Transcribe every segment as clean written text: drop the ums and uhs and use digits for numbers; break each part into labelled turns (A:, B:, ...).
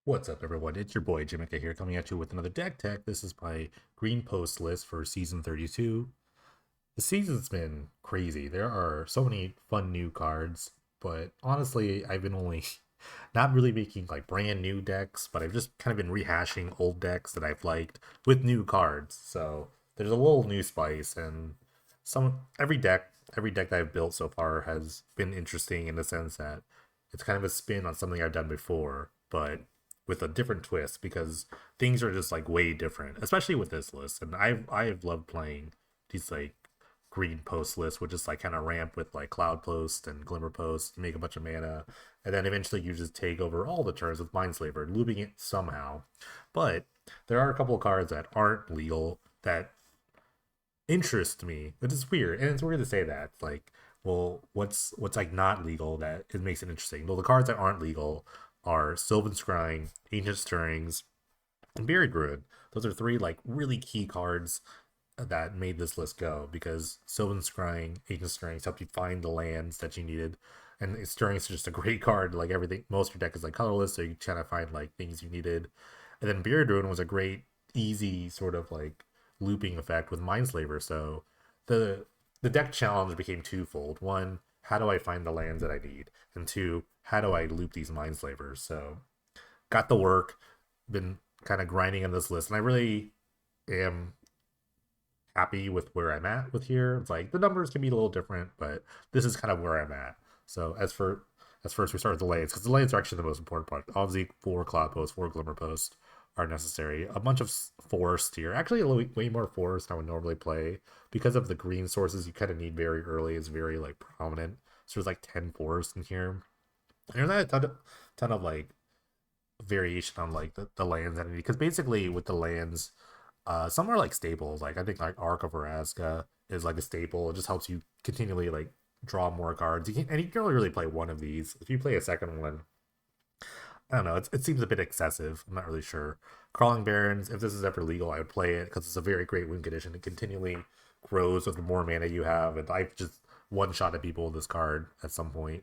A: What's up, everyone? It's your boy Jimika here, coming at you with another deck tech. This is my Greenpost list for season 32. The season's been crazy. There are so many fun new cards, but honestly, I've been only not really making like brand new decks, but I've just kind of been rehashing old decks that I've liked with new cards. So there's a little new spice, and every deck that I've built so far has been interesting in the sense that it's kind of a spin on something I've done before, but with a different twist because things are just like way different, especially with this list. And I've loved playing these like green post lists, which is like kind of ramp with like Cloudpost and Glimmerpost, make a bunch of mana, and then eventually you just take over all the turns with Mindslaver, looping it somehow. But there are a couple of cards that aren't legal that interest me, which is weird, and it's weird to say that. It's like, well, what's like not legal that it makes it interesting? Well, the cards that aren't legal are Sylvan Scrying, Ancient Stirrings, and Buried Ruin. Those are three like really key cards that made this list go because Sylvan Scrying, Ancient Stirrings helped you find the lands that you needed. And Stirrings is just a great card. Like everything, most of your deck is like colorless, so you try to find like things you needed. And then Buried Ruin was a great, easy sort of like looping effect with Mindslaver. So the the deck challenge became twofold. One, how do I find the lands that I need? And two, how do I loop these Mindslavers? So got the work, been kind of grinding on this list, and I really am happy with where I'm at with here. It's like the numbers can be a little different, but this is kind of where I'm at. So as first we start with the lanes, because the lanes are actually the most important part. Obviously, 4 Cloud Posts, 4 Glimmer Posts are necessary. A bunch of forest here, actually way more forest than I would normally play because of the green sources you kind of need very early. Is very like prominent. So there's like 10 forests in here. And there's not a ton of like variation on like the lands that I need because basically with the lands, some are like staples. Like I think like Arc of Araska is like a staple. It just helps you continually like draw more cards. You can only really play one of these. If you play a second one, I don't know. It seems a bit excessive. I'm not really sure. Crawling Barrens, if this is ever legal, I would play it because it's a very great win condition. It continually grows with the more mana you have, and I've just one shot at people with this card at some point.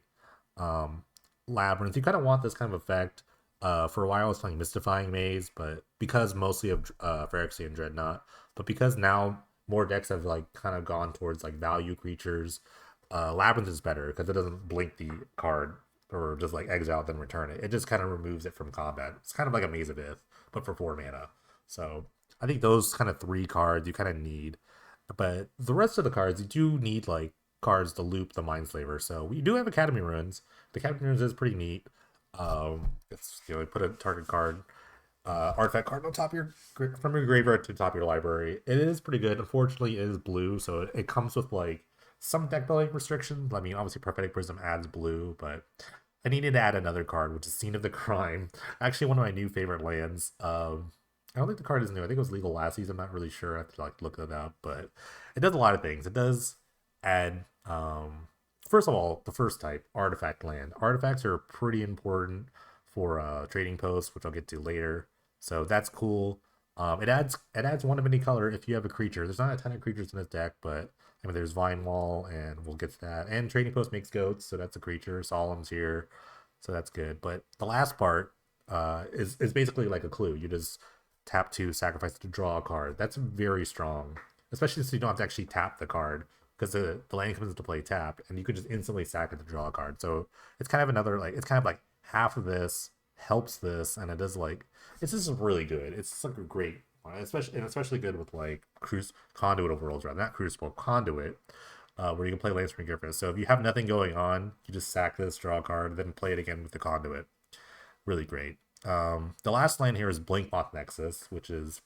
A: Um, Labyrinth, you kind of want this kind of effect. For a while, I was playing Mystifying Maze, but because mostly of Phyrexian Dreadnought, but because now more decks have like kind of gone towards like value creatures, Labyrinth is better because it doesn't blink the card or just like exile it then return it. It just kind of removes it from combat. It's kind of like a Maze of Ith, but for 4 mana. So I think those kind of three cards you kind of need, but the rest of the cards you do need like cards to loop the Mindslaver. So we do have Academy Ruins. The Academy Ruins is pretty neat. It's put a target card, artifact card on top of from your graveyard to the top of your library. It is pretty good. Unfortunately, it is blue, so it comes with like some deck building restrictions. I mean, obviously, Prophetic Prism adds blue, but I needed to add another card, which is Scene of the Crime. Actually, one of my new favorite lands. I don't think the card is new. I think it was legal last season. I'm not really sure. I have to like look it up, but it does a lot of things. It does add first of all, the first type, artifact land. Artifacts are pretty important for trading posts, which I'll get to later. So that's cool. It adds one of any color if you have a creature. There's not a ton of creatures in this deck, but I mean there's Vine Wall, and we'll get to that. And trading post makes goats, so that's a creature. Solemn's here, so that's good. But the last part is basically like a clue. You just tap two, sacrifice to draw a card. That's very strong, especially since you don't have to actually tap the card because the land comes into play tapped, and you can just instantly sack it to draw a card. So it's kind of another like it's kind of like half of this helps this, and it does like it's just really good. It's just like a great one, especially good with like conduit of worlds, right? Not crucible, conduit, where you can play Lance Griffiths. So if you have nothing going on, you just sack this, draw a card, then play it again with the conduit. Really great. The last land here is Blinkmoth Nexus, which is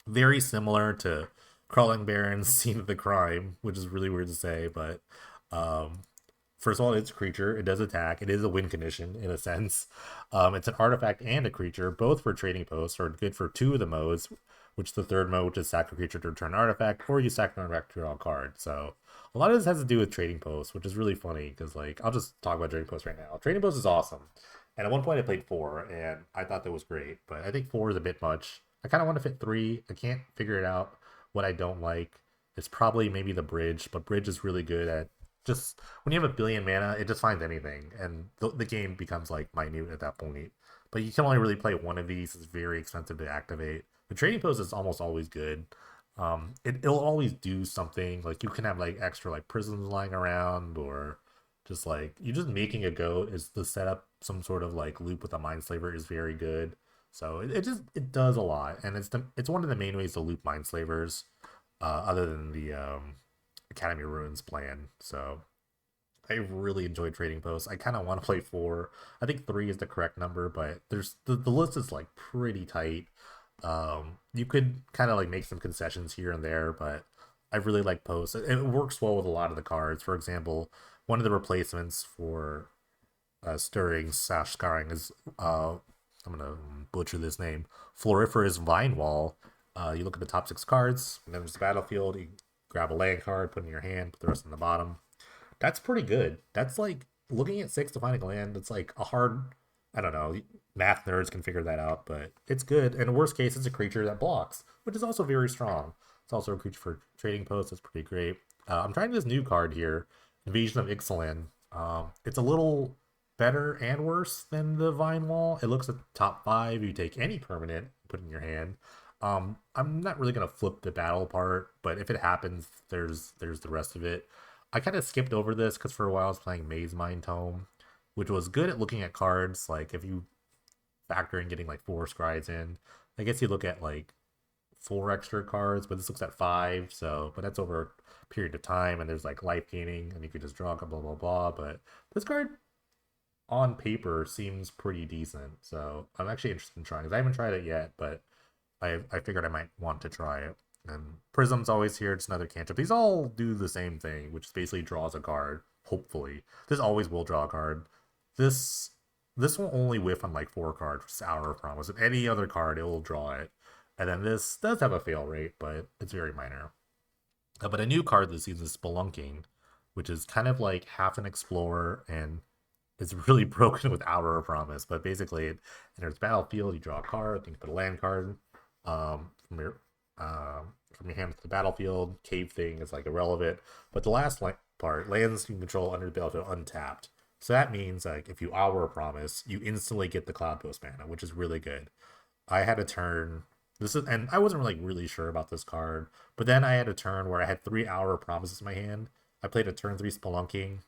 A: very similar to Crawling Baron's Scene of the Crime, which is really weird to say, but um, first of all, it's a creature. It does attack. It is a win condition in a sense. It's an artifact and a creature, both for trading posts, are good for two of the modes, which the third mode, which is sack a creature to return an artifact, or you sack an artifact to draw a card. So a lot of this has to do with trading posts, which is really funny because like I'll just talk about trading posts right now. Trading posts is awesome. And at one point I played four and I thought that was great, but I think four is a bit much. I kind of want to fit three. I can't figure it out what I don't like. It's probably maybe the bridge, but bridge is really good at just when you have a billion mana, it just finds anything, and the game becomes like minute at that point. But you can only really play one of these. It's very expensive to activate. The trading post is almost always good. It'll always do something. Like you can have like extra like prisms lying around, or just like you just making a go is to set up some sort of like loop with a Mindslaver is very good. So it just it does a lot, and it's one of the main ways to loop Mindslavers, other than the Academy Ruins plan. So I really enjoyed trading posts. I kind of want to play four. I think three is the correct number, but there's the list is like pretty tight. You could kind of like make some concessions here and there, but I really like posts. It works well with a lot of the cards. For example, one of the replacements for stirring slash scarring is I'm gonna butcher this name, Floriferous Vine Wall. You look at the top six cards, and then there's the battlefield. You grab a land card, put it in your hand, put the rest in the bottom. That's pretty good. That's like looking at six to find a land. It's like a hard, I don't know, math nerds can figure that out, but it's good. And in worst case, it's a creature that blocks, which is also very strong. It's also a creature for trading posts. It's pretty great. I'm trying this new card here, Invasion of Ixalan. It's a little better and worse than the Vine Wall. It looks at top five. You take any permanent, put it in your hand. I'm not really gonna flip the battle part, but if it happens, there's the rest of it. I kind of skipped over this because for a while I was playing Maze Mind Tome, which was good at looking at cards. Like if you factor in getting like four scrides in, I guess you look at like four extra cards, but this looks at five. So, but that's over a period of time, and there's like life gaining, and you could just draw blah blah blah. But this card on paper seems pretty decent, so I'm actually interested in trying it. I haven't tried it yet, but I figured I might want to try it. And Prism's always here. It's another cantrip. These all do the same thing, which basically draws a card. Hopefully, this always will draw a card. This this will only whiff on like four cards, which is Hour of Promise. If any other card, it will draw it. And then this does have a fail rate, but it's very minor. But a new card this season is Spelunking, which is kind of like half an explorer and it's really broken with Hour of Promise. But basically, it enters battlefield, you draw a card, you can put a land card from your hand to the battlefield. Cave thing is like irrelevant. But the last part, lands you control under the battlefield untapped. So that means like if you Hour of Promise, you instantly get the Cloudpost mana, which is really good. I had a turn. This is, and I wasn't really sure about this card, but then I had a turn where I had 3 Hour Promises in my hand. I played a turn three Spelunking,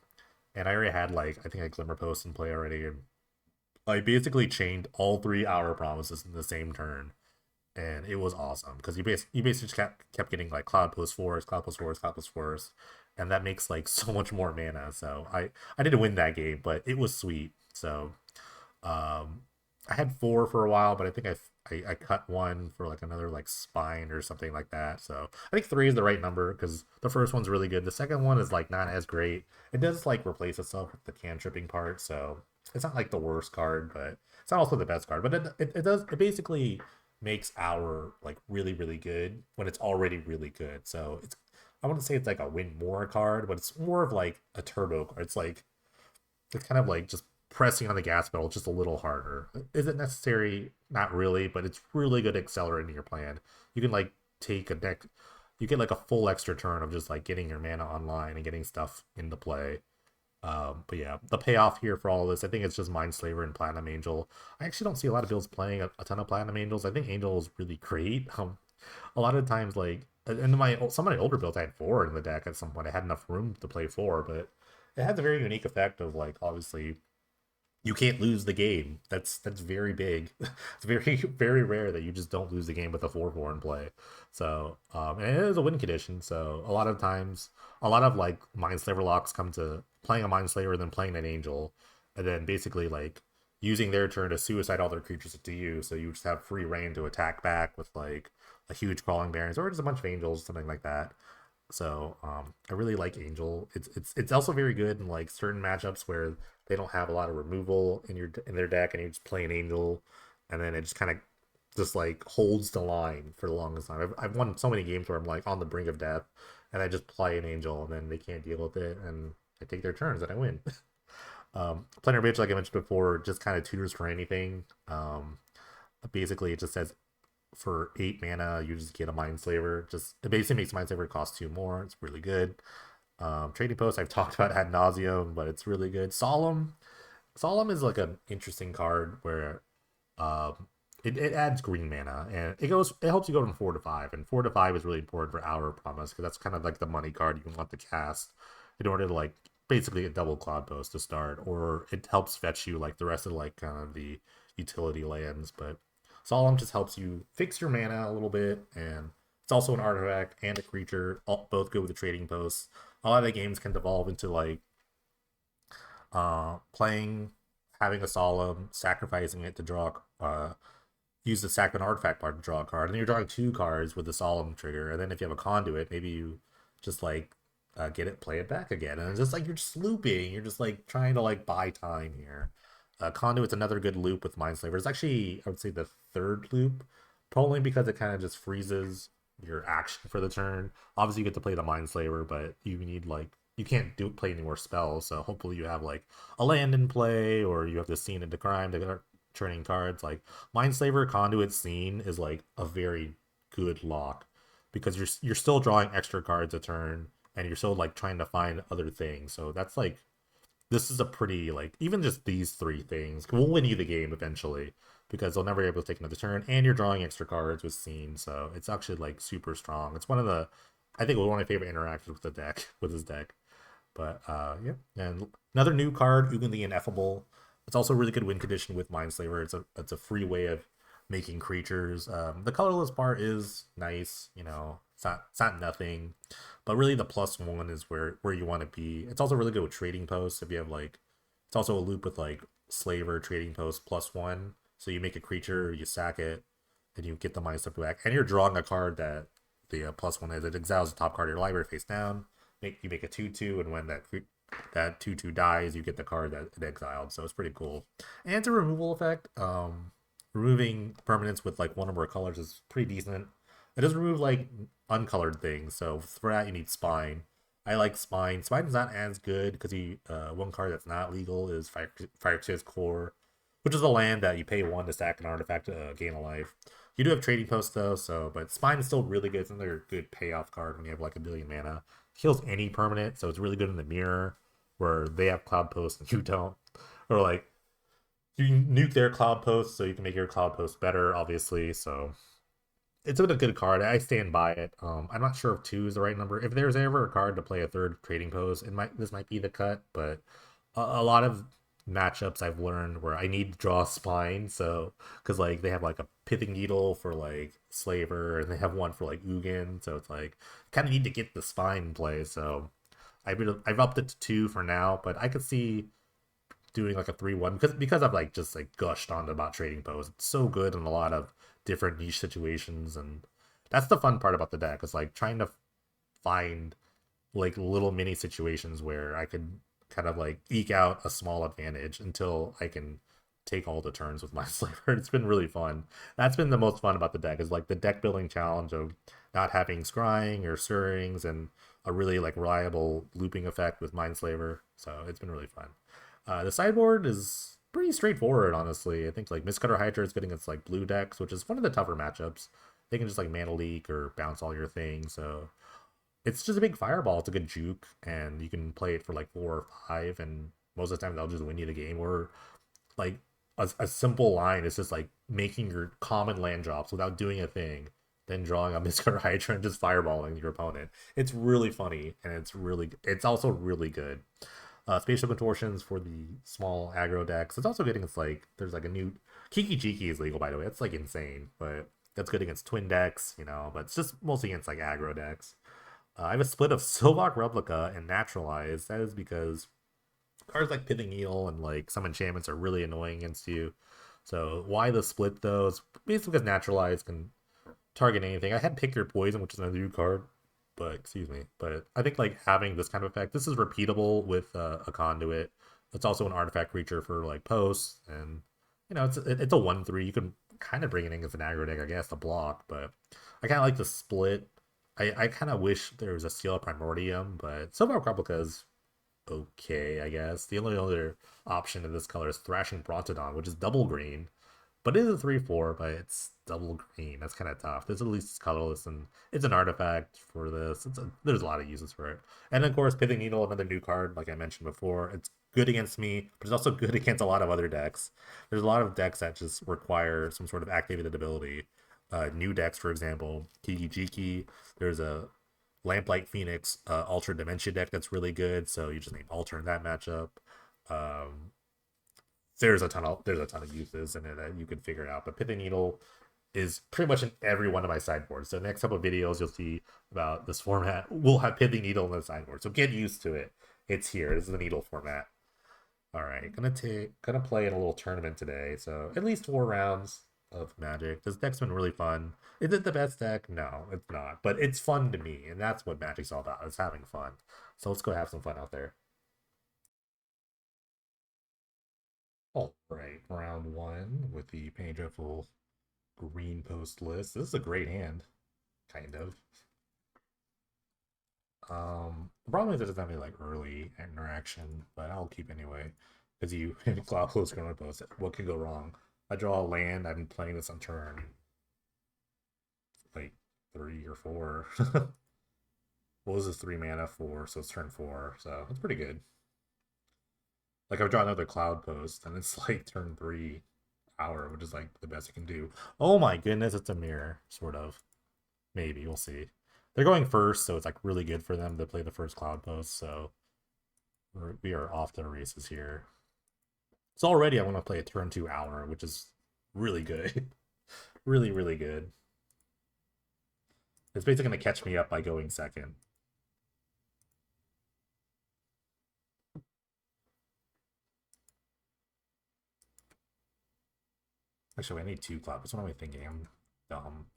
A: and I already had like I think a Glimmer Post in play already, and I basically chained all 3 Hour Promises in the same turn, and it was awesome because you basically just kept getting like Cloudpost Forest, Cloudpost Forest, Cloudpost Forest, and that makes like so much more mana. So I didn't win that game, but it was sweet. So I had four for a while, but I think I cut one for like another like spine or something like that. So I think three is the right number because the first one's really good. The second one is like not as great. It does like replace itself with the cantripping part, so it's not like the worst card, but it's not also the best card. But it does it basically makes our like really good when it's already really good. So it's I wouldn't say it's like a win more card, but it's more of like a turbo card. It's like it's kind of like just pressing on the gas pedal just a little harder. Is it necessary? Not really, but it's really good accelerant in your plan. You can like take a deck, you get like a full extra turn of just like getting your mana online and getting stuff into play. But yeah, the payoff here for all of this, I think it's just Mindslaver and Platinum Angel. I actually don't see a lot of builds playing a ton of Platinum Angels. I think Angel is really great. A lot of times, like in some of my older builds, I had four in the deck at some point. I had enough room to play four, but it has a very unique effect of like obviously you can't lose the game. That's very big. It's very rare that you just don't lose the game with a 4/4 in play. So and it is a win condition. So a lot of times, a lot of like Mindslaver locks come to playing a Mindslaver and then playing an Angel, and then basically like using their turn to suicide all their creatures to you. So you just have free reign to attack back with like a huge crawling barons or just a bunch of angels, something like that. So I really like Angel. It's also very good in like certain matchups where they don't have a lot of removal in their deck, and you just play an Angel, and then it just kind of just like holds the line for the longest time. I've won so many games where I'm like on the brink of death, and I just play an Angel, and then they can't deal with it, and I take their turns and I win. Planar Bitch, like I mentioned before, just kind of tutors for anything. Basically, it just says for 8 mana, you just get a Mindslaver. Just it basically makes Mindslaver cost 2 more. It's really good. Trading Post I've talked about ad nauseum, but it's really good. Solemn is like an interesting card where it adds green mana and it helps you go from 4 to 5, and 4 to 5 is really important for Hour of Promise because that's kind of like the money card you want to cast in order to like basically a double Cloudpost to start, or it helps fetch you like the rest of like kind of the utility lands. But Solemn just helps you fix your mana a little bit, and it's also an artifact and a creature, both good with the Trading Posts. A lot of the games can devolve into like playing, having a Solemn, sacrificing it to draw, use the sack an artifact part to draw a card, and then you're drawing 2 cards with the Solemn trigger. And then if you have a Conduit, maybe you just like get it, play it back again, and it's just like you're just looping. You're just like trying to like buy time here. Conduit's another good loop with Mindslaver. It's actually, I would say, the third loop, probably because it kind of just freezes your action for the turn. Obviously, you get to play the Mindslaver, but you need like you can't play any more spells. So hopefully, you have like a land in play, or you have the Scene into Crime to start turning cards. Like Mindslaver, Conduit, Scene is like a very good lock because you're still drawing extra cards a turn, and you're still like trying to find other things. So that's like this is a pretty like even just these 3 things will win you the game eventually because they'll never be able to take another turn, and you're drawing extra cards with Scene, so it's actually like super strong. It's one of the I think one of my favorite interactions with the deck with this deck. But yeah, and another new card, Ugin the Ineffable. It's also a really good win condition with Mindslaver. It's a free way of making creatures. The colorless part is nice, it's not nothing, but really the +1 is where you want to be. It's also really good with Trading Posts. If you have like, it's also a loop with like Slaver Trading Post +1. So you make a creature, you sack it, and you get the Mind Step back, and you're drawing a card that the +1 is. It exiles the top card of your library face down. You make a 2/2, and when that 2/2 dies, you get the card that it exiled. So it's pretty cool. And it's a removal effect. Removing permanents with like one or more colors is pretty decent. It does remove like uncolored things, so for that you need Spine. I like Spine. Spine's not as good because one card that's not legal is Fire's Core, which is a land that you pay 1 to stack an artifact to gain a life. You do have Trading Post though, but Spine is still really good. It's another good payoff card when you have like a billion mana. Kills any permanent, so it's really good in the mirror where they have Cloudpost and you don't. Or like you nuke their Cloudpost so you can make your Cloudpost better, obviously. So it's been a good card. I stand by it. I'm not sure if 2 is the right number. If there's ever a card to play a third Trading Post, this might be the cut. But a lot of matchups I've learned where I need to draw Spine, so because like they have like a Pithing Needle for like Slaver, and they have one for like Ugin, so it's like kind of need to get the Spine play. So I've upped it to 2 for now, but I could see doing like a 3/1 because I've like just like gushed on about Trading Post. It's so good in a lot of different niche situations, and that's the fun part about the deck is like trying to find like little mini situations where I could kind of like eke out a small advantage until I can take all the turns with my Slaver. It's been really fun. That's been the most fun about the deck is like the deck building challenge of not having scrying or stirrings and a really like reliable looping effect with Mindslaver. So it's been really fun. The sideboard is pretty straightforward, honestly. I think like Mistcutter Hydra is good against like blue decks, which is one of the tougher matchups. They can just like mana leak or bounce all your things. So it's just a big fireball. It's a good juke, and you can play it for like 4 or 5, and most of the time they'll just win you the game. Or like a simple line is just like making your common land drops without doing a thing, then drawing a Mistcutter Hydra and just fireballing your opponent. It's really funny, and it's also really good. Spatial Contortions for the small aggro decks. It's also good against like there's like a new Kiki Jiki is legal, by the way. That's like insane, but that's good against twin decks, but it's just mostly against like aggro decks. I have a split of Silvok Replica and Naturalize. That is because cards like Pithing Needle and like some enchantments are really annoying against you. So why the split though? It's basically because Naturalize can target anything. I had Pick Your Poison, which is another new card, but excuse me. But I think like having this kind of effect, this is repeatable with a Conduit. It's also an artifact creature for like posts, and it's a 1/3. You can kind of bring it in as an aggro deck, I guess, to block. But I kind of like the split. I kind of wish there was a Steel Primordium, but Silver Replica is okay, I guess. The only other option in this color is Thrashing Brontodon, which is double green. But it is a 3/4, but it's double green. That's kind of tough. This at least is colorless, and it's an artifact for this. There's a lot of uses for it. And of course, Pithing Needle, another new card, like I mentioned before. It's good against me, but it's also good against a lot of other decks. There's a lot of decks that just require some sort of activated ability. New decks, for example, Kiki Jiki. There's a Lamplight Phoenix Ultra Dementia deck that's really good, so you just need Alter in that matchup. Um, there's a ton of uses in it that you can figure it out. But Pithing Needle is pretty much in every one of my sideboards. So next couple of videos you'll see about this format. We'll have Pithing Needle in the sideboard. So get used to it. It's here. This is the needle format. Alright, gonna play in a little tournament today. So at least 4 rounds of Magic. This deck's been really fun. Is it the best deck? No, it's not. But it's fun to me, and that's what Magic's all about. It's having fun. So let's go have some fun out there. All right, round one with the Pain Dreadful Greenpost list. This is a great hand, kind of. The problem is it doesn't have any like early interaction, but I'll keep anyway. Because you Cloudpost Greenpost, what could go wrong? I draw a land. I've been playing this on turn like 3 or 4. What was this 3 mana for? So it's turn 4, so it's pretty good. Like I've drawn another Cloudpost, and it's like turn 3 hour, which is like the best I can do. Oh my goodness, it's a mirror, sort of. Maybe we'll see. They're going first, so it's like really good for them to play the first Cloudpost. So we are off to the races here. So already I want to play a turn 2 hour, which is really good, really really good. It's basically going to catch me up by going second. Actually, I need 2 Cloudposts. What am I thinking? I'm dumb.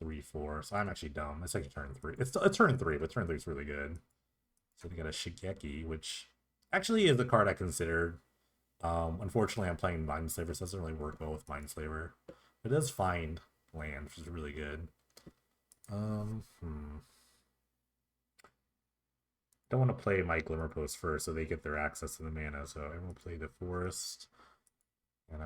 A: 3/4. So I'm actually dumb. It's like turn 3. It's a turn 3, but turn 3 is really good. So we got a Shigeki, which actually is the card I considered. Unfortunately, I'm playing Mindslaver, so it doesn't really work well with Mindslaver. It does find land, which is really good. Don't want to play my Glimmerpost first, so they get their access to the mana. So I'm gonna play the Forest, and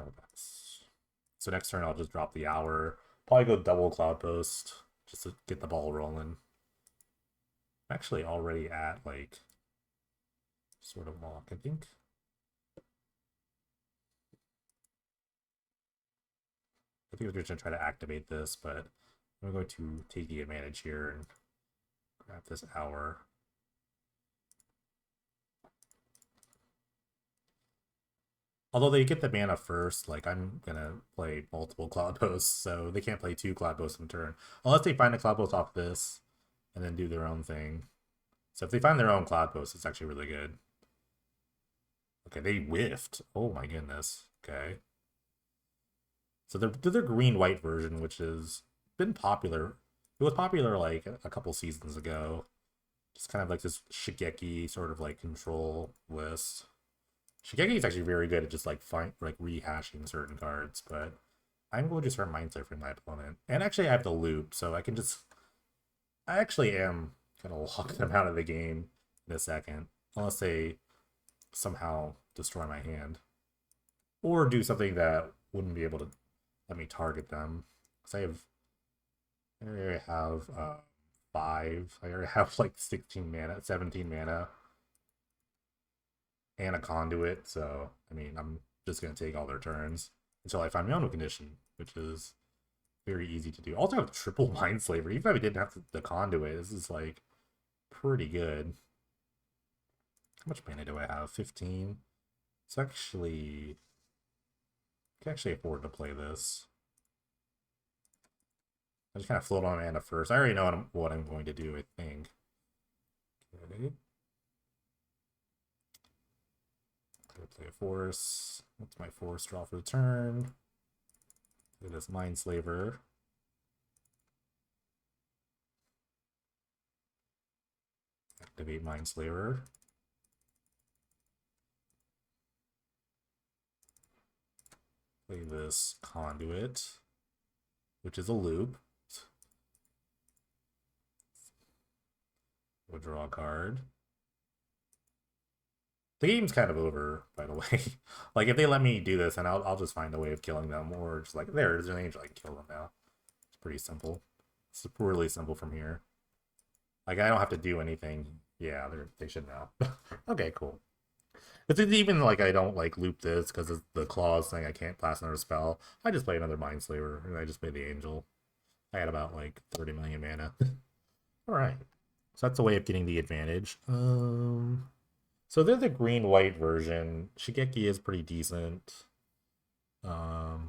A: so next turn I'll just drop the hour. Probably go double Cloudpost just to get the ball rolling. I'm actually already at like sort of walk, I think. I think we're just gonna try to activate this, but I'm going to take the advantage here and grab this hour. Although they get the mana first, like I'm gonna play multiple Cloudposts, so they can't play 2 Cloudposts in a turn. Unless they find a Cloudpost off this and then do their own thing. So if they find their own Cloudpost, it's actually really good. Okay, they whiffed. Oh my goodness. Okay. So they're their green-white version, which has been popular. It was popular like a couple seasons ago. Just kind of like this Shigeki sort of like control list. Shigeki is actually very good at just like rehashing certain cards, but I'm going to start Mindslayer for my opponent. And actually I have the loop, so I can just I actually am gonna lock them out of the game in a second. Unless they somehow destroy my hand. Or do something that wouldn't be able to let me target them. Because I already have 5. I already have like 16 mana, 17 mana, and a conduit. So I mean, I'm just gonna take all their turns until I find my own condition, which is very easy to do. Also, I have triple Mindslaver. Even if I didn't have the conduit, this is like pretty good. How much mana do I have? 15. It's actually I can actually afford to play this. I just kind of float on mana first. I already know what I'm going to do, I think. Okay. Play a force. What's my force draw for the turn? Play this Mindslaver. Activate Mindslaver. Play this Conduit, which is a loop. We'll draw a card. The game's kind of over, by the way. Like, if they let me do this, and I'll just find a way of killing them, or just like, there's an angel, I can kill them now. It's pretty simple. It's really simple from here. Like, I don't have to do anything. Yeah, they should know. Okay, cool. But even like I don't like loop this because the clause thing I can't pass another spell. I just play another Mindslaver and I just play the angel. I had about like 30 million mana. All right, so that's a way of getting the advantage. So they're the green white version. Shigeki is pretty decent. But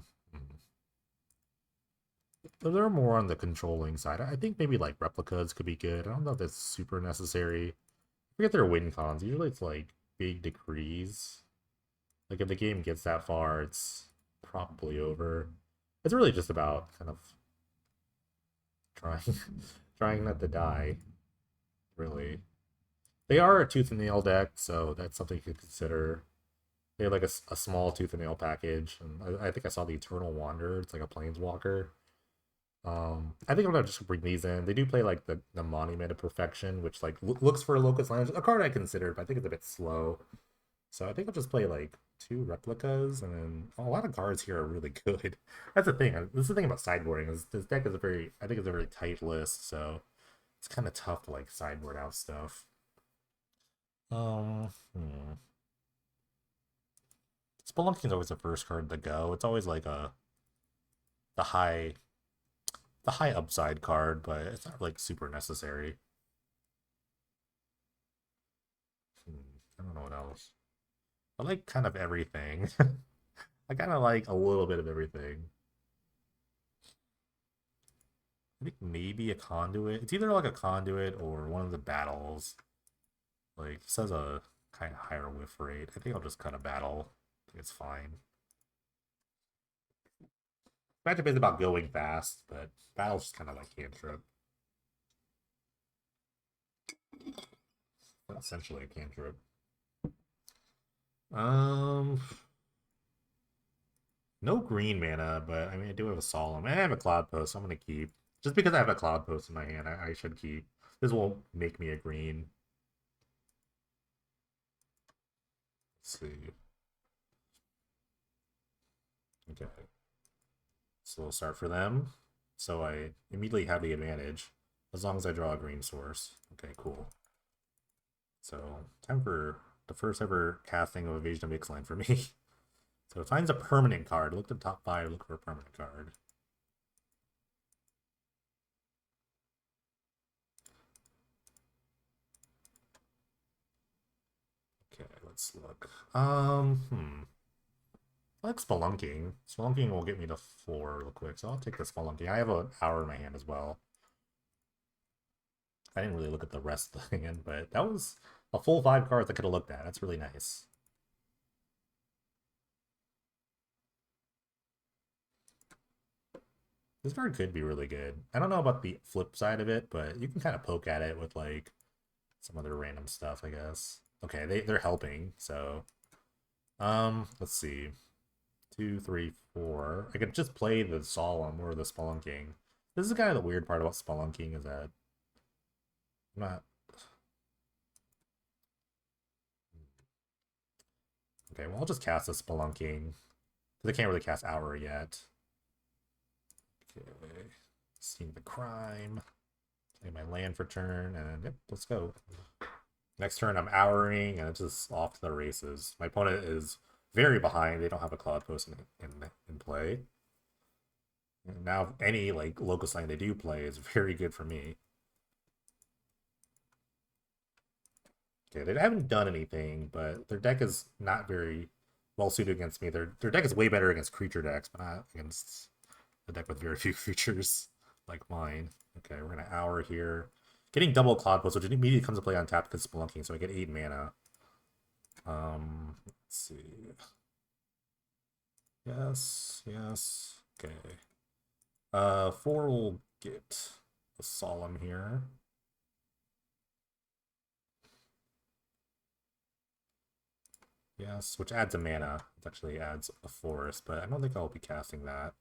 A: they're more on the controlling side. I think maybe like replicas could be good. I don't know if that's super necessary. I forget their win cons. Usually it's like big decrees. Like if the game gets that far, it's probably over. It's really just about kind of trying trying not to die. Really, they are a tooth and nail deck, so that's something you could consider. They have like a small tooth and nail package, and I think I saw the Eternal Wanderer. It's like a planeswalker. I think I'm gonna just bring these in. They do play like the Monument of Perfection, which like looks for a Locust Land, a card I considered, but I think it's a bit slow. So I think I'll just play like two replicas, and then a lot of cards here are really good. That's the thing. This is the thing about sideboarding. Is this deck is a very, I think it's a very tight list, so it's kind of tough to like sideboard out stuff. Um, hmm. Spelunking is always the first card to go. It's always like the high the high upside card, but it's not like super necessary. I don't know what else. I like kind of everything. I kind of like a little bit of everything. I think maybe a conduit. It's either like a conduit or one of the battles. Like this has a kind of higher whiff rate. I think I'll just cut a battle. I think it's fine. Matchup is about going fast, but battle's just kind of like cantrip. Essentially a cantrip. Um, no green mana, but I mean I do have a solemn. And I have a Cloudpost, so I'm gonna keep. Just because I have a Cloudpost in my hand, I should keep. This won't make me a green. Let's see. Okay. So we'll start for them. So I immediately have the advantage. As long as I draw a green source. Okay, cool. So time for the first ever casting of Evasion of Ixalan for me. So it finds a permanent card. Look at the top 5, look for a permanent card. Okay, let's look. I like Spelunking. Spelunking will get me to 4 real quick, so I'll take the Spelunking. I have an hour in my hand as well. I didn't really look at the rest of the hand, but that was a full 5 cards I could have looked at. That's really nice. This card could be really good. I don't know about the flip side of it, but you can kind of poke at it with like some other random stuff, I guess. Okay, they're helping, so let's see. 2, 3, 4. I could just play the Solemn or the Spelunking. This is kind of the weird part about Spelunking is that I'm not. Okay, well I'll just cast the Spelunking because I can't really cast Hour yet. Okay, seeing the crime. Play my land for turn, and yep, let's go. Next turn, I'm Houring, and it's just off to the races. My opponent is very behind. They don't have a Cloudpost in play. And now, any like Locust Land they do play is very good for me. Okay, they haven't done anything, but their deck is not very well suited against me. Their deck is way better against creature decks, but not against a deck with very few creatures like mine. Okay, we're gonna Hour here. Getting double Cloudpost, which immediately comes to play on tap because Spelunking, so I get 8 mana. Let's see. Yes, yes. Okay. 4 will get a Solemn here. Yes, which adds a mana. It actually adds a forest, but I don't think I'll be casting that.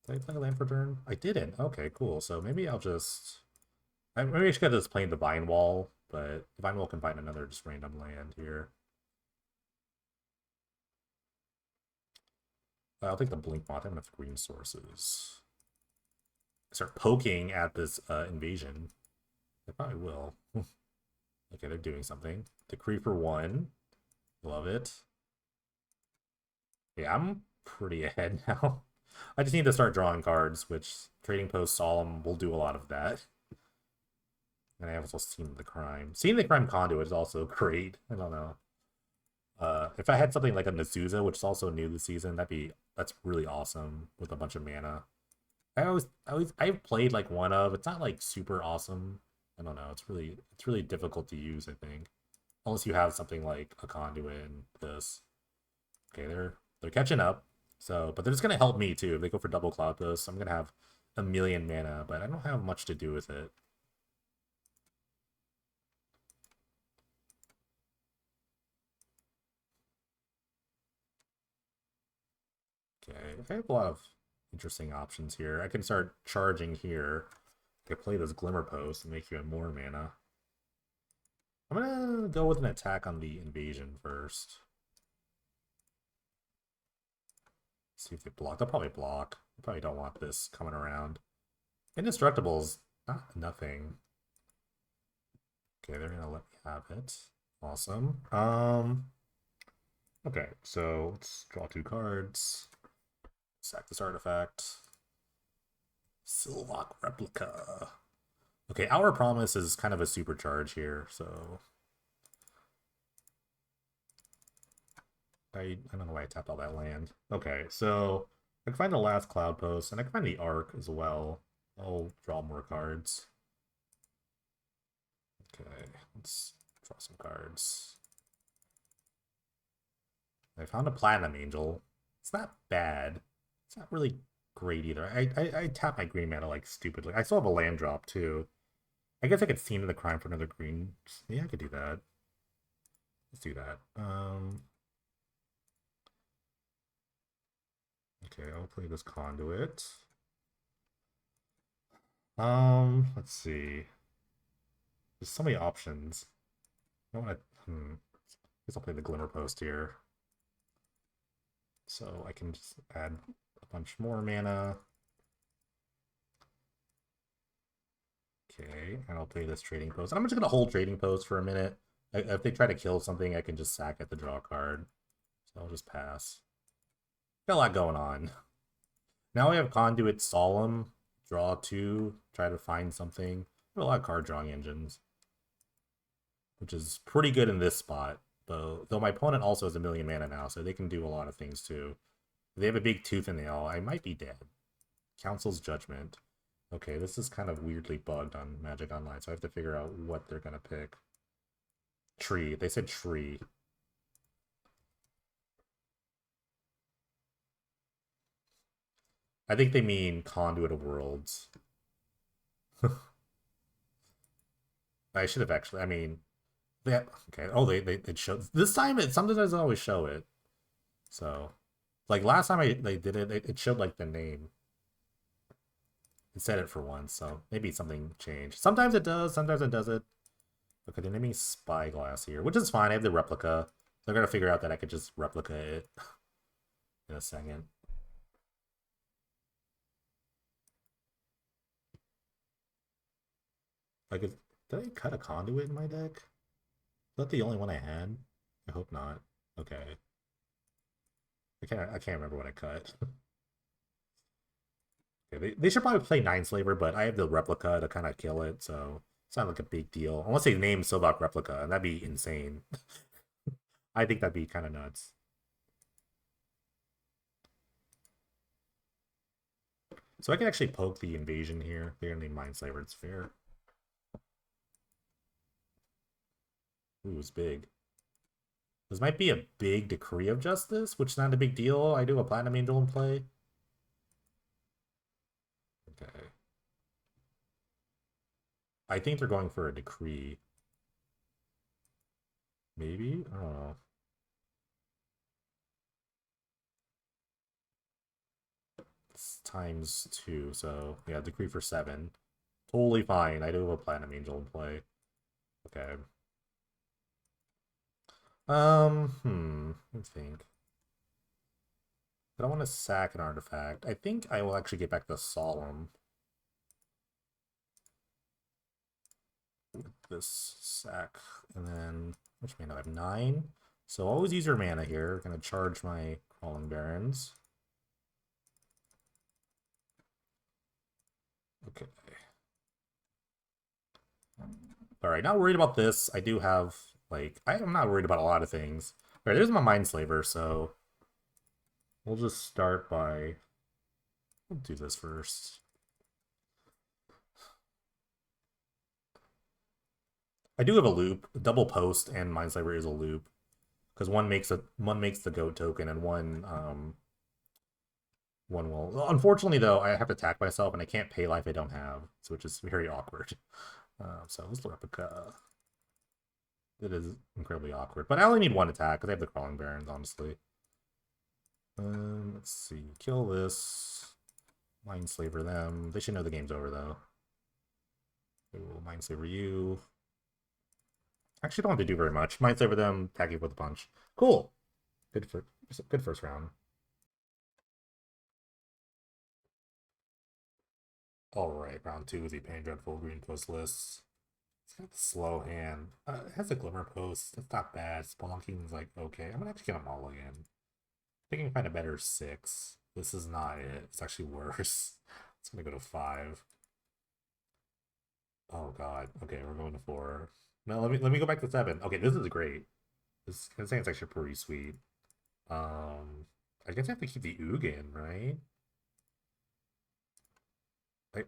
A: Did I play a land for turn? I didn't. Okay, cool. So maybe I'll just... maybe I should have just played Divine Wall, but Divine Wall can find another just random land here. I'll take the blink mod. I have enough green sources. Start poking at this invasion. They probably will. Okay, they're doing something. Decree for 1. Love it. Yeah, I'm pretty ahead now. I just need to start drawing cards, which Trading Post Solemn will do a lot of that. And I have also seen the crime. Seeing the crime conduit is also great. I don't know. If I had something like a Nazuza, which is also new this season, that's really awesome with a bunch of mana. I've played like one of. It's not like super awesome. I don't know. It's really difficult to use, I think. Unless you have something like a conduit and this. Okay, they're catching up. So, but they're just gonna help me too. If they go for double Cloudpost, I'm gonna have a million mana, but I don't have much to do with it. Okay, I have a lot of interesting options here. I can start charging here. I can play this Glimmer Post and make you more mana. I'm gonna go with an attack on the invasion first. See if they block. They'll probably block. They probably don't want this coming around. Indestructibles, nothing. Okay, they're gonna let me have it. Awesome. Okay, so let's draw 2 cards. Sack this artifact. Silvok Replica. Okay, Our Promise is kind of a supercharge here, so I don't know why I tapped all that land. Okay, so I can find the last Cloudpost, and I can find the Arc as well. I'll draw more cards. Okay, let's draw some cards. I found a Platinum Angel. It's not bad. It's not really great either. I tap my green mana like stupidly. I still have a land drop too. I guess I could Scene to the Crime for another green. Yeah, I could do that. Let's do that. Okay, I'll play this Conduit. Let's see. There's so many options. I don't want to. I guess I'll play the Glimmer Post here. So I can just add a bunch more mana. Okay, and I'll play this Trading Post. And I'm just gonna hold Trading Post for a minute. If they try to kill something, I can just sack it to draw a card. So I'll just pass. Got a lot going on. Now I have Conduit Solemn, draw 2, try to find something. I have a lot of card drawing engines, which is pretty good in this spot. Though my opponent also has a million mana now, so they can do a lot of things too. If they have a big tooth and nail, I might be dead. Council's Judgment. Okay, this is kind of weirdly bugged on Magic Online, so I have to figure out what they're gonna pick. Tree. They said tree. I think they mean Conduit of Worlds. I should have actually. I mean, okay. Oh, they show this time. It sometimes doesn't always show it. So, like last time they did it, it showed like the name. It said it for once, so maybe something changed. Sometimes it does. Sometimes it doesn't. Okay, they're naming Spyglass here, which is fine. I have the replica. They're gonna figure out that I could just replica it in a second. Like, did I cut a conduit in my deck? Is that the only one I had? I hope not. Okay. I can't remember what I cut. Okay, they should probably play Nine Slaver, but I have the replica to kind of kill it, so it's not like a big deal. Unless they name Silvok Replica, and that'd be insane. I think that'd be kind of nuts. So I can actually poke the invasion here. They're gonna name Mind Slaver, it's fair. Ooh, it's big. This might be a big Decree of Justice, which is not a big deal. I do a Platinum Angel in play. Okay. I think they're going for a Decree. Maybe? I don't know. It's ×2, so yeah, Decree for 7. Totally fine. I do have a Platinum Angel in play. Okay. Let me think. I don't want to sack an artifact. I think I will actually get back the Solemn with this sack. And then, which mana? I have 9. So always use your mana here. Gonna charge my Crawling Barrens. Okay. Alright, not worried about this. I do have, like, I'm not worried about a lot of things. Alright, there's my Mindslaver, so we'll just start by... We'll do this first. I do have a loop. Double Post and Mindslaver is a loop. Because one makes the goat token and one will. Unfortunately, though, I have to attack myself and I can't pay life I don't have, so which is very awkward. So let's replica. It is incredibly awkward, but I only need one attack because I have the Crawling Barrens, honestly. Let's see. Kill this. Mindslaver them. They should know the game's over, though. Ooh, Mindslaver you. Actually, don't have to do very much. Mindslaver them, attack you with a punch. Cool. Good first round. Alright, round 2 is the Pain Dreadful Greenpost list. It's got the slow hand. It has a Glimmer Post. It's not bad. Spelunking is like, okay. I'm gonna actually get a mulligan. I think I can find a better 6. This is not it. It's actually worse. It's gonna go to 5. Oh god. Okay, we're going to 4. No, let me go back to 7. Okay, this is great. This thing's actually pretty sweet. I guess I have to keep the Ugin, right?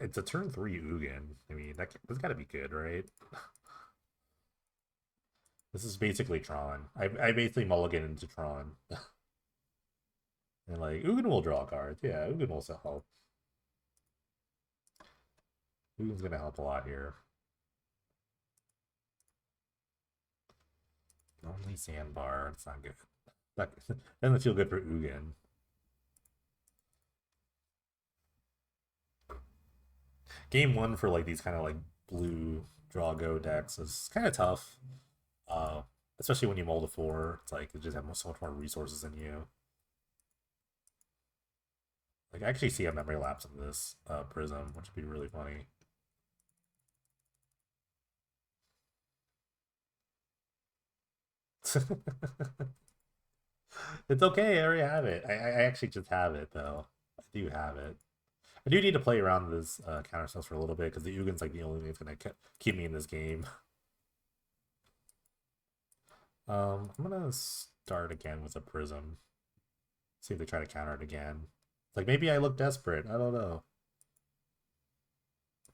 A: It's a turn 3 Ugin. I mean, that's gotta be good, right? This is basically Tron. I basically mulligan into Tron. And like, Ugin will draw cards. Yeah, Ugin will help. Ugin's gonna help a lot here. Only Sandbar. It's not good. That doesn't feel good for Ugin. Game 1 for like these kind of like blue draw go decks is kind of tough. Especially when you mold a 4. It's like, it just have so much more resources than you. Like, I actually see a memory lapse in this Prism, which would be really funny. It's okay, I already have it. I actually just have it, though. I do have it. I do need to play around with this counter spells for a little bit, because the Ugin's like the only thing that's going to keep me in this game. I'm going to start again with a Prism. See if they try to counter it again. Like, maybe I look desperate. I don't know.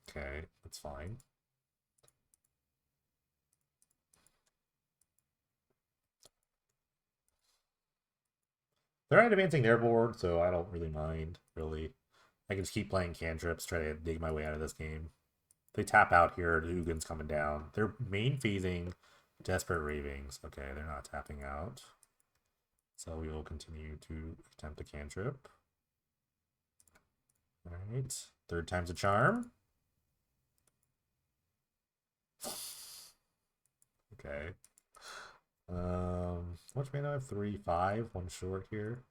A: Okay, that's fine. They're not advancing their board, so I don't really mind, really. I can just keep playing cantrips, try to dig my way out of this game. They tap out here, the Ugin's coming down. They're main phasing Desperate Ravings. Okay, they're not tapping out. So we will continue to attempt a cantrip. Alright, 3rd time's a charm. Okay. Which mana I have? 3, 5, 1 short here.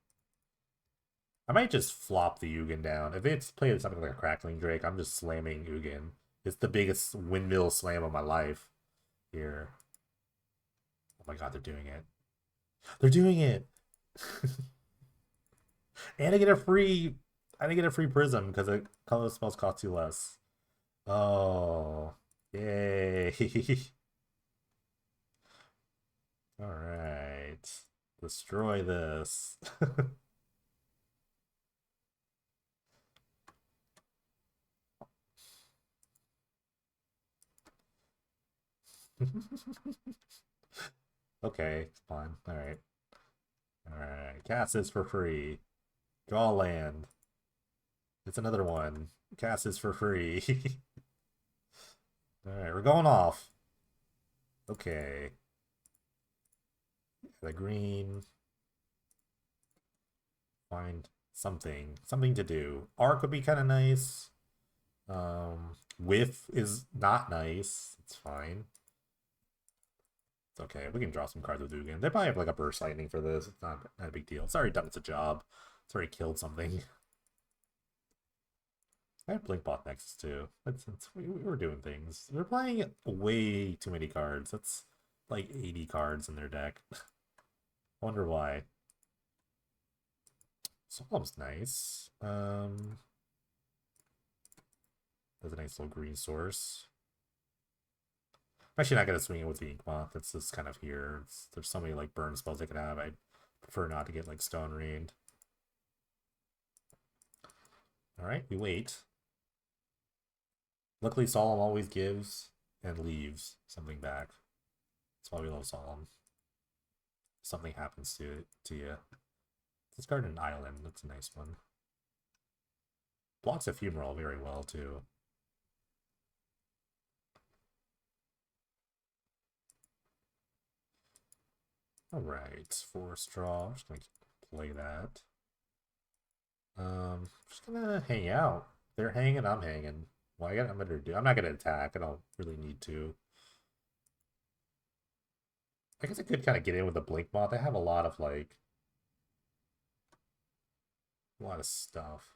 A: I might just flop the Ugin down. If it's played something like a Crackling Drake, I'm just slamming Ugin. It's the biggest windmill slam of my life here. Oh my god, they're doing it. They're doing it! And I get a free prism because the color spells cost 2 less. Oh. Yay. Alright. Destroy this. Okay, it's fine. Alright. Alright. Cast this for free. Draw land. It's another one. Cast this for free. Alright, we're going off. Okay. The green. Find something. Something to do. Arc would be kind of nice. Whiff is not nice. It's fine. It's okay. We can draw some cards with Ugin. They probably have like a Burst Lightning for this. It's not a big deal. It's already done its job. It's already killed something. I have Blinkbot next too. We were doing things. They're playing way too many cards. That's like 80 cards in their deck. I wonder why. Solemn's nice. There's a nice little green source. I'm actually not gonna swing it with the Inkmoth. It's just kind of here. There's so many like burn spells I could have. I prefer not to get like Stone Rained. Alright, we wait. Luckily, Solemn always gives and leaves something back. That's why we love Solemn. Something happens to you. Discard an island. That's a nice one. Blocks Ephemeral very well, too. Alright, Forest Draw. I'm just gonna play that. Just gonna hang out. They're hanging, I'm hanging. Well, I'm gonna do. I'm not gonna attack. I don't really need to. I guess I could kind of get in with the Blink Moth. I have a lot of like a lot of stuff.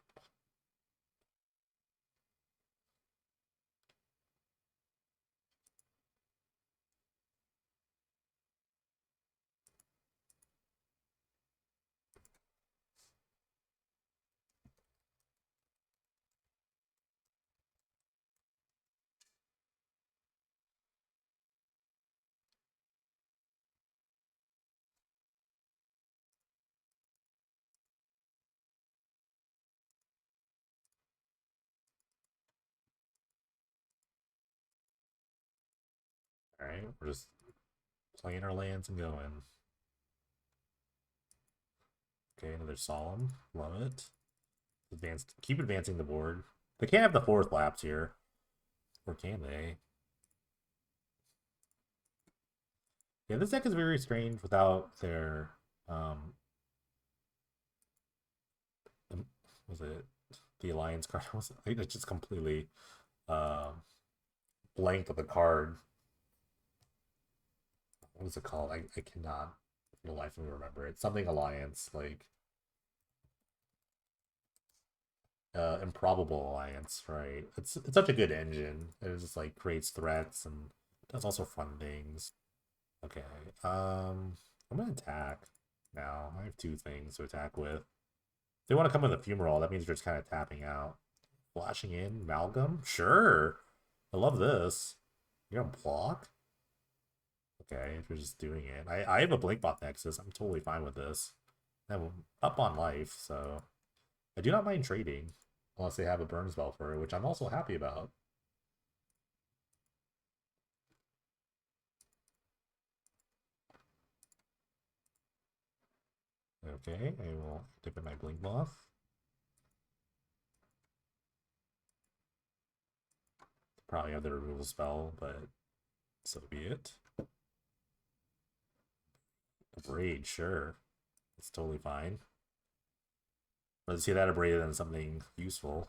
A: Alright, we're just playing our lands and going. Okay, another Solemn. Love it. Keep advancing the board. They can't have the fourth lapse here. Or can they? Yeah, this deck is very strange without their was it the Alliance card? Was it? It's just completely blank of the card. What is it called? I cannot for the life of me remember it. Something Alliance, like Improbable Alliance, right? It's such a good engine. It just like creates threats and does also fun things. Okay. I'm gonna attack now. I have two things to attack with. If they want to come with a Fumarole, that means they're just kind of tapping out. Flashing in Amalgam? Sure. I love this. You're gonna block? Okay, if you're just doing it. I have a Blinkbot Nexus. I'm totally fine with this. I'm up on life, so I do not mind trading. Unless they have a burn spell for it, which I'm also happy about. Okay, I will dip in my Blinkmoth. Probably have the removal spell, but so be it. Abrade, sure. It's totally fine. Let's see that abraded on something useful.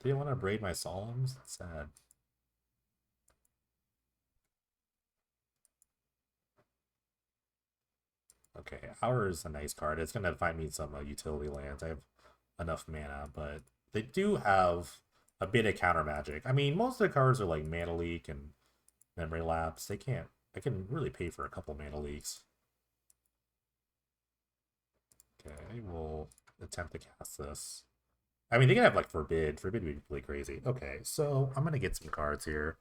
A: Do you want to abrade my Solemns? That's sad. Okay, Hour is a nice card. It's gonna find me some utility lands. I have enough mana, but they do have a bit of counter magic. I mean, most of the cards are like Mana Leak and Memory Lapse. They can't. I can really pay for a couple Mana Leaks. Okay, we'll attempt to cast this. I mean, they can have like Forbid. Forbid would be really crazy. Okay, so I'm gonna get some cards here.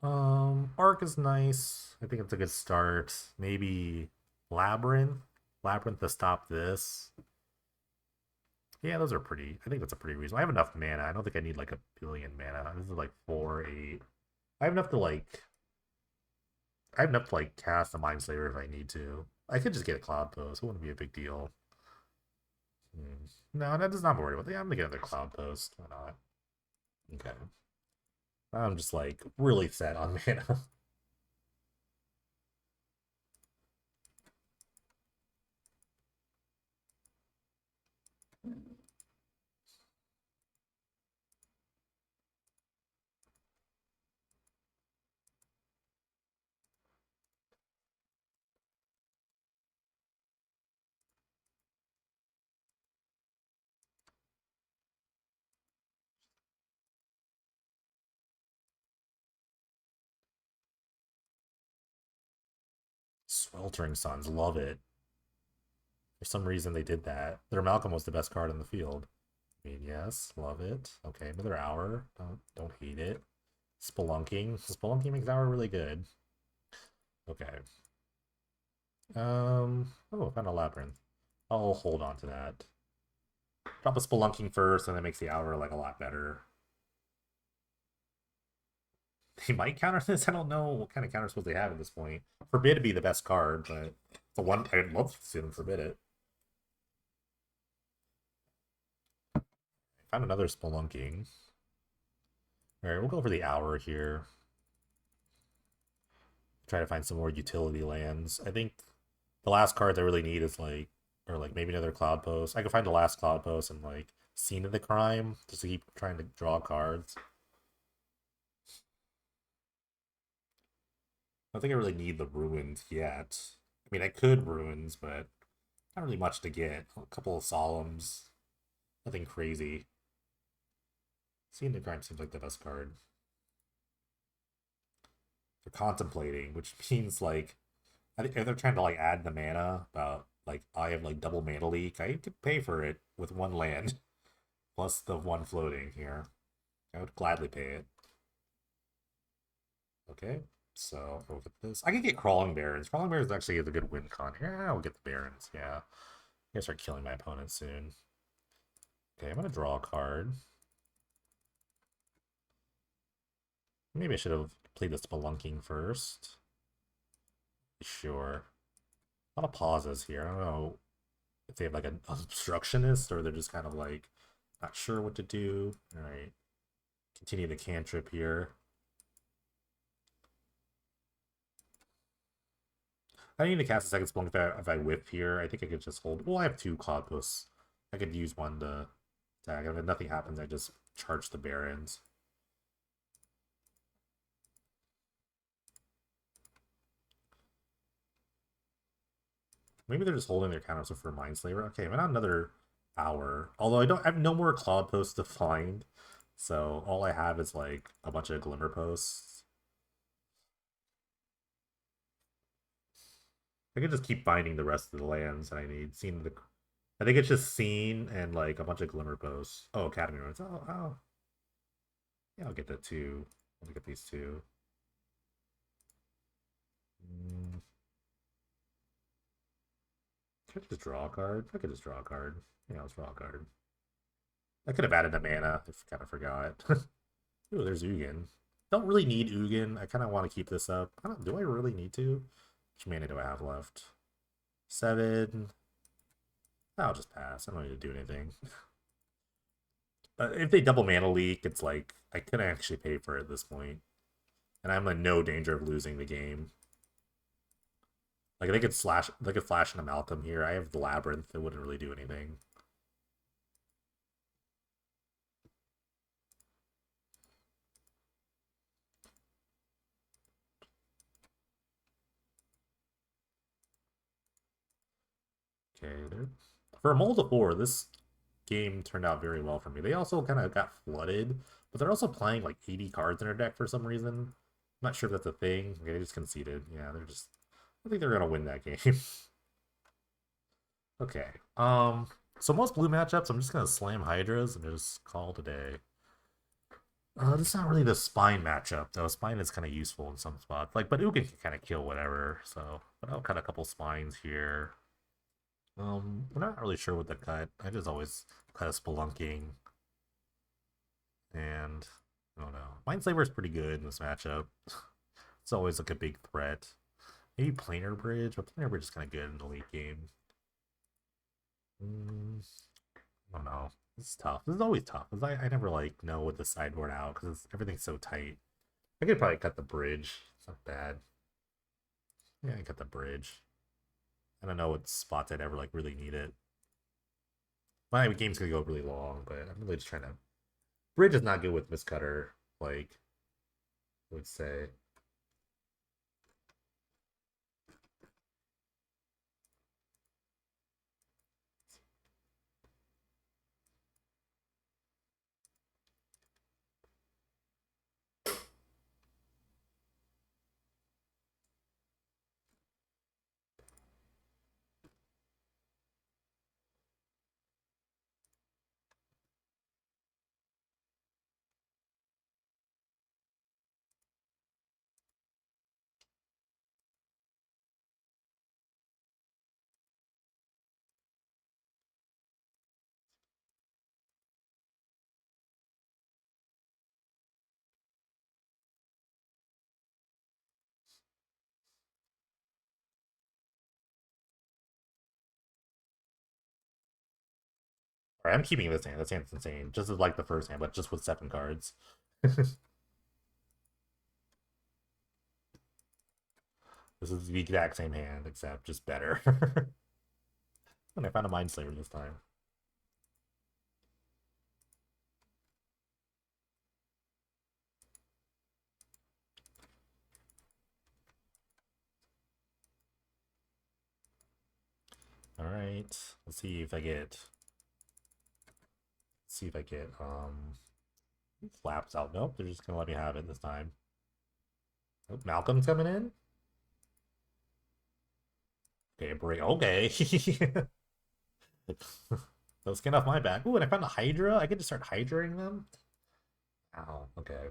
A: Arc is nice. I think it's a good start. Maybe Labyrinth. Labyrinth to stop this. Yeah, those are pretty. I think that's a pretty reasonable. I have enough mana. I don't think I need like a billion mana. This is like 4, 8. I have enough to like. I have enough to like cast a Mind Slayer if I need to. I could just get a Cloudpost. It wouldn't be a big deal. No, that does not worry about it. I'm gonna get another Cloudpost. Why not? Okay. I'm just like really set on mana. Sweltering Suns, love it. For some reason they did that. Their Malcolm was the best card in the field. I mean, yes, love it. Okay, another hour. Don't hate it. Spelunking. Spelunking makes hour really good. Okay. Oh, found a labyrinth. I'll hold on to that. Drop a spelunking first, and that makes the hour like a lot better. They might counter this. I don't know what kind of counter spells they have at this point. Forbid to be the best card, but the one I'd love to see them forbid it. Found another spelunking. All right, we'll go for the hour here. Try to find some more utility lands. I think the last cards I really need is like, or like maybe another Cloudpost. I could find the last Cloudpost and like Scene of the Crime just to keep trying to draw cards. I don't think I really need the Ruins yet. I mean, I could Ruins, but not really much to get. A couple of Solemns. Nothing crazy. Scene of the Crime seems like the best card. They're contemplating, which means like I think they're trying to like add the mana about like I have like double mana leak. I could pay for it with one land plus the one floating here. I would gladly pay it. Okay, so look at this. I could get Crawling Barrens. Crawling Barrens actually is a good win con. Yeah, I'll get the Barrens. Yeah, I'm gonna start killing my opponent soon. Okay, I'm gonna draw a card. Maybe I should have played the Spelunking first. Sure. A lot of pauses here. I don't know if they have like an obstructionist or they're just kind of like not sure what to do. All right, continue the cantrip here. I need to cast a second Splunk if I whip here. I think I could just hold. Well, I have two Cloudposts. I could use one to attack. If nothing happens, I just charge the Barons. Maybe they're just holding their counters for Mindslaver. Okay, I'm not another hour. Although I have no more Cloudposts to find. So all I have is like a bunch of Glimmer Posts. I could just keep finding the rest of the lands that I need. I think it's just Scene and like a bunch of Glimmer Posts. Oh, Academy Ruins. Oh. Yeah, I'll get that too. Let me get these two. Mm, Could I just draw a card? I could just draw a card. Yeah, let's draw a card. I could have added a mana. I kind of forgot. Ooh, there's Ugin. Don't really need Ugin. I kind of want to keep this up. Do I really need to? Which mana do I have left? 7. I'll just pass. I don't need to do anything. If they double mana leak, it's like I couldn't actually pay for it at this point. And I'm in no danger of losing the game. Like they could flash into Malcolm here. I have the Labyrinth. It wouldn't really do anything. Okay, for a mold of 4, this game turned out very well for me. They also kind of got flooded, but they're also playing like 80 cards in their deck for some reason. I'm not sure if that's a thing. Okay, they just conceded. Yeah, they're just. I think they're gonna win that game. Okay. So most blue matchups, I'm just gonna slam Hydras and just call today. This is not really the Spine matchup though. Spine is kind of useful in some spots. Like, but Ugin can kind of kill whatever. So, but I'll cut a couple Spines here. We're not really sure what to cut. I just always cut a Spelunking. And I don't know. Mindslaver is pretty good in this matchup. It's always like a big threat. Maybe Planar Bridge, but Planar Bridge is kind of good in the late game. I don't know. This is tough. This is always tough. Cause I never like know what to sideboard out because everything's so tight. I could probably cut the bridge. It's not bad. Yeah, I cut the bridge. I don't know what spots I'd ever like really need it. My game's gonna go really long, but I'm really just trying to. Bridge is not good with Miscutter, like I would say. Alright, I'm keeping this hand. This hand's insane. Just as like the first hand, but just with 7 cards. This is the exact same hand, except just better. And I found a Mind Slayer this time. Alright. Let's see if I get... Let's see if I get, Flaps out. Nope, they're just gonna let me have it this time. Oh, Malcolm's coming in? Okay, break. Okay. So skin off my back. Ooh, and I found a Hydra. I get to start Hydraing them? Ow, okay.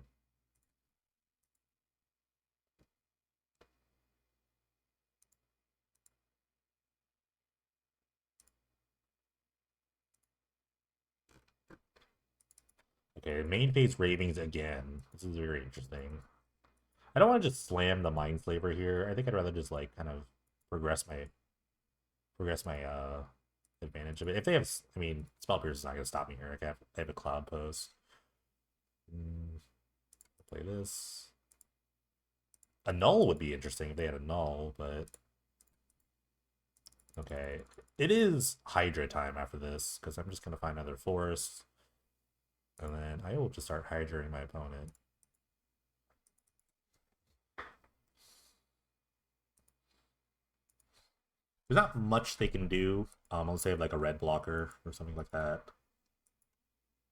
A: Okay, main phase Ravings again. This is very interesting. I don't want to just slam the Mind Flavor here. I think I'd rather just like kind of progress my advantage of it. If they have, I mean, Spell Pierce is not gonna stop me here. I have a Cloudpost. Play this. A Null would be interesting if they had a Null, but okay. It is Hydra time after this, because I'm just gonna find another forest. And then I will just start Hydraing my opponent. There's not much they can do. Let's say like a red blocker or something like that.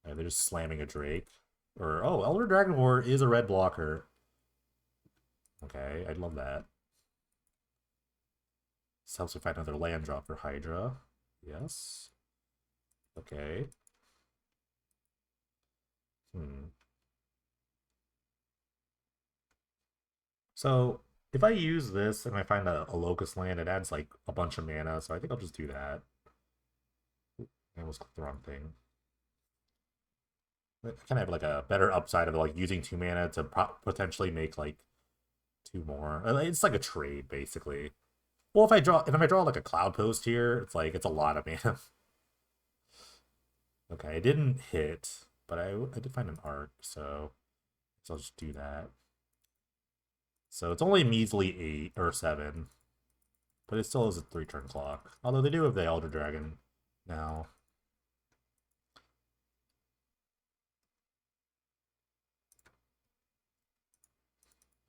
A: They're just slamming a Drake. Or, oh, Elder Dragonborn is a red blocker. Okay, I'd love that. This helps me find another land drop for Hydra. Yes. Okay. So, if I use this and I find a Locust land, it adds like a bunch of mana, so I think I'll just do that. I almost clicked the wrong thing. I kind of have like a better upside of like using 2 mana to potentially make like 2 more. It's like a trade basically. Well, if I draw like a Cloudpost here, it's like it's a lot of mana. Okay, I didn't hit, but I did find an arc, so I'll just do that. So it's only measly 8 or 7, but it still is a 3-turn clock. Although they do have the Elder Dragon now.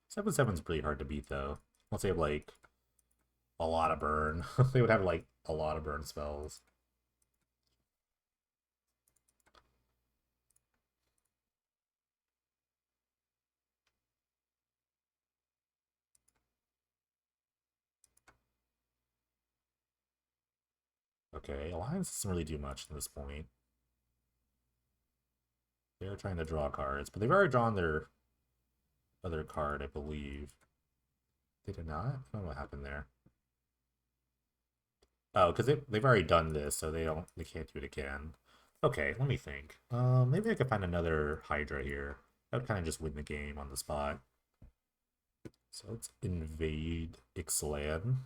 A: Seven's pretty hard to beat though. Once they have like a lot of burn, they would have like a lot of burn spells. Okay, Alliance doesn't really do much at this point. They're trying to draw cards, but they've already drawn their other card, I believe. They did not? I don't know what happened there. Oh, because they've already done this, so they can't do it again. Okay, let me think. Maybe I could find another Hydra here. That would kind of just win the game on the spot. So let's invade Ixalan.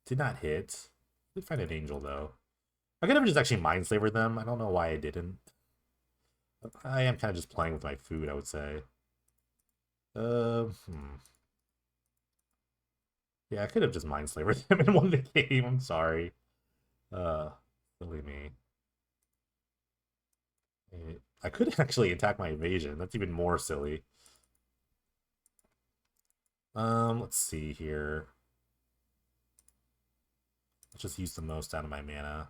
A: Did not hit. Did find an angel though. I could have just actually Mind Slavered them. I don't know why I didn't. I am kind of just playing with my food, I would say. Yeah, I could have just Mind Slavered them and won the game. I'm sorry. Silly me. I could actually attack my evasion. That's even more silly. Let's see here. Let's just use the most out of my mana.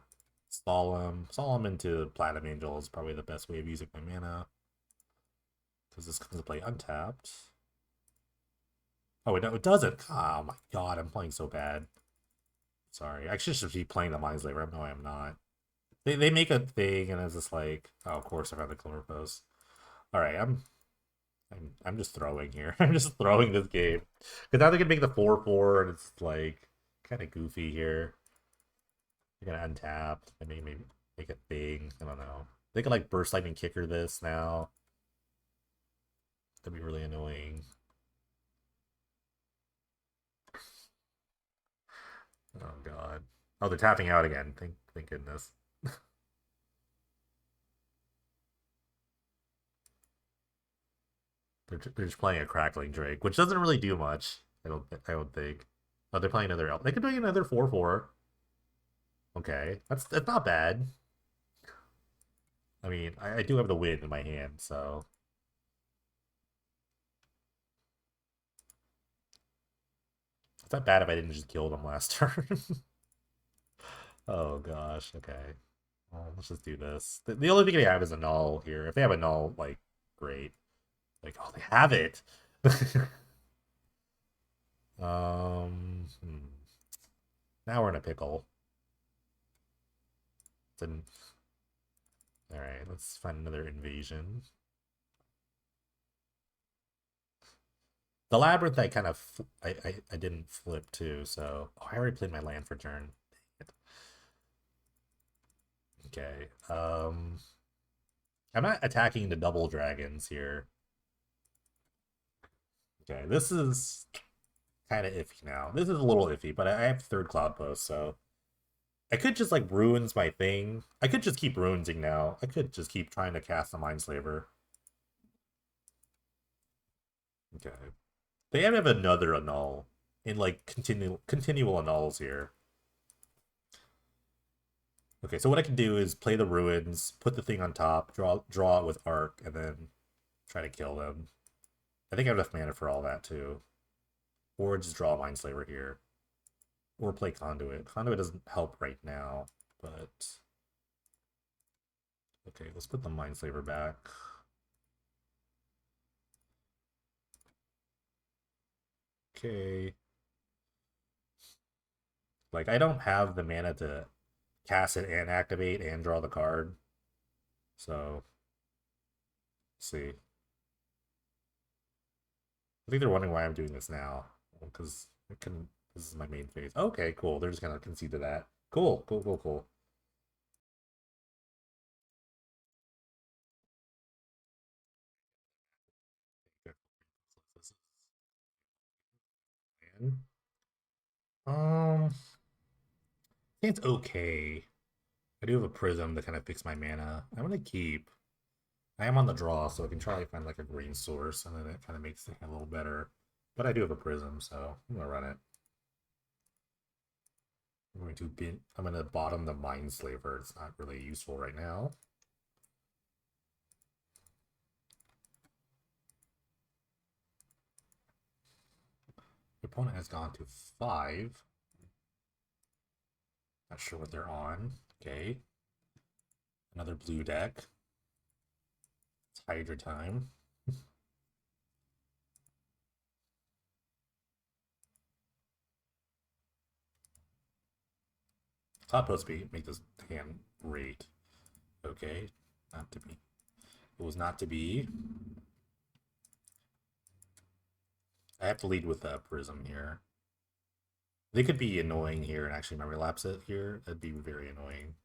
A: Stall him into Platinum Angel is probably the best way of using my mana. Because this comes to play untapped. Oh, wait, no, it doesn't. Oh my god, I'm playing so bad. Sorry. I should be playing the Mind Slaver. No, I'm not. They make a thing, and it's just like, oh, of course I found the Cloudpost. Alright, I'm just throwing here. I'm just throwing this game. Because now they can make the 4/4, and it's like kind of goofy here. They're gonna untap and maybe make a thing. I don't know. They could like burst lightning kicker this now. That'd be really annoying. Oh god. Oh, they're tapping out again. Thank goodness. They're just playing a Crackling Drake, which doesn't really do much. I don't think. Oh, they're playing another elf. They could play another 4/4. Okay, that's not bad. I mean, I do have the win in my hand, so it's not bad if I didn't just kill them last turn. Oh gosh. Okay. Well, let's just do this. The only thing they have is a null here. If they have a null, like, great. Like, oh, they have it. Hmm. Now we're in a pickle. Then, all right, let's find another invasion. The labyrinth, I kind of, I didn't flip too. So, oh, I already played my land for turn. Okay. I'm not attacking the double dragons here. Okay, this is kind of iffy now. This is a little iffy, but I have third Cloudpost, so I could just like ruins my thing. I could just keep ruinsing now. I could just keep trying to cast the Mindslaver. Okay. They have another annul in like continual annuls here. Okay, so what I can do is play the ruins, put the thing on top, draw it with arc, and then try to kill them. I think I have enough mana for all that too. Or just draw a Mindslaver here. Or play Conduit. Conduit doesn't help right now, but okay, let's put the Mindslaver back. Okay. Like, I don't have the mana to cast it and activate and draw the card. So, let's see. I think they're wondering why I'm doing this now. Because this is my main phase. Okay, cool. They're just gonna concede to that. Cool, cool, cool, cool. I think it's okay. I do have a prism to kind of fix my mana. I'm gonna keep. I am on the draw, so I can try to find like a green source, and then it kind of makes things a little better. But I do have a prism, so I'm gonna run it. I'm gonna bottom the Mindslaver. It's not really useful right now. The opponent has gone to 5. Not sure what they're on. Okay. Another blue deck. It's Hydra time. Cloudpost make this hand great. Okay. Not to be. It was not to be. I have to lead with a prism here. They could be annoying here and actually memory lapse it here. That'd be very annoying.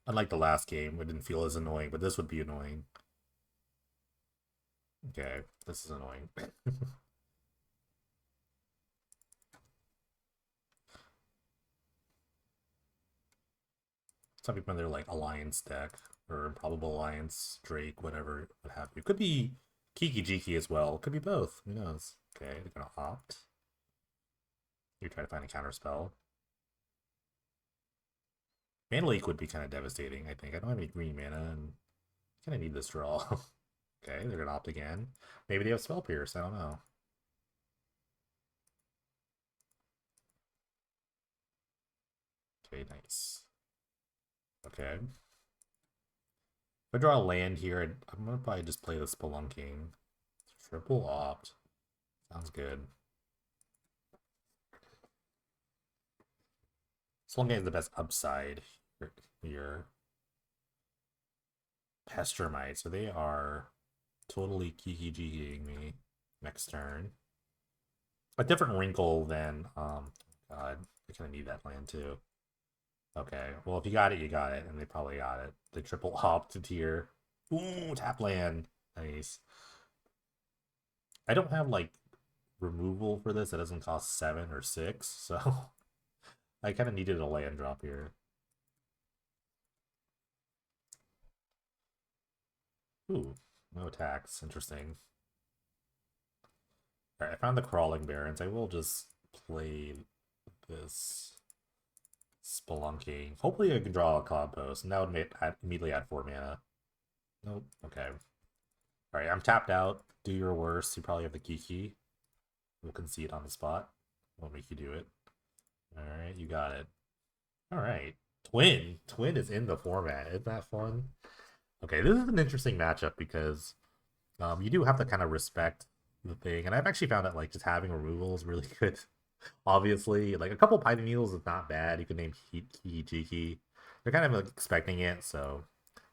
A: Unlike the last game, it didn't feel as annoying, but this would be annoying. Okay, this is annoying. Some people in their like alliance deck or improbable alliance, Drake, whatever, what have you. Could be Kiki Jiki as well. Could be both. Who knows? Okay, they're gonna opt. You try to find a counter spell. Mana leak would be kind of devastating, I think. I don't have any green mana and kind of need this draw. Okay, they're gonna opt again. Maybe they have spell pierce, I don't know. Okay, nice. Okay. If I draw a land here, I'm gonna probably just play the Spelunking. Triple opt. Sounds good. Spelunking has the best upside here. Pestermite, so they are totally kiki-jikiing me next turn. A different wrinkle than, God, I kind of need that land too. Okay, well, if you got it, you got it, and they probably got it. The triple opted here. Ooh, tap land. Nice. I don't have, like, removal for this. It doesn't cost 7 or 6, so I kind of needed a land drop here. Ooh, no attacks. Interesting. Alright, I found the Crawling Barrens. I will just play this Spelunking. Hopefully I can draw a Cloudpost, and that would immediately add 4 mana. Nope. Okay. Alright, I'm tapped out. Do your worst. You probably have the Kiki. We'll concede on the spot. Won't make you do it. Alright, you got it. Alright. Twin. Twin is in the format. Isn't that fun? Okay, this is an interesting matchup because you do have to kind of respect the thing. And I've actually found that like just having removal is really good. Obviously, like a couple Python Needles is not bad. You can name Jiki. They're kind of like, expecting it, so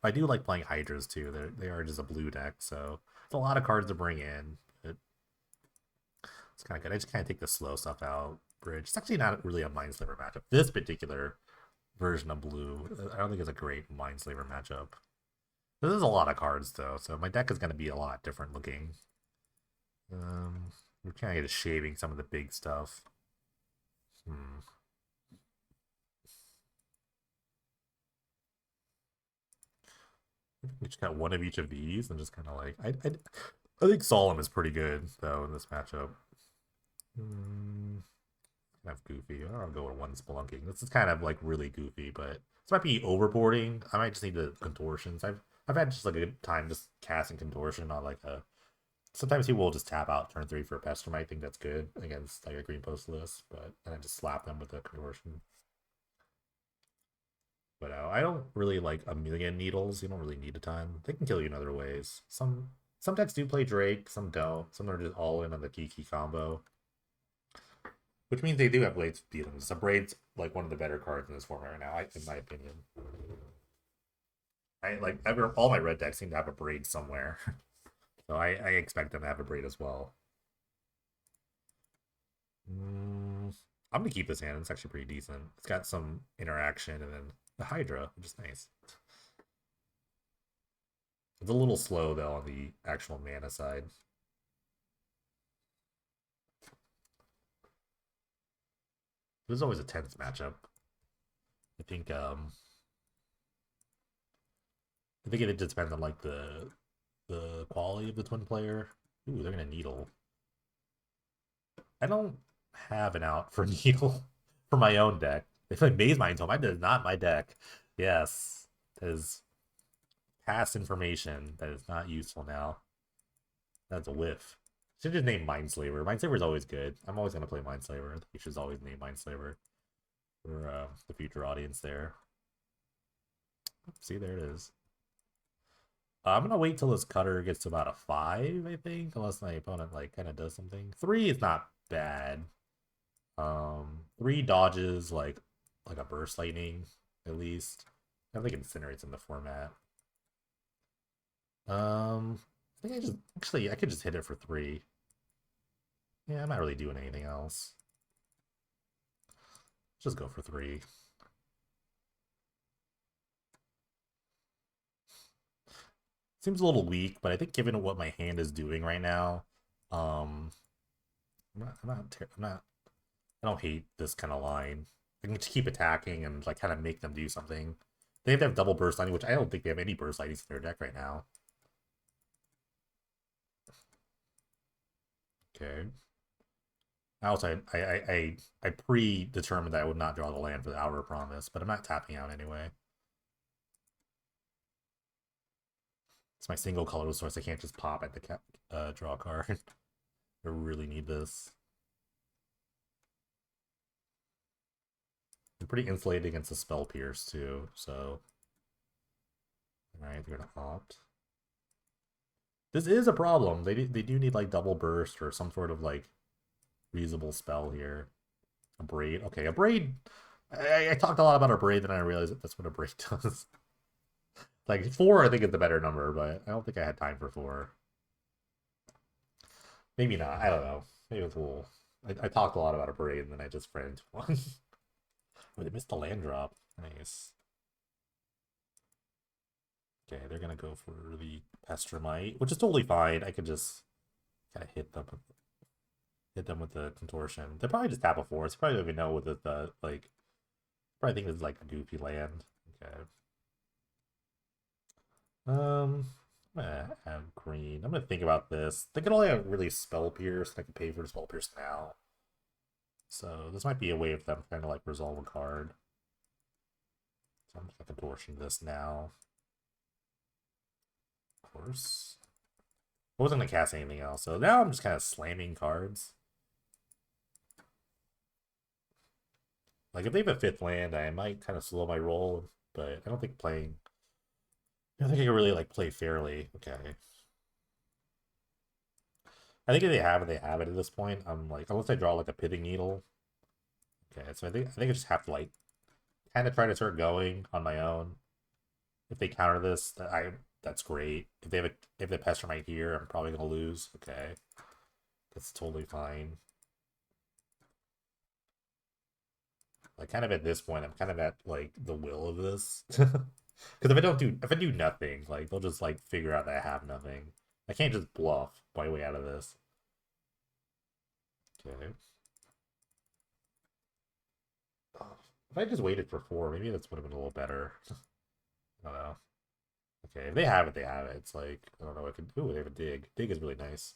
A: I do like playing Hydras too. They are just a blue deck, so it's a lot of cards to bring in. It's kind of good. I just kind of take the slow stuff out. Bridge. It's actually not really a Mindslaver matchup. This particular version of blue, I don't think it's a great Mindslaver matchup. This is a lot of cards though, so my deck is going to be a lot different looking. We're kind of just shaving some of the big stuff. We just got one of each of these and just kind of like I think Solemn is pretty good though in this matchup. Kind of goofy. I'll go with one Spelunking. This is kind of like really goofy, but this might be overboarding. I might just need the contortions. I've had just like a good time just casting contortion on like a. Sometimes people will just tap out turn 3 for a Pester. I think that's good against like a Greenpost list, but then I just slap them with the contortion. But I don't really like a million needles. You don't really need a ton. They can kill you in other ways. Some decks do play Drake, some don't. Some are just all in on the Kiki combo. Which means they do have Blades to beat them. So Braid's like one of the better cards in this format right now, in my opinion. All my red decks seem to have a Braid somewhere. So I expect them to have a Braid as well. I'm gonna keep this hand. It's actually pretty decent. It's got some interaction and then the Hydra, which is nice. It's a little slow though on the actual mana side. This is always a tense matchup. I think it just depends on like the quality of the twin player. Ooh, they're gonna needle. I don't have an out for needle for my own deck. They play Maze Mind Tome. That is not my deck. Yes, that is past information that is not useful now. That's a whiff. Should just name Mindslaver. Mindslaver is always good. I'm always gonna play Mindslaver. I think you should always name Mindslaver for the future audience there. See, there it is. I'm gonna wait till this cutter gets to about a 5, I think, unless my opponent like kind of does something. 3 is not bad. 3 dodges like a burst lightning at least. I think incinerates in the format. I think I could just hit it for 3. Yeah, I'm not really doing anything else. Just go for 3. Seems a little weak, but I think given what my hand is doing right now, I don't hate this kind of line. I can just keep attacking and like kind of make them do something. They have to have double burst lightning, which I don't think they have any burst lightnings in their deck right now. Okay. Also, I predetermined that I would not draw the land for the Hour of Promise, but I'm not tapping out anyway. It's my single color source. I can't just pop at the draw card. I really need this. They're pretty insulated against the Spell Pierce too, so. Alright, they're gonna opt. This is a problem. They do need like double burst or some sort of like reasonable spell here. A braid. Okay, a braid. I talked a lot about a braid, then I realized that that's what a braid does. Like 4, I think is the better number, but I don't think I had time for 4. Maybe not. I don't know. Maybe it's a little. I talked a lot about a braid, and then I just ran into one. Oh, they missed the land drop. Nice. Okay, they're gonna go for the Pestermite, which is totally fine. I could just kind of hit them with the contortion. They probably just tap a force. Probably don't even know what the like. Probably think it's like a goofy land. Okay. I'm gonna have green. I'm gonna think about this. They can only have really spell pierce. I can pay for spell pierce now. So this might be a way of them trying to like resolve a card. So I'm just gonna contortion this now. Of course. I wasn't gonna cast anything else, so now I'm just kind of slamming cards. Like if they have a fifth land, I might kind of slow my roll, but I don't think playing. I don't think I can really like play fairly. Okay. I think if they have it, they have it at this point. I'm like, unless I draw like a pitting needle. Okay, so I think I just have to like kind of try to start going on my own. If they counter this, that's great. If they have if they pester my here, I'm probably gonna lose. Okay, that's totally fine. Like kind of at this point, I'm kind of at like the will of this. Because if I do nothing, like they'll just like figure out that I have nothing. I can't just bluff my way out of this. Okay. If I just waited for 4, maybe this would have been a little better. I don't know. Okay, if they have it, they have it. It's like, I don't know, I could. Ooh, they have a dig. Dig is really nice.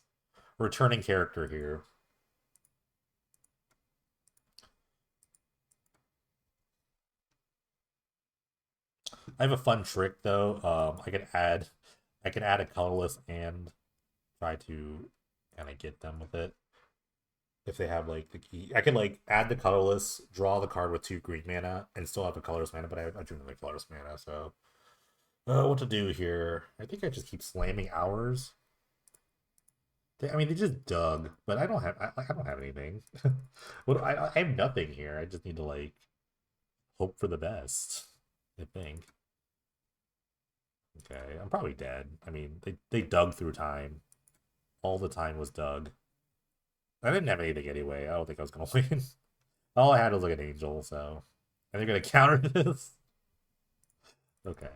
A: Returning character here. I have a fun trick though. I can add a colorless and try to kind of get them with it. If they have like the key, I can like add the colorless, draw the card with 2 green mana, and still have the colorless mana. But I drew the colorless mana, so what to do here? I think I just keep slamming hours. I mean, they just dug, but I don't have anything. I have nothing here. I just need to like hope for the best. I think. Okay, I'm probably dead. I mean, they dug through time. All the time was dug. I didn't have anything anyway. I don't think I was gonna win. All I had was like an angel, so and they're gonna counter this. Okay.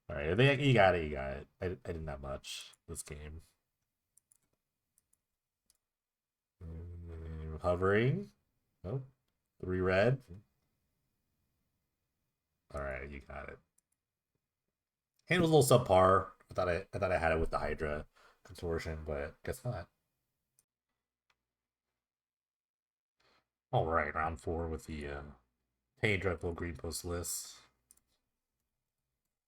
A: All right. You got it. You got it. I didn't have much this game. Hovering. Nope. 3 red. All right. You got it. And it was a little subpar. I thought I had it with the Hydra contortion, but guess not. All right, round 4 with the Hey Dreadful Greenpost list.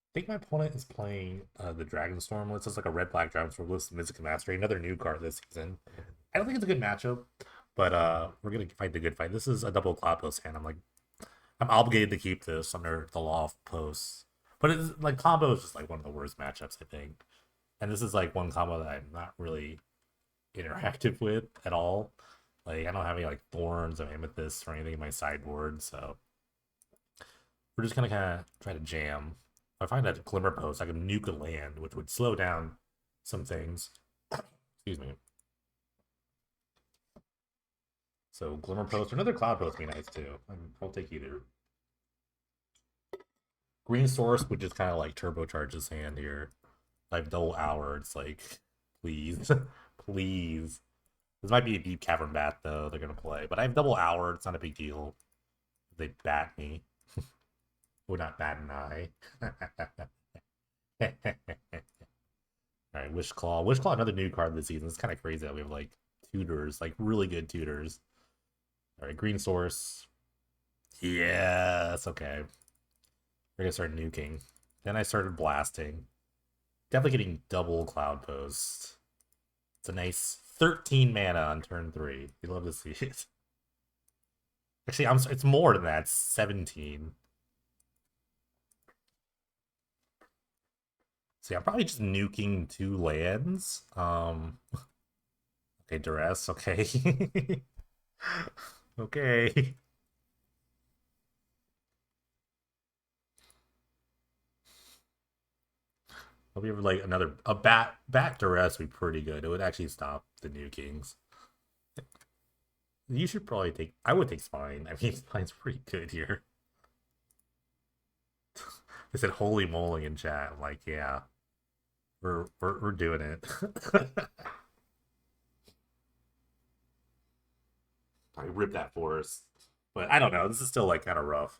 A: I think my opponent is playing the Dragonstorm list. It's like a red black Dragonstorm list, Mythic Mastery, another new card this season. I don't think it's a good matchup, but we're gonna fight the good fight. This is a double Cloudpost hand. I'm obligated to keep this under the law of posts. But it's like combo is just like one of the worst matchups, I think. And this is like one combo that I'm not really interactive with at all. Like I don't have any like thorns or amethyst or anything in my sideboard, so we're just gonna kind of try to jam. If I find that glimmer post, I can nuke a land, which would slow down some things. Excuse me. So glimmer post or another cloud post would be nice too. I'll take either. Green source would just kind of like turbocharge his hand here. I have double hour. It's like, please, please. This might be a deep cavern bat though. They're gonna play, but I have double hour. It's not a big deal. They bat me. Would not bat an eye. All right, Wish Claw. Wish Claw, another new card this season. It's kind of crazy that we have like tutors, like really good tutors. All right, green source. Yes, okay. We're gonna start nuking. Then I started blasting. Definitely getting double cloud post. It's a nice 13 mana on turn 3. You love to see it. Actually, it's more than that. It's 17. So yeah, I'm probably just nuking 2 lands. Okay, duress. Okay. Okay. Hope you have like a bat duress would be pretty good. It would actually stop the new kings. You should probably take. I would take spine. I mean, spine's pretty good here. They said "holy moly" in chat. I'm like, yeah, we're doing it. I ripped that forest, but I don't know. This is still like kind of rough.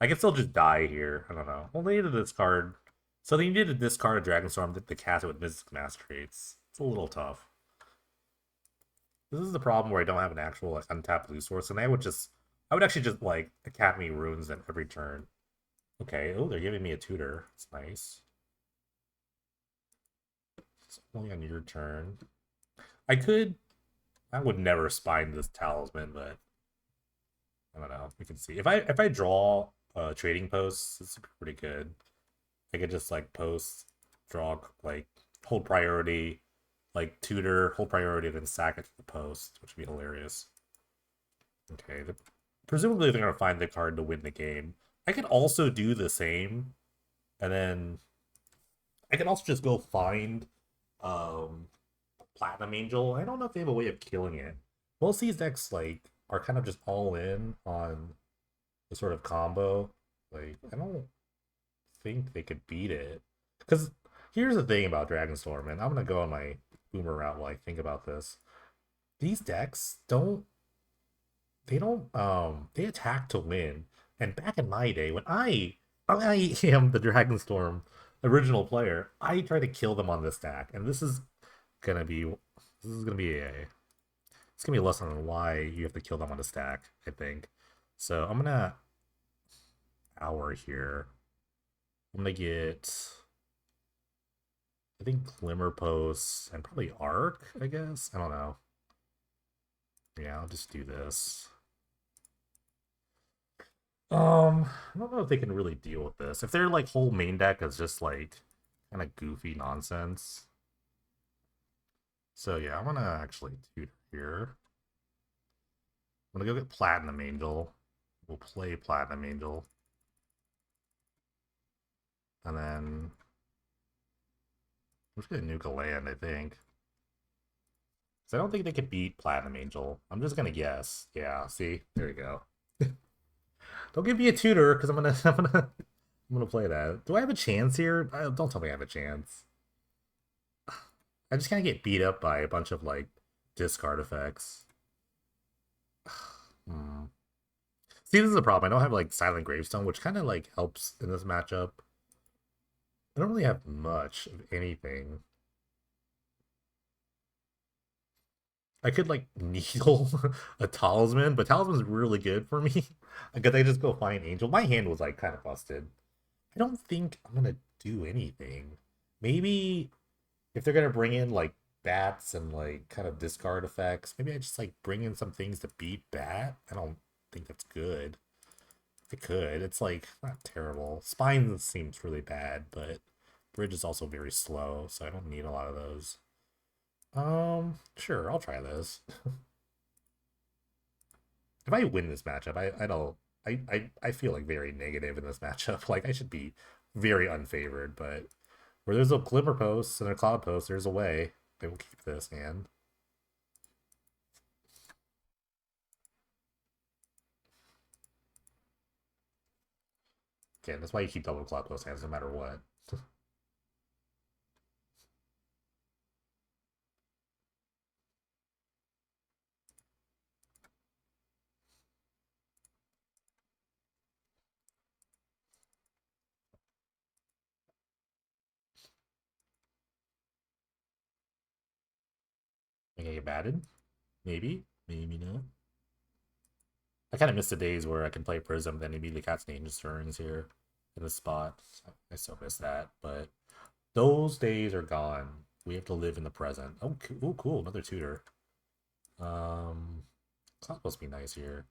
A: I can still just die here. I don't know. Only to this card. So they needed to discard a Dragonstorm to cast it with Mystic Mask traits. It's a little tough. This is the problem where I don't have an actual like untapped blue source, and I would actually just like Academy runes at every turn. Okay, oh, they're giving me a tutor. It's nice. It's only on your turn. I could, I would never spine this talisman, but I don't know. We can see if I draw trading posts, it's pretty good. I could just like post, draw like hold priority, like tutor, hold priority, then sack it to the post, which would be hilarious. Okay, presumably they're gonna find the card to win the game. I could also do the same, and then I can also just go find um Platinum Angel. I don't know if they have a way of killing it. Most of these decks like are kind of just all in on the sort of combo. Like I don't think they could beat it. Because here's the thing about Dragonstorm, and I'm gonna go on my boomer route while I think about this. These decks don't they attack to win. And back in my day, when I am the Dragonstorm original player, I try to kill them on this stack. And gonna be this is gonna be a it's gonna be a lesson on why you have to kill them on the stack, I think. So I'm gonna hour here. I'm gonna get I think Glimmer Post and probably Arc, I guess. I don't know. Yeah, I'll just do this. I don't know if they can really deal with this. If their like whole main deck is just like kind of goofy nonsense. So yeah, I'm gonna actually tutor here. I'm gonna go get Platinum Angel. We'll play Platinum Angel. And then I'm just gonna nuke a land, I think. Because I don't think they could beat Platinum Angel. I'm just gonna guess. Yeah, see? There you go. Don't give me a tutor, because I'm gonna play that. Do I have a chance here? Don't tell me I have a chance. I just kind of get beat up by a bunch of like discard effects. Hmm. See, this is a problem. I don't have like Silent Gravestone, which kind of like helps in this matchup. I don't really have much of anything. I could like needle a talisman, but talisman's really good for me. Because I just go find Angel. My hand was like kind of busted. I don't think I'm gonna do anything. Maybe if they're gonna bring in like bats and like kind of discard effects, maybe I just like bring in some things to beat bat. I don't think that's good. If it could, it's like not terrible. Spine seems really bad, but bridge is also very slow, so I don't need a lot of those. Sure, I'll try this. If I win this matchup, I don't I feel like very negative in this matchup. Like I should be very unfavored, but where there's a glimmer post and a cloud post, there's a way. I will keep this hand. Okay, that's why you keep double cloud post hands no matter what. I get batted? Maybe, maybe not. I kind of miss the days where I can play Prism, then immediately cast Dangerous Turns here in the spot. I still miss that, but those days are gone. We have to live in the present. Oh, cool. Another tutor. It's not supposed to be nice here.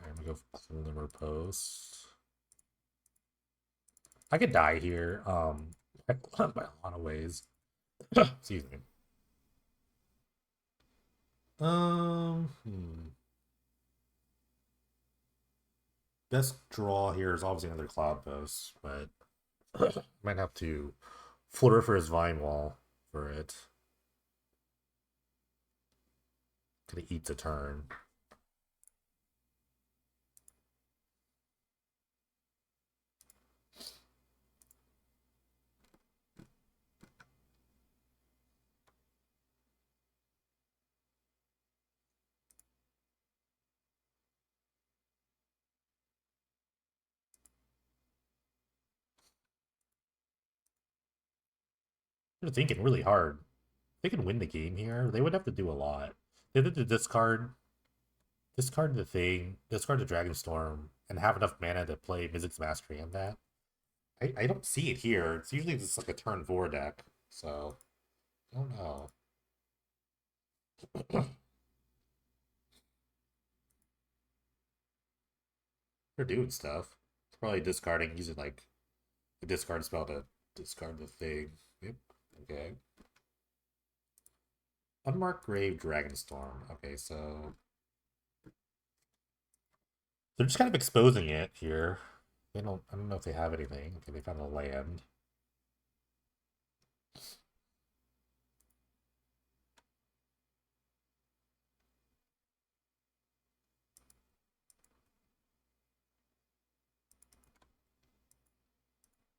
A: I'm gonna go for Glimmer Post. I could die here. By a lot of ways. Excuse me. Hmm. Best draw here is obviously another Cloud Post, but might have to flutter for his Vine Wall for it. Gonna eat a turn. They're thinking really hard. They can win the game here. They would have to do a lot. They have to discard the thing, discard the Dragonstorm, and have enough mana to play Mizzix's Mastery on that. I don't see it here. It's usually just like a turn 4 deck, so I don't know. They're doing stuff. It's probably discarding, using like the discard spell to discard the thing. Yep. Okay. Unmarked Grave Dragonstorm. Okay, so they're just kind of exposing it here. They don't. I don't know if they have anything. Okay, they found a land.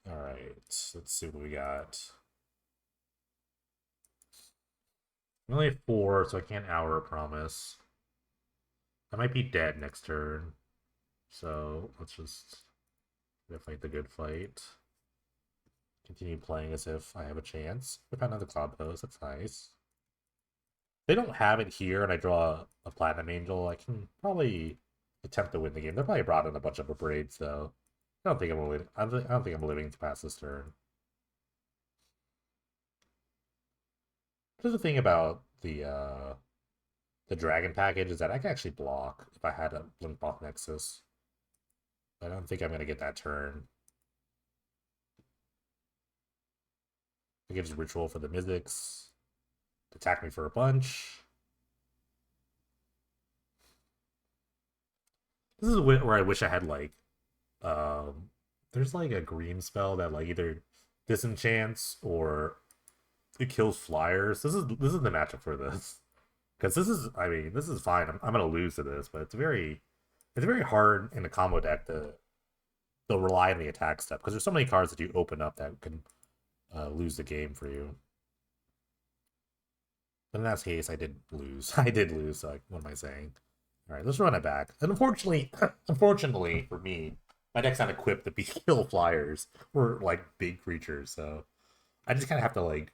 A: All right. Let's see what we got. We only have 4, so I can't hour a promise. I might be dead next turn. So let's just fight the good fight. Continue playing as if I have a chance. I found another Cloudpost. That's nice. If they don't have it here and I draw a Platinum Angel, I can probably attempt to win the game. They're probably brought in a bunch of braids, though. I don't think I'm living. I don't think I'm living to pass this turn. There's the thing about the dragon package is that I can actually block if I had a blink off Nexus. I don't think I'm gonna get that turn. It gives ritual for the Mythics. Attack me for a bunch. This is where I wish I had like there's like a green spell that like either disenchants or it kills flyers. This is the matchup for this. Because this is, I mean, this is fine. I'm gonna lose to this, but it's very hard in a combo deck to rely on the attack step because there's so many cards that you open up that can lose the game for you. But in that case, I did lose. I did lose. So like, what am I saying? All right, let's run it back. And unfortunately, unfortunately for me, my deck's not equipped to be kill flyers or like big creatures. So I just kind of have to like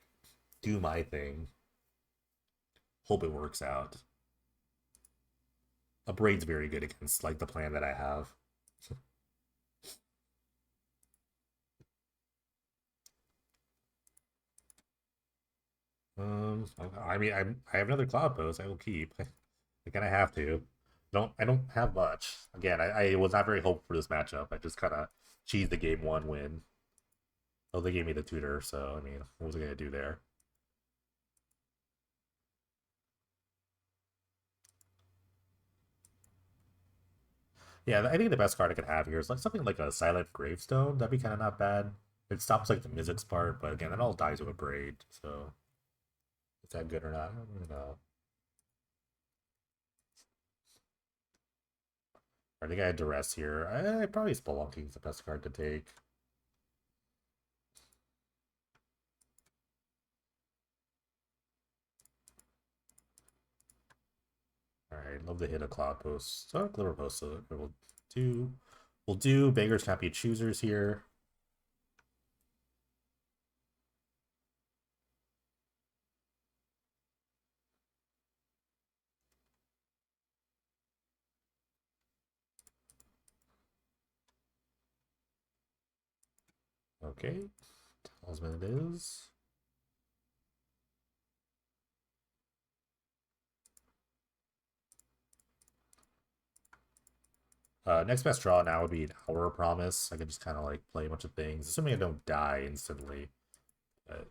A: do my thing. Hope it works out. A braid's very good against like the plan that I have. I mean, I have another Cloudpost. I will keep. I kind of have to. I don't have much. Again, I was not very hopeful for this matchup. I just kind of cheesed the game 1 win. Oh, they gave me the tutor, so I mean, what was I gonna do there? Yeah, I think the best card I could have here is like something like a Silent Gravestone. That'd be kind of not bad. It stops like the Mizzix part, but again, it all dies with a braid. So is that good or not? I don't really know. I think I had Duress here. I probably Spelunking is the best card to take. Alright, love to hit a Cloudpost. So Glimmerpost, so do we'll do Beggars Can't Be Choosers here. Okay. Talisman it is. Next best draw now would be an Hour Promise. I can just kind of like play a bunch of things, assuming I don't die instantly. But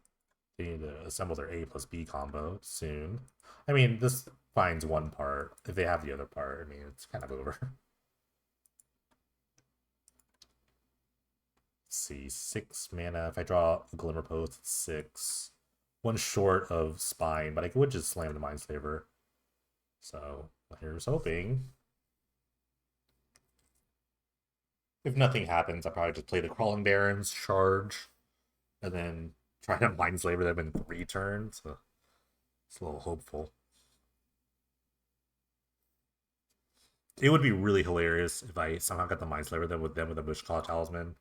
A: they need to assemble their A plus B combo soon. I mean, this finds one part. If they have the other part, I mean, it's kind of over. Let's see, 6 mana. If I draw a Glimmer Post, it's 6. One short of Spine, but I would just slam the Mindslaver. So here's hoping. If nothing happens, I'll probably just play the Crawling Barons, charge, and then try to Mindslaver them in 3 turns. So it's a little hopeful. It would be really hilarious if I somehow got the Mindslaver them with a Bushclaw Talisman,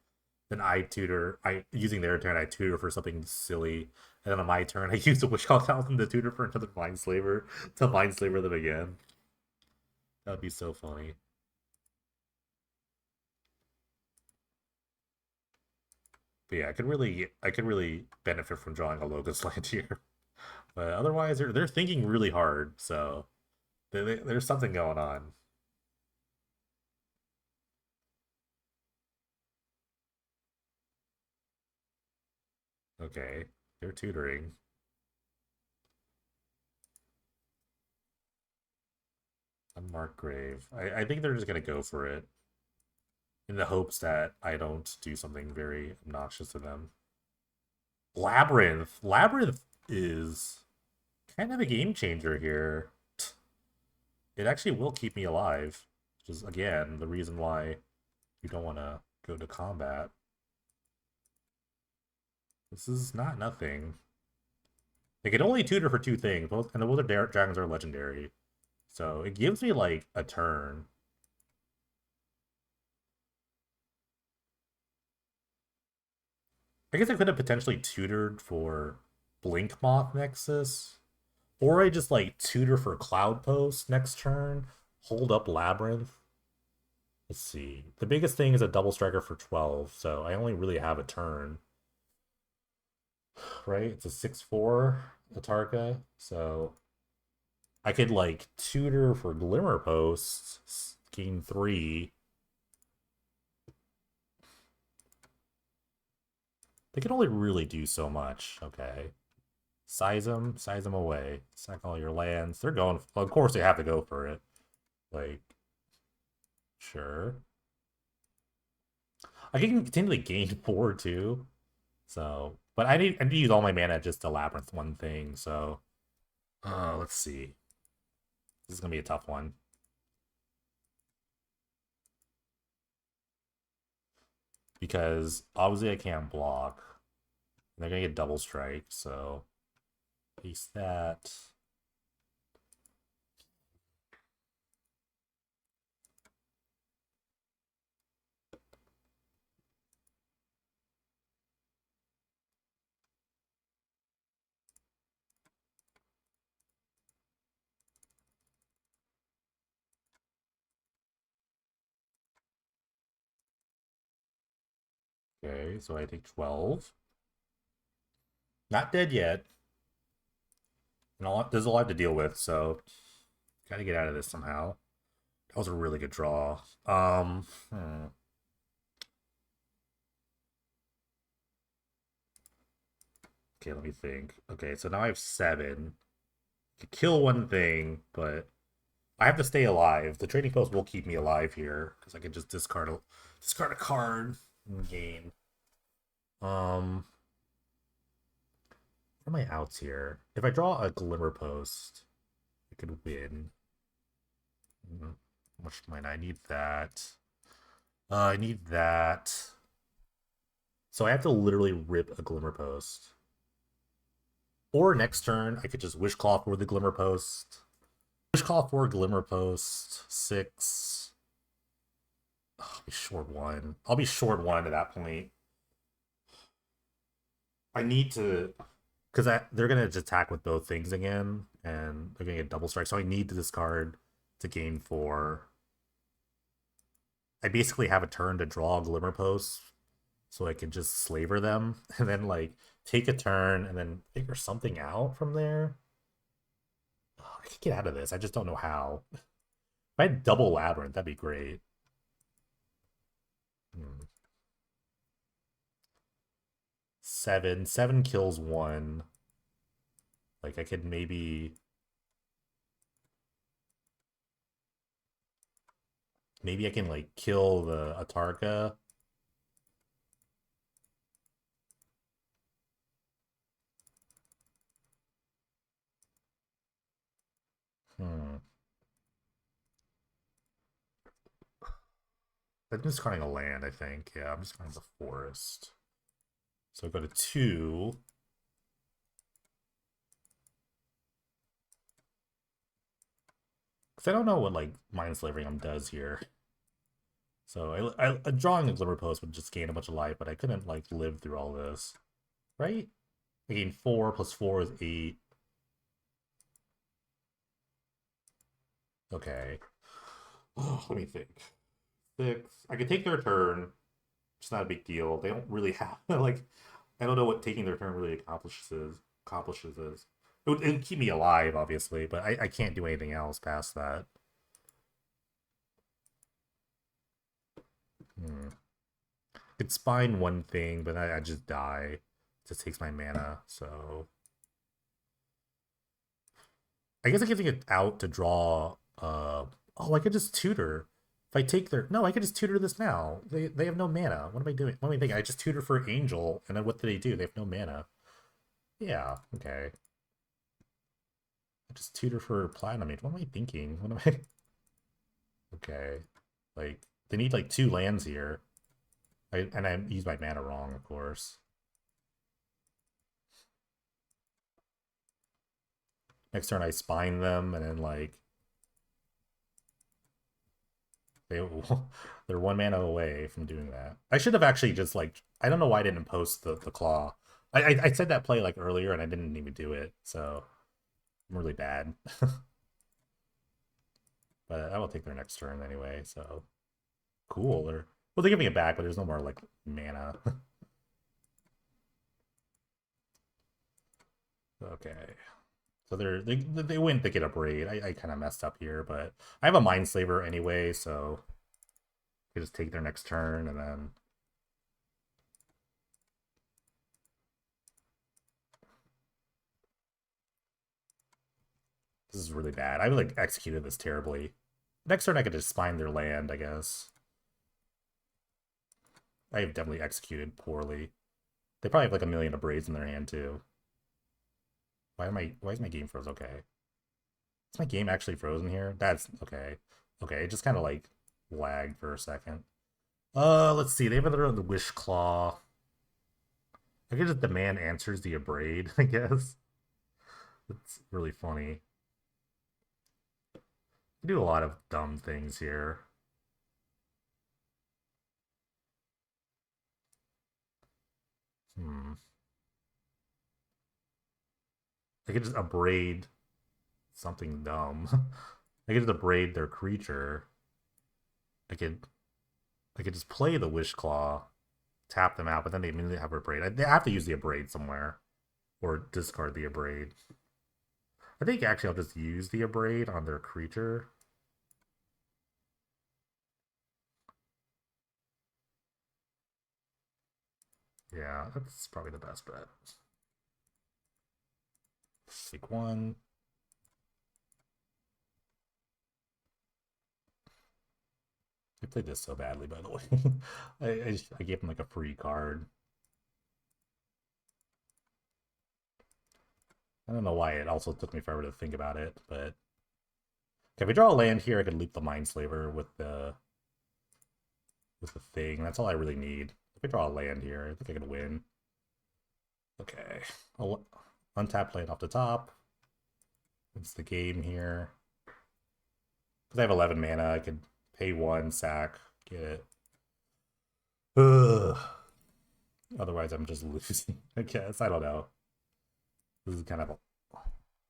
A: Then I tutor. I using their turn, I tutor for something silly, and then on my turn, I use a Wish Call Talisman to tutor for another Mindslaver to Mindslaver them again. That'd be so funny. But yeah, I could really benefit from drawing a Locust Land here. But otherwise, they're thinking really hard, so there's something going on. Okay, they're tutoring. Unmarked grave. I think they're just gonna go for it in the hopes that I don't do something very obnoxious to them. Labyrinth. Labyrinth is kind of a game changer here. It actually will keep me alive, which is again the reason why you don't want to go to combat. This is not nothing. They can only tutor for two things, both, and both their dragons are legendary. So it gives me like a turn. I guess I could have potentially tutored for Blink Moth Nexus. Or I just like tutor for Cloudpost next turn, hold up Labyrinth. Let's see. The biggest thing is a double striker for 12, so I only really have a turn. Right? It's a 6/4 Atarka, so I could like tutor for Glimmer Post, gain 3. They can only really do so much. Okay. Size them away. Sack all your lands. They're going. Well, of course, they have to go for it. Like, sure. I can continually gain 4 too. So, but I need to use all my mana just to labyrinth one thing. So, let's see. This is gonna be a tough one because obviously I can't block. And they're gonna get double strike. So, paste that. Okay, so I take 12. Not dead yet. And there's a lot to deal with, so gotta get out of this somehow. That was a really good draw. Okay, let me think. Okay, so now I have 7. I could kill one thing, but I have to stay alive. The trading post will keep me alive here because I can just discard a card and gain. Um, what are my outs here? If I draw a glimmer post, I could win. How much might I need that? I need that. So I have to literally rip a glimmer post. Or next turn, I could just Wishclaw for the glimmer post. Wishclaw for glimmer post. 6. Oh, I'll be short 1. I'll be short 1 at that point. I need to, because they're gonna just attack with both things again, and they're gonna get double strike. So I need to discard to gain 4. I basically have a turn to draw Glimmer Posts, so I can just slaver them, and then like take a turn, and then figure something out from there. Oh, I could get out of this. I just don't know how. If I had double labyrinth, that'd be great. Hmm. 7. 7 kills 1. Like I could maybe I can like kill the Atarka. Hmm. I'm just discarding a land, I think. Yeah, I'm just discarding the forest. So I go to 2. Because I don't know what like Mind Slavering does here. So drawing a Glimmer Post would just gain a bunch of life, but I couldn't like live through all this, right? I gain 4 plus 4 is 8. Okay. Let me think. 6. I could take their turn. It's not a big deal. They don't really have like I don't know what taking their turn really accomplishes is. It would keep me alive, obviously, but I can't do anything else past that. Hmm. Could spine one thing, but I just die. It just takes my mana, so I guess I could take it out to draw oh, I could just tutor. If I take their no, I could just tutor this now. They have no mana. What am I doing? What am I thinking? I just tutor for Angel, and then what do? They have no mana. Yeah, okay. I just tutor for Platinum Mage. What am I thinking? What am I Okay. Like they need like 2 lands here. I use my mana wrong, of course. Next turn I spine them and then like they they're 1 mana away from doing that. I should have actually just like I don't know why I didn't post the claw. I said that play like earlier and I didn't even do it, so I'm really bad. But I will take their next turn anyway, so cool. They're giving it back, but there's no more like mana. Okay. So they win to get a braid. I kind of messed up here, but I have a Mindslaver anyway, so I just take their next turn and then this is really bad. I like executed this terribly. Next turn I could just spine their land, I guess. I have definitely executed poorly. They probably have like a million of braids in their hand too. Why is my game froze? Okay. Is my game actually frozen here? That's okay. Okay, it just kind of like lagged for a second. Let's see. They have another on the Wish Claw. I guess the man answers the Abrade, I guess. It's really funny. I do a lot of dumb things here. Hmm. I could just Abrade something dumb. I could just Abrade their creature. I could I could just play the Wish Claw, tap them out, but then they immediately have Abrade. They have to use the Abrade somewhere. Or discard the Abrade. I think actually I'll just use the Abrade on their creature. Yeah, that's probably the best bet. Take 1. I played this so badly, by the way. I gave him like a free card. I don't know why it also took me forever to think about it, but if we draw a land here, I could leap the Mindslaver with the thing. That's all I really need. If we draw a land here, I think I can win. Okay, I'll untap land off the top. It's the game here. Because I have 11 mana, I could pay 1, sack, get it. Ugh. Otherwise, I'm just losing, I guess. I don't know. This is kind of a...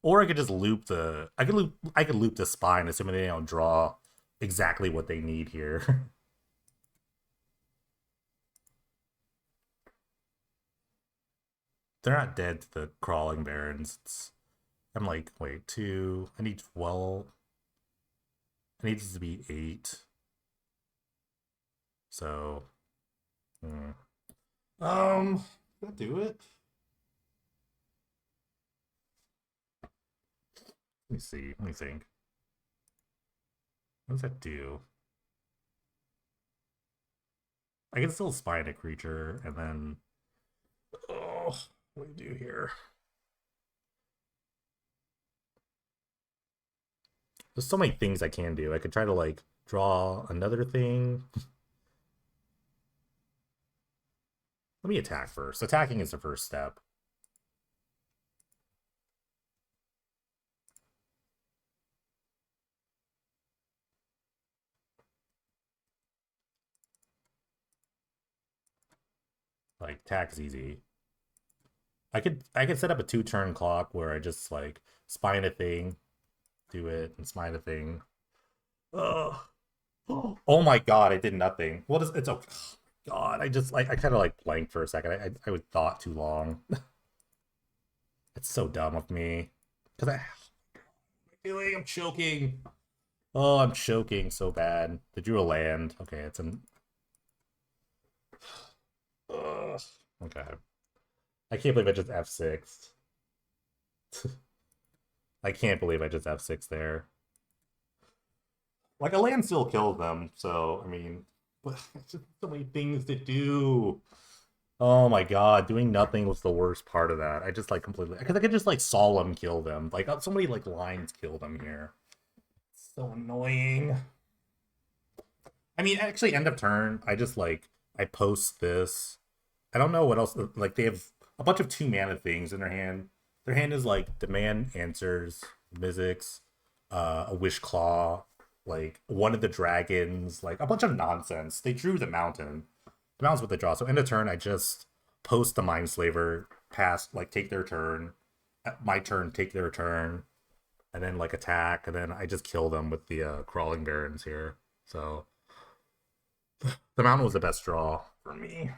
A: Or I could just loop the... I could loop the spine, assuming they don't draw exactly what they need here. They're not dead to the Crawling Barrens. I'm like, wait, 2... I need 12. I need this to be 8. So... Hmm. That do it? Let me see. Let me think. What does that do? I can still spine a creature, and then... Oh, what do you do here? There's so many things I can do. I could try to, like, draw another thing. Let me attack first. Attacking is the first step. Like tack's easy. I could set up a 2-turn clock where I just like spine a thing, do it, and spine a thing. Ugh. Oh my god, I did nothing. What is it's okay. God, I just like I kind of like blanked for a second. I would thought too long. It's so dumb of me. Cause I feeling I'm choking. Oh, I'm choking so bad. They drew a land. Okay, it's an. Ugh. Okay. I can't believe I just F6. I can't believe I just F6 there. Like a land still kills them, so I mean, but it's just so many things to do. Oh my god, doing nothing was the worst part of that. I just like completely because I could just like solemn kill them. Like so many like lines kill them here. It's so annoying. I mean, actually, end of turn, I just like I post this. I don't know what else. Like they have a bunch of 2 mana things in their hand. Their hand is like demand answers, Mizzix, a wish claw, like one of the dragons, like a bunch of nonsense. They drew the mountain. The mountain's what they draw. So end of turn, I just post the Mindslaver, pass, like take their turn, my turn, take their turn, and then like attack, and then I just kill them with the crawling barons here. So the mountain was the best draw for me.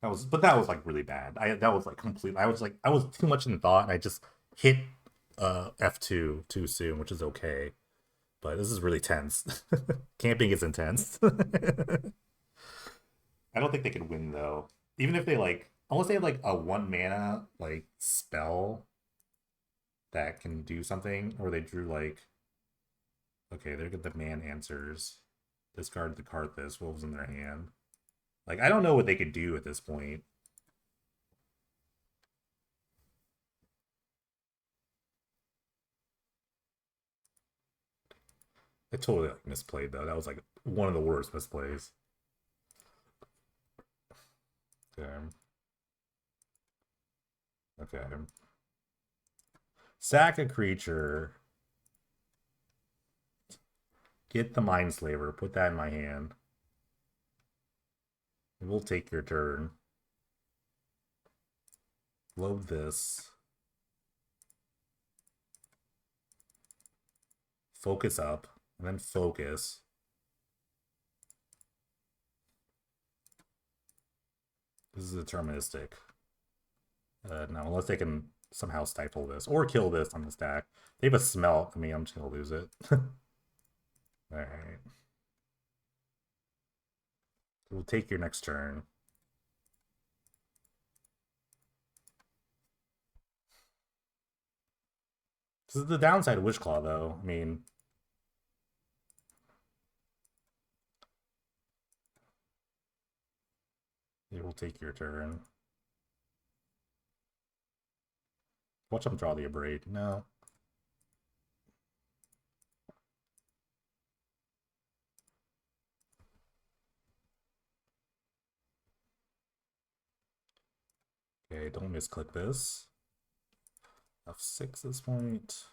A: That was like really bad. That was like complete. I was too much in thought, and I just hit F2 too soon, which is okay. But this is really tense. Camping is intense. I don't think they could win though. Even if they like, unless they have like a 1 mana like spell that can do something, or they drew like, okay, they're good. The man answers. Discard the card. This wolves in their hand. Like I don't know what they could do at this point. I totally like misplayed though. That was like one of the worst misplays. Okay. Okay. Sack a creature. Get the Mindslaver. Put that in my hand. We'll take your turn. Load this. Focus up. And then focus. This is deterministic. No, unless they can somehow stifle this. Or kill this on the stack. They have a smelt. I mean, I'm just going to lose it. Alright. We'll take your next turn. This is the downside of Wishclaw, though. I mean, it will take your turn. Watch them draw the Abrade. No. Okay, don't misclick this. F6 this point.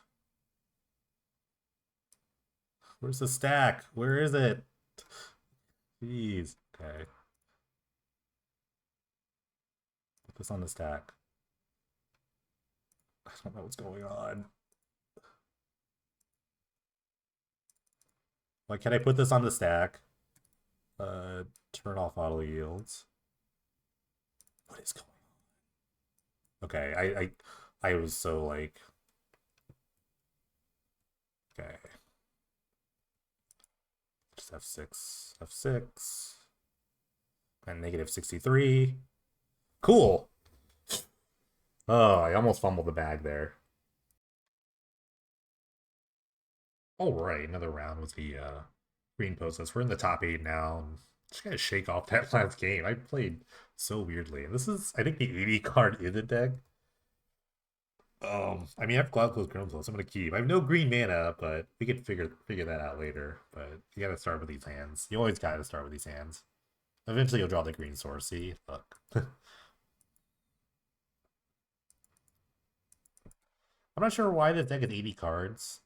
A: Where's the stack? Where is it? Jeez. Okay. Put this on the stack. I don't know what's going on. Why can't I put this on the stack? Turn off auto yields. What is going on? Okay, I was so like, okay. Just F6, F6. And negative 63. Cool. Oh, I almost fumbled the bag there. All right, another round with the Greenpost. We're in the top 8 now. Just gotta shake off that last game. I played so weirdly. This is, I think, the 80 card Izzet deck. I mean, I have Cloudpost, Greenpost. I'm gonna keep. I have no green mana, but we can figure that out later. But you gotta start with these hands. You always gotta start with these hands. Eventually, you'll draw the green source. See, look. I'm not sure why this deck is 80 cards.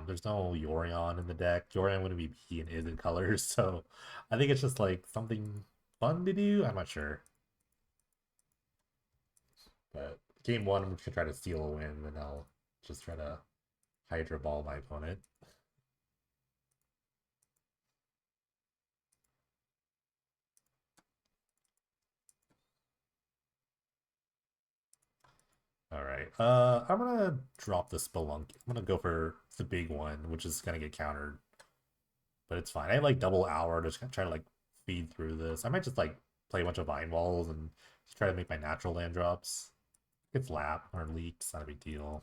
A: There's no Yorion in the deck. Yorion wouldn't be P and Izzet colors, so I think it's just like something fun to do. I'm not sure. But game one, I'm just gonna try to steal a win, and I'll just try to Hydra Ball my opponent. All right. I'm gonna drop the Spelunky. I'm gonna go for the big one, which is gonna get countered, but it's fine. I have like double hour to just try to like feed through this. I might just like play a bunch of Vine Walls and just try to make my natural land drops. It's lap or leaks, not a big deal.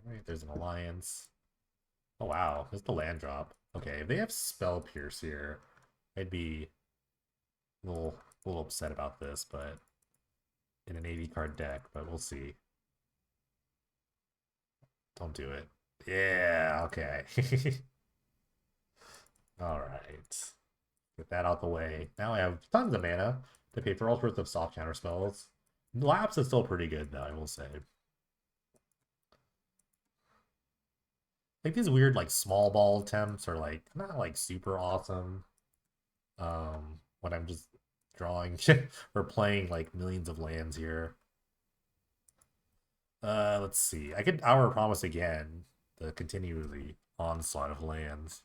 A: All right, there's an alliance. Oh wow, there's the land drop. Okay, if they have Spell Pierce here, I'd be a little upset about this, but in an 80 card deck, but we'll see. Don't do it. Yeah, okay. Alright. Get that out the way. Now I have tons of mana to pay for all sorts of soft counter spells. Lapse is still pretty good though, I will say. Like these weird like small ball attempts are like not like super awesome. When I'm just drawing or playing like millions of lands here. Let's see. I could Hour of Promise again to continue the onslaught of lands.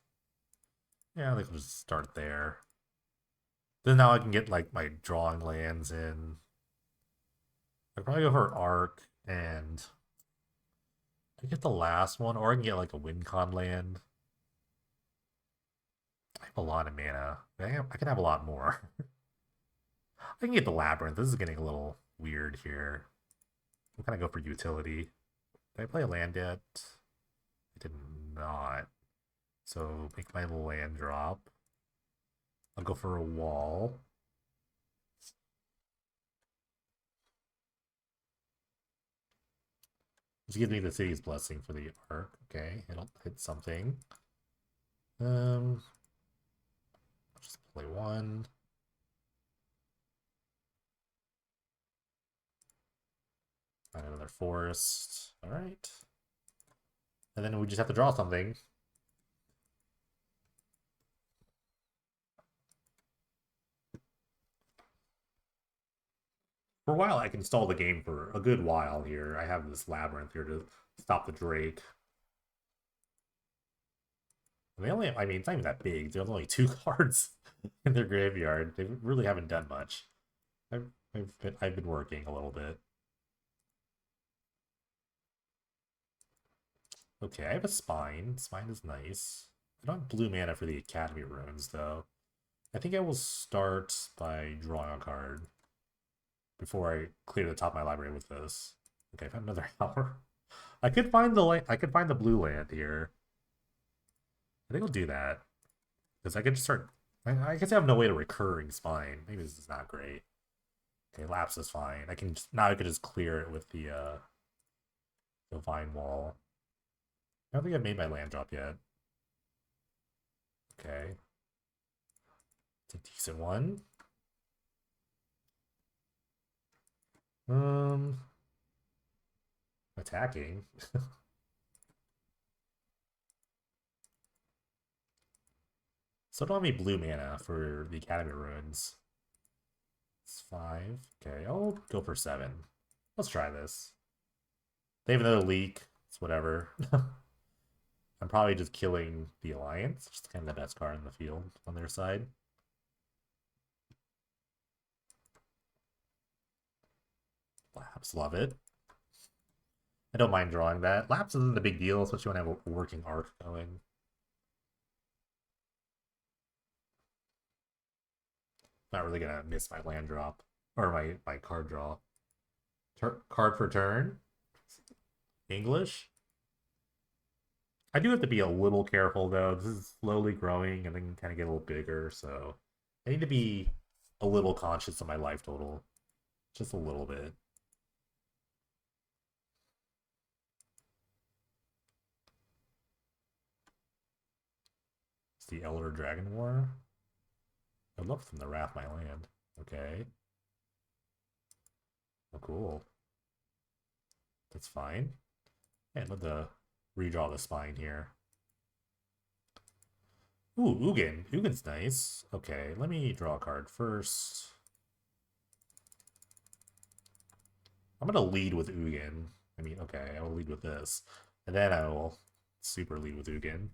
A: Yeah, I think we'll just start there. Then now I can get like my drawing lands in. I'd probably go for Arc and I get the last one, or I can get like a WinCon land. I have a lot of mana. I can have a lot more. I can get the Labyrinth. This is getting a little weird here. I'm gonna go for utility. Did I play a land yet? I did not. So make my land drop. I'll go for a wall. Which gives me the city's blessing for the arc. Okay, it'll hit something. I'll just play one. Find another forest. Alright. And then we just have to draw something. For a while, I can stall the game for a good while here. I have this labyrinth here to stop the Drake. And they only, I mean, it's not even that big. There's only two cards in their graveyard. They really haven't done much. I've been working a little bit. Okay, I have a spine. Spine is nice. I don't have blue mana for the Academy runes though. I think I will start by drawing a card before I clear the top of my library with this. Okay, I found another hour. I could find the blue land here. I think I'll do that because I could just start. I guess I have no way to recurring spine. Maybe this is not great. Okay, lapse is fine. I can just, now I could just clear it with the vine wall. I don't think I've made my land drop yet. Okay, it's a decent one. Attacking. So don't have any blue mana for the Academy runes. It's 5. Okay, I'll go for 7. Let's try this. They have another leak. It's whatever. I'm probably just killing the Alliance. Just kind of the best card in the field on their side. Lapse, love it. I don't mind drawing that. Lapse isn't a big deal, especially when I have a working arc going. Not really gonna miss my land drop or my card draw. Card for turn. English. I do have to be a little careful though. This is slowly growing and then kind of get a little bigger, so I need to be a little conscious of my life total. Just a little bit. It's the Elder Dragon War. I love from the Wrath my land. Okay. Oh, cool. That's fine. And I'd love to redraw the spine here. Ooh, Ugin. Ugin's nice. Okay, let me draw a card first. I'm gonna lead with Ugin. I mean, okay, I will lead with this. And then I will super lead with Ugin.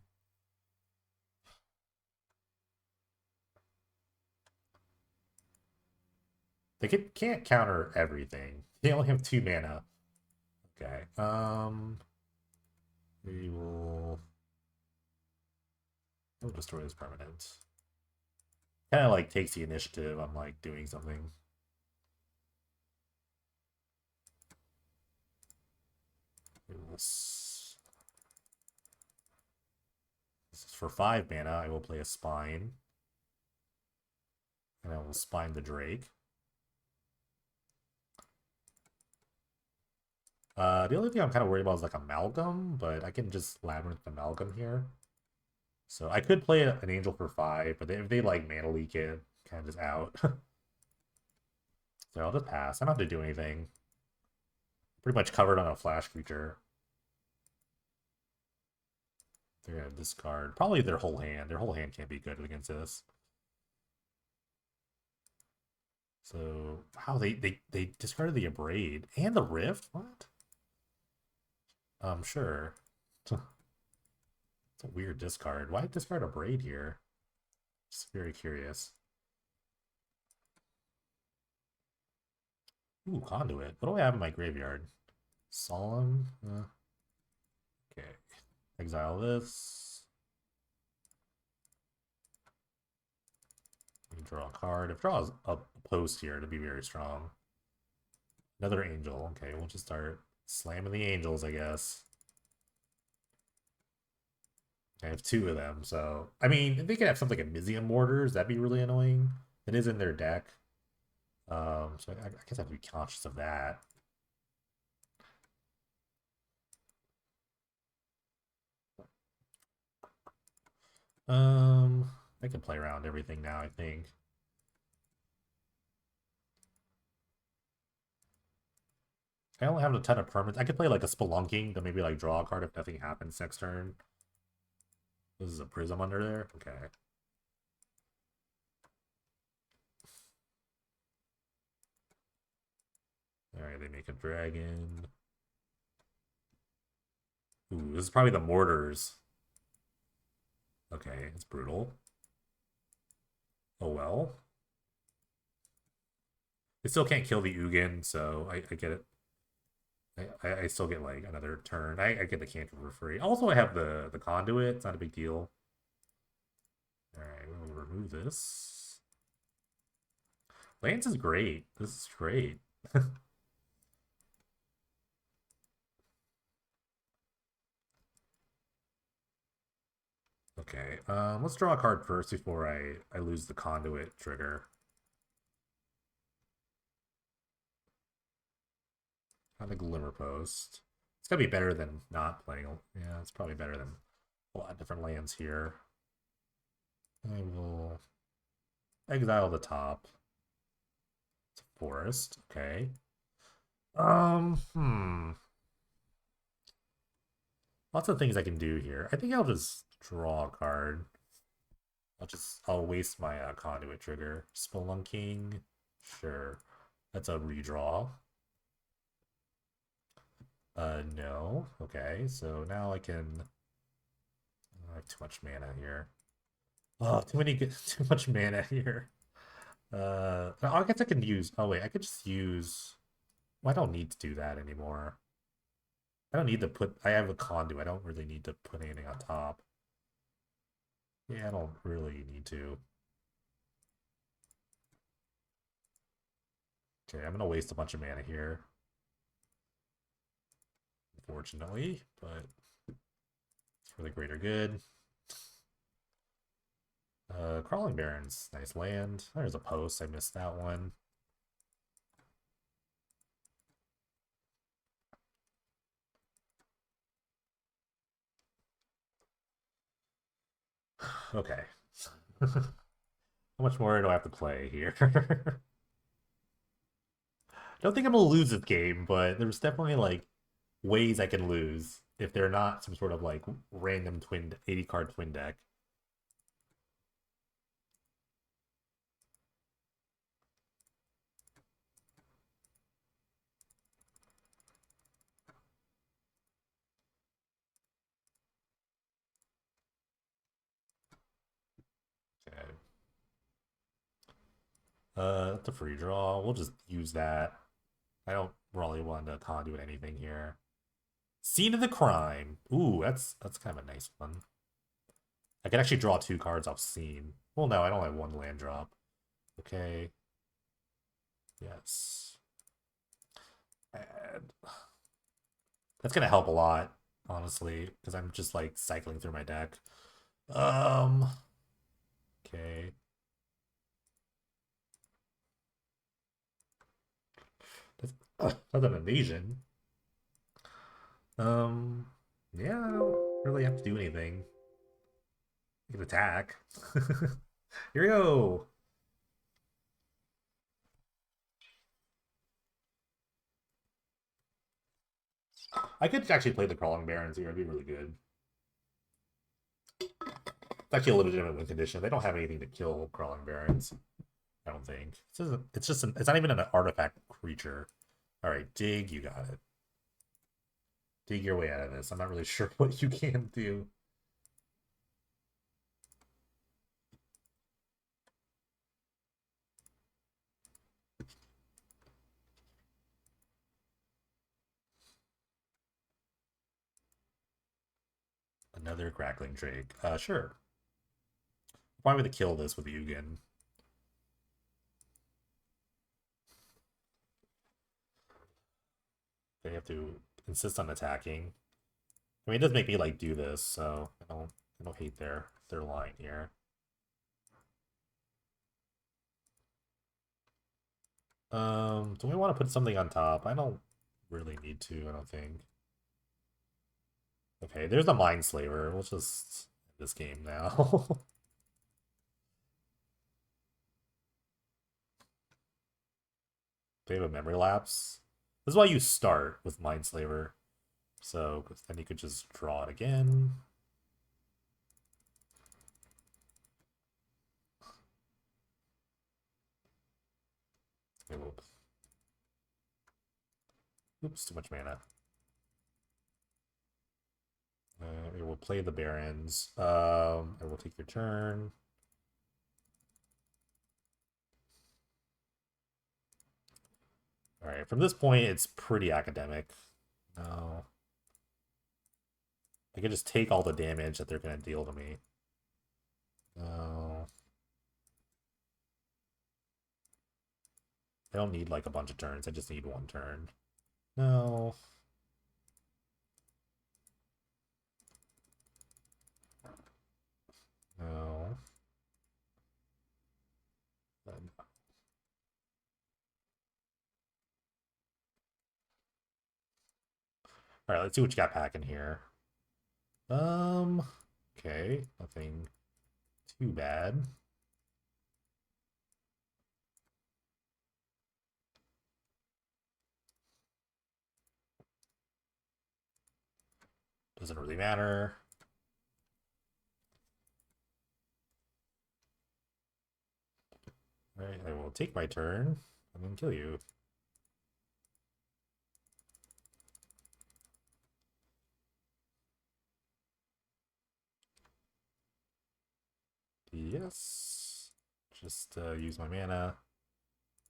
A: They can't counter everything. They only have 2 mana. Okay. We will. We'll destroy this permanent. Kind of like takes the initiative. I'm like doing something. This is for 5 mana. I will play a Spine. And I will Spine the Drake. The only thing I'm kind of worried about is like Amalgam, but I can just Labyrinth Amalgam here. So I could play an Angel for 5, but if they like Mana Leak it, kind of just out. So I'll just pass. I don't have to do anything. Pretty much covered on a flash creature. They're gonna discard probably their whole hand. Their whole hand can't be good against this. So wow, they discarded the Abrade and the Rift. What? Sure. It's a weird discard. Why discard Abrade here? Just very curious. Ooh, Conduit. What do I have in my graveyard? Solemn. Okay. Exile this. Draw a card. If draws a post here, to be very strong. Another angel. Okay, we'll just start slamming the angels, I guess. I have 2 of them, so I mean, if they could have something like Elysium Mortars, that'd be really annoying. It is in their deck, so I guess I have to be conscious of that. I can play around everything now, I think. I don't have a ton of permanents. I could play like a Spelunking to maybe like draw a card if nothing happens next turn. This is a Prism under there? Okay. Alright, they make a dragon. Ooh, this is probably the Mortars. Okay, it's brutal. Oh well. They still can't kill the Ugin, so I get it. I still get like another turn. I get the cantrip for free. Also, I have the conduit. It's not a big deal. Alright, we'll remove this. Lance is great. This is great. Okay, let's draw a card first before I lose the conduit trigger. On the Glimmer Post. It's gotta be better than not playing. Yeah, it's probably better than a lot of different lands here. I will exile the top. It's a forest. Okay. Lots of things I can do here. I think I'll just draw a card. I'll waste my conduit trigger. Spelunking. Sure. That's a redraw. No. Okay, so now I can. I have too much mana here. Oh, too much mana here. I guess I can use. Oh wait, I could just use. Well, I don't need to do that anymore. I don't need to put. I have a conduit. I don't really need to put anything on top. Yeah, I don't really need to. Okay, I'm gonna waste a bunch of mana here. Unfortunately, but it's for the greater good. Crawling Barrens, nice land. There's a post. I missed that one. Okay. How much more do I have to play here? Don't think I'm gonna lose this game, but there's definitely like ways I can lose if they're not some sort of like random twin 80 card twin deck. Okay. That's a free draw. We'll just use that. I don't really want to conduit anything here. Scene of the crime. Ooh, that's kind of a nice one. I can actually draw two cards off scene. Well, no, I don't have one land drop. Okay. Yes. And that's gonna help a lot, honestly, because I'm just like cycling through my deck. Um. Okay. That's an invasion. Um. Yeah, I don't really have to do anything. You can attack. Here we go. I could actually play the Crawling Barons here. It'd be really good. It's actually a legitimate win condition. They don't have anything to kill Crawling Barons. I don't think. It's not even an artifact creature. All right, dig. You got it. Dig your way out of this. I'm not really sure what you can do. Another Crackling Drake. Sure. Why would they kill this with Ugin? They have to insist on attacking. I mean, it does make me like do this, so I don't hate their line here. Do we want to put something on top? I don't really need to, I don't think. Okay, there's a Mind Slaver. We'll just end this game now. They have a memory lapse. This is why you start with Mind Slaver. So then you could just draw it again. Oops, too much mana. It will play the Barons. I will take your turn. All right, from this point, it's pretty academic. No. I can just take all the damage that they're going to deal to me. No. I don't need like a bunch of turns. I just need one turn. No. No. All right, let's see what you got packing here. Okay, nothing too bad. Doesn't really matter. All right, I will take my turn and then kill you. Yes. Just use my mana.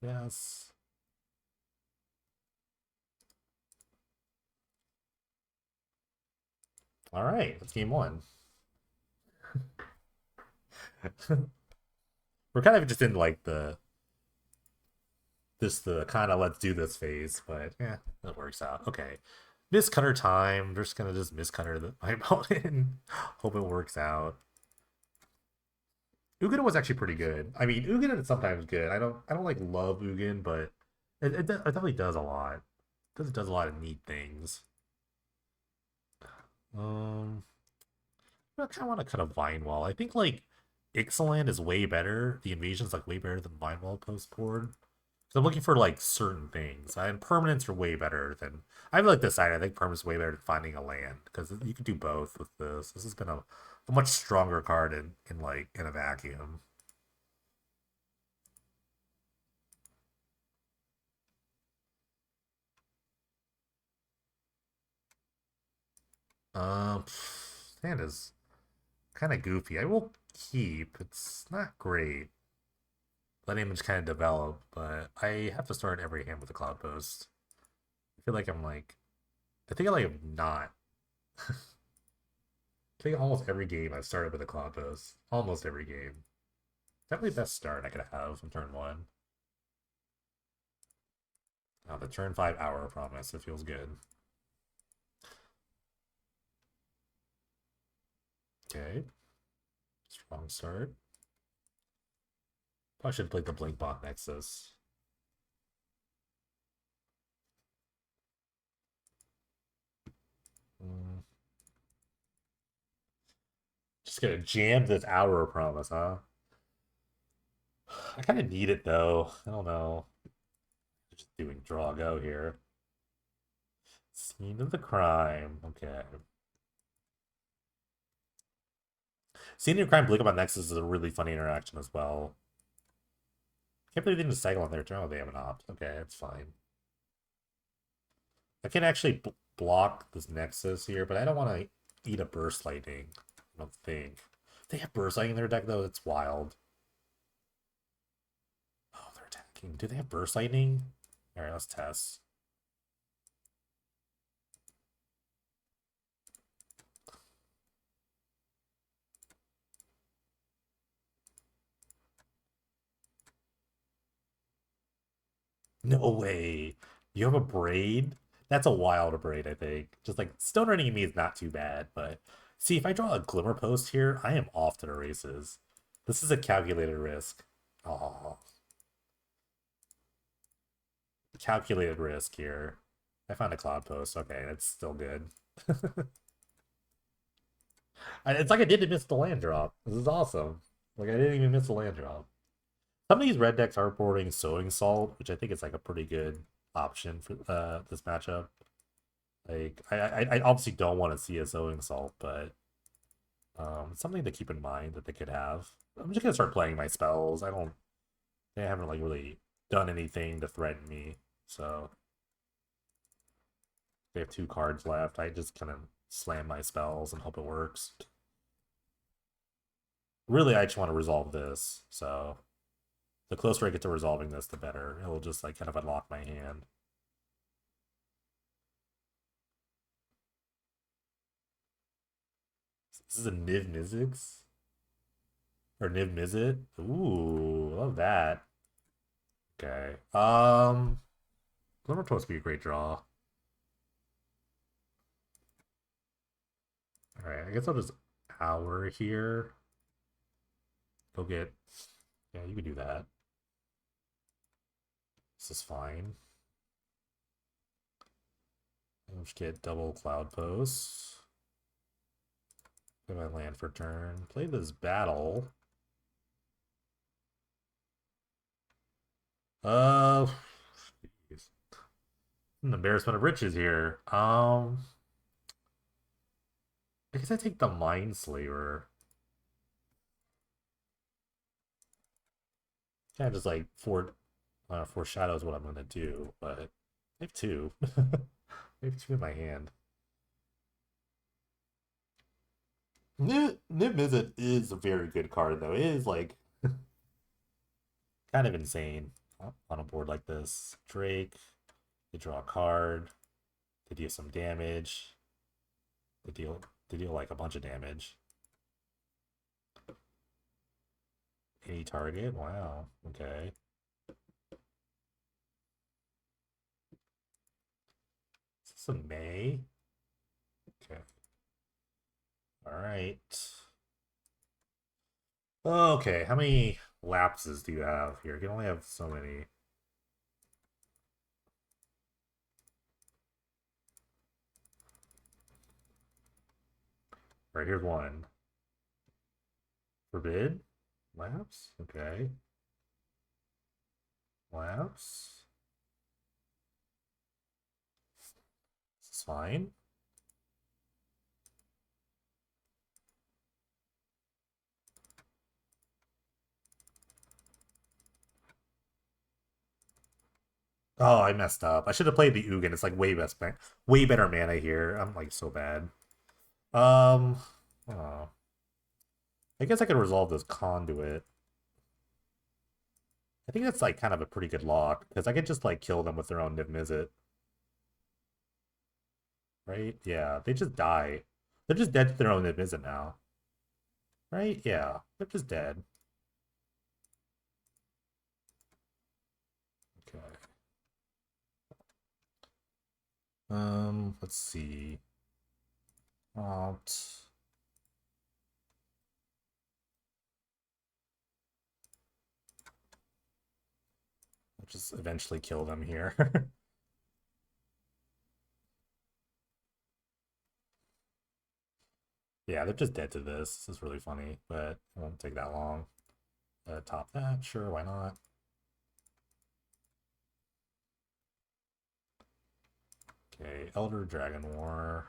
A: Yes. All right, that's game one. We're kind of just in like the kind of let's do this phase, but yeah, that works out. Okay. Miscutter time. We're just gonna just miscutter my opponent. Hope it works out. Ugin was actually pretty good. I mean, Ugin is sometimes good. I don't like love Ugin, but it definitely does a lot. It does a lot of neat things. Um I kind of want to cut a vine wall. I think like Ixalan is way better. The invasion's like way better than Mind Wall post board. So I'm looking for like certain things. And permanents are way better than I've like decided. I think permanents way better than finding a land because you can do both with this. This has been a much stronger card in like in a vacuum. Sand is kind of goofy. I will keep. It's not great. Letting him just kind of develop, but I have to start every hand with a Cloudpost. I feel like I'm like I think I like am not. I think almost every game I've started with a Cloudpost. Almost every game. Definitely the best start I could have from turn one. The turn 5 hour promise. It feels good. Okay. Strong start. Probably should have played the Blinkbot Nexus. Mm. Just gonna jam this hour promise, huh? I kind of need it though. I don't know. Just doing draw go here. Scene of the crime. Okay. Scene of the crime, Blinkbot Nexus is a really funny interaction as well. Can't believe they didn't cycle on their turn. Oh, they have an opt. Okay, it's fine. I can actually block this Nexus here, but I don't want to eat a Burst Lightning. I don't think. They have Burst Lightning in their deck, though. It's wild. Oh, they're attacking. Do they have Burst Lightning? Alright, let's test. No way. You have a Braid? That's a wild Braid, I think. Just like Stone Running me is not too bad, but see, if I draw a Glimmer Post here, I am off to the races. This is a calculated risk. Oh, calculated risk here. I found a Cloudpost. Okay, that's still good. It's like I didn't miss the land drop. This is awesome. Like I didn't even miss the land drop. Some of these red decks are boarding Sowing Salt, which I think is like a pretty good option for this matchup. Like I obviously don't want to see a Sowing Salt, but something to keep in mind that they could have. I'm just gonna start playing my spells. They haven't like really done anything to threaten me, so they have 2 cards left. I just kind of slam my spells and hope it works. Really, I just want to resolve this, so the closer I get to resolving this, the better. It'll just like kind of unlock my hand. This is a Niv Mizzix? Or Niv Mizzet? Ooh, love that. Okay. Glimmer Toast would be a great draw. Alright, I guess I'll just hour here. Go get. Yeah, you can do that. This is fine. I'll just get double Cloudpost. Play my land for turn. Play this battle. Uh, geez. An embarrassment of riches here. I guess I take the Mindslaver. Kind of just like foreshadows what I'm gonna do, but I have 2. I have 2 in my hand. Nib Mizzet is a very good card though. It is like kind of insane on a board like this. Drake, they draw a card, they deal some damage, they deal like a bunch of damage. Any target? Wow. Okay. Is this a May? Okay. Alright. Okay, how many lapses do you have here? You can only have so many. All right, here's one. Forbid? Lapse? Okay. Lapse? This is fine. Oh, I messed up. I should have played the Ugin. It's like way better mana here. I'm like so bad. Um, oh. I guess I could resolve this conduit. I think that's like kind of a pretty good lock because I could just like kill them with their own Niv-Mizzet, right? Yeah, they just die. They're just dead to their own Niv-Mizzet now, right? Yeah, they're just dead. Okay. Let's see. Prompt. I'll just eventually kill them here. Yeah, they're just dead to this. This is really funny, but it won't take that long. Top that, sure, why not? Okay, Elder Dragon War.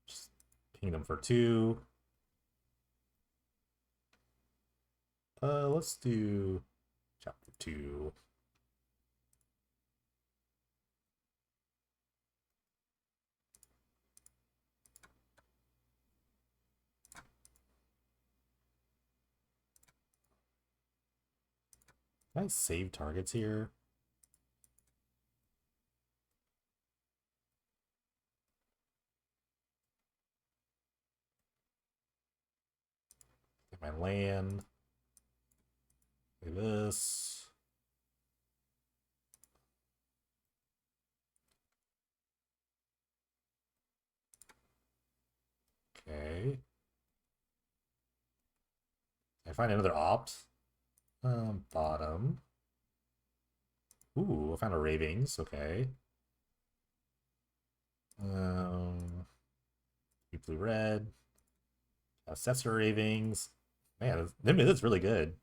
A: Just ping them for 2. Let's do chapter 2. Can I save targets here? Get my land. Like this. Okay. I find another opt. Bottom. Ooh, I found a Ravings. Okay. Blue red. Assessor Ravings. Man, this is really good.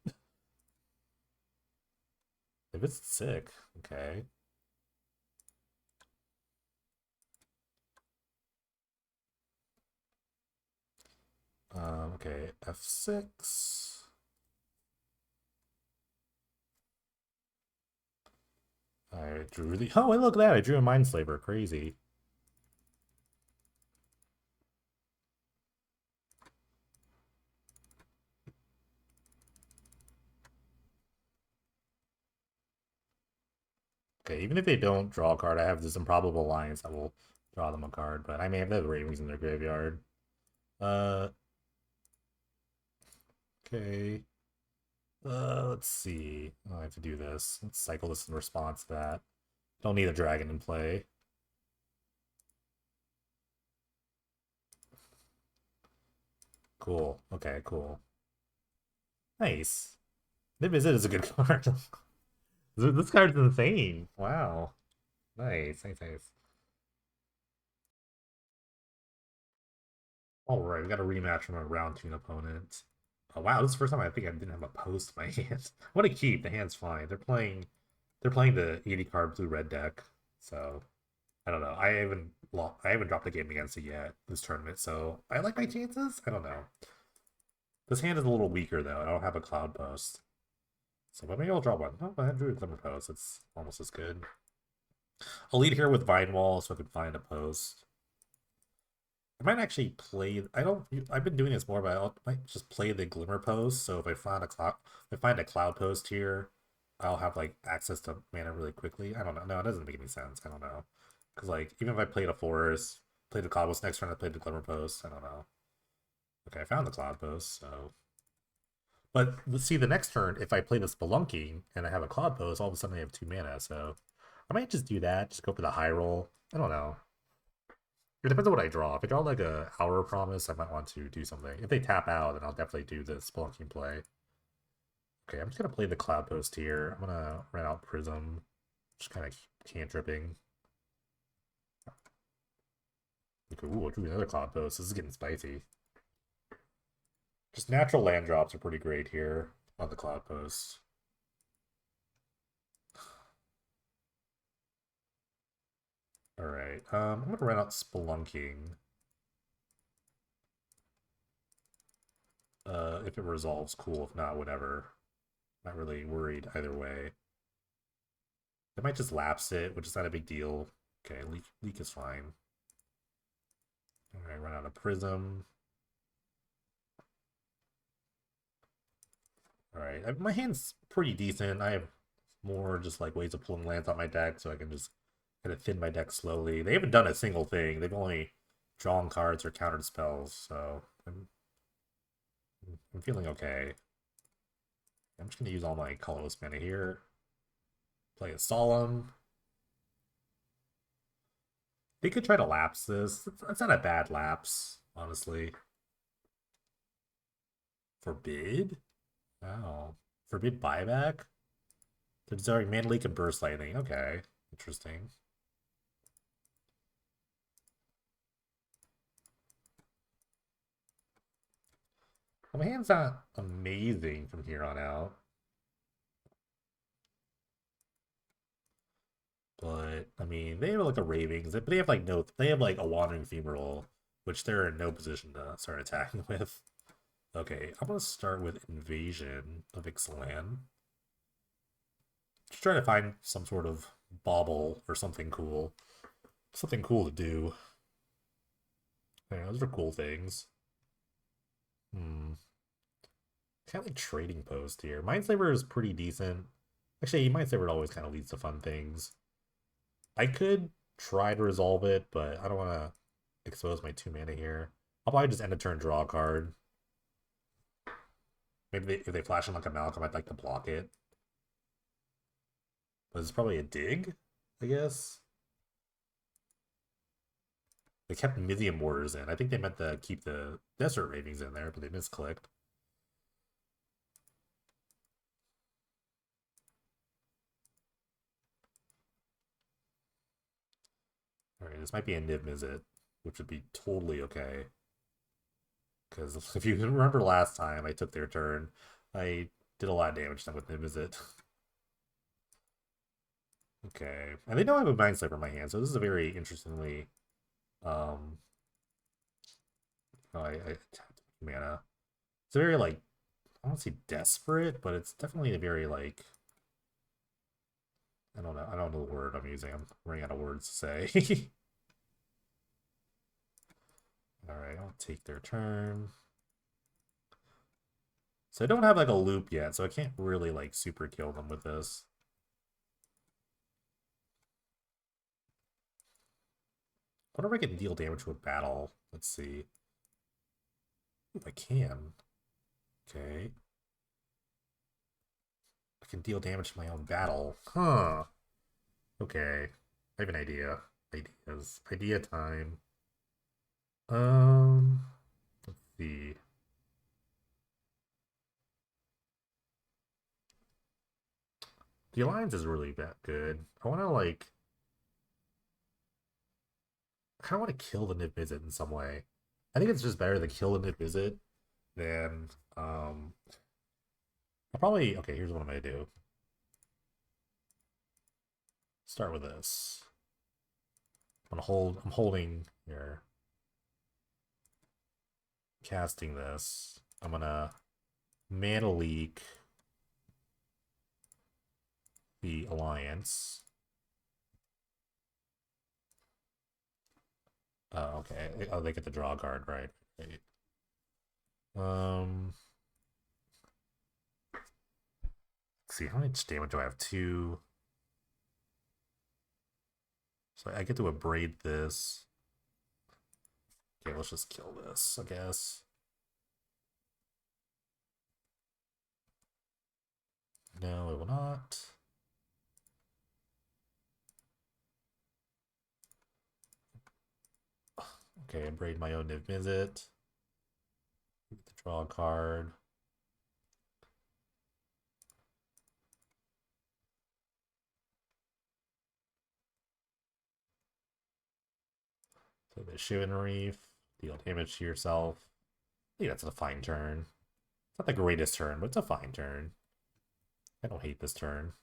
A: If it's sick. Okay. Okay. F6. I drew the. Oh, look at that! I drew a Mindslaver. Crazy. Okay, even if they don't draw a card, I have this improbable alliance that will draw them a card. But I may have the Ravings in their graveyard. Uh, okay. Let's see. Oh, I have to do this. Let's cycle this in response to that. Don't need a dragon in play. Cool. Okay, cool. Nice. Maybe Izzet is a good card. This card's insane. Wow. Nice, nice, nice. All right, we got a rematch from a round 2 opponent. Oh wow, this is the first time I think I didn't have a post in my hand. What a keep. The hand's fine. They're playing the 80 card blue red deck. So I don't know. I haven't dropped a game against it yet this tournament. So I like my chances. I don't know. This hand is a little weaker though. I don't have a Cloudpost. So but maybe I'll draw one. Oh, I have Druid Glimmer Post. It's almost as good. I'll lead here with Vine Wall so I can find a post. I might actually play. I don't. I've been doing this more, but might just play the Glimmer Post. So if I find a Cloudpost here, I'll have like access to mana really quickly. I don't know. No, it doesn't make any sense. I don't know. Because like even if I played a Forest, played the Cloudpost next turn, I played the Glimmer Post. I don't know. Okay, I found the Cloudpost. So, but let's see the next turn. If I play the Spelunking and I have a Cloudpost, all of a sudden I have 2 mana. So I might just do that. Just go for the high roll. I don't know. It depends on what I draw. If I draw like a Hour Promise, I might want to do something. If they tap out, then I'll definitely do the Spelunking play. Okay, I'm just gonna play the Cloudpost here. I'm gonna run out Prism, just kind of cantripping. Okay, ooh, I'll do another Cloudpost. This is getting spicy. Just natural land drops are pretty great here on the Cloudpost. Alright, I'm gonna run out Spelunking. If it resolves, cool. If not, whatever. Not really worried either way. They might just lapse it, which is not a big deal. Okay, leak is fine. Alright, run out of Prism. Alright, my hand's pretty decent. I have more just like ways of pulling lands out my deck, so I can just kind of thin my deck slowly. They haven't done a single thing. They've only drawn cards or countered spells, so I'm feeling okay. I'm just gonna use all my colorless mana here. Play a Solemn. They could try to lapse this. That's not a bad lapse, honestly. Forbid? Wow. Forbid buyback? They're desiring Mana Leak and Burst Lightning. Okay. Interesting. Well, my hand's not amazing from here on out. But, I mean, they have like a Ravings, but they have like no, they have like a Wandering Ephemeral, which they're in no position to start attacking with. Okay, I'm gonna start with Invasion of Ixalan. Just try to find some sort of bauble or something cool. Something cool to do. Yeah, those are cool things. Hmm. Kind of like Trading Post here. Mindsaver is pretty decent. Actually, Mindsaver always kind of leads to fun things. I could try to resolve it, but I don't want to expose my 2 mana here. I'll probably just end a turn, draw a card. Maybe if they flash in like a Malcolm, I'd like to block it. But it's probably a dig, I guess. They kept Mythium Mortars in. I think they meant to keep the Desert Ravings in there, but they misclicked. Alright, this might be a Niv Mizzet, which would be totally okay. Because if you remember last time I took their turn, I did a lot of damage to them with Niv Mizzet. Okay. And they know I have a Mind Sliver in my hand, so this is a very interestingly um oh, I tapped mana. It's a very like I don't say desperate, but it's definitely a very like I don't know the word I'm using. I'm running out of words to say. Alright, I'll take their turn. So I don't have like a loop yet, so I can't really like super kill them with this. I wonder if I can deal damage with battle. Let's see. If I can. Okay. I can deal damage to my own battle. Huh. Okay. I have an idea. Ideas. Idea time. Let's see. The alliance is really that good. I want to like. I kind of want to kill the Nib Mizzet in some way. I think it's just better to kill the Nib Mizzet than I'll probably okay. Here's what I'm gonna do. Start with this. I'm gonna hold. I'm holding here. Casting this. I'm gonna mana leak the alliance. Oh, okay. Oh, they get the draw card, right? Right. Um, let's see, how much damage do I have? Two. So I get to abrade this. Okay, let's just kill this, I guess. No, it will not. Okay, abrade my own Niv Mizzet. Get the draw card. So the Shivan Reef. Deal damage to yourself. I think that's a fine turn. Not the greatest turn, but it's a fine turn. I don't hate this turn.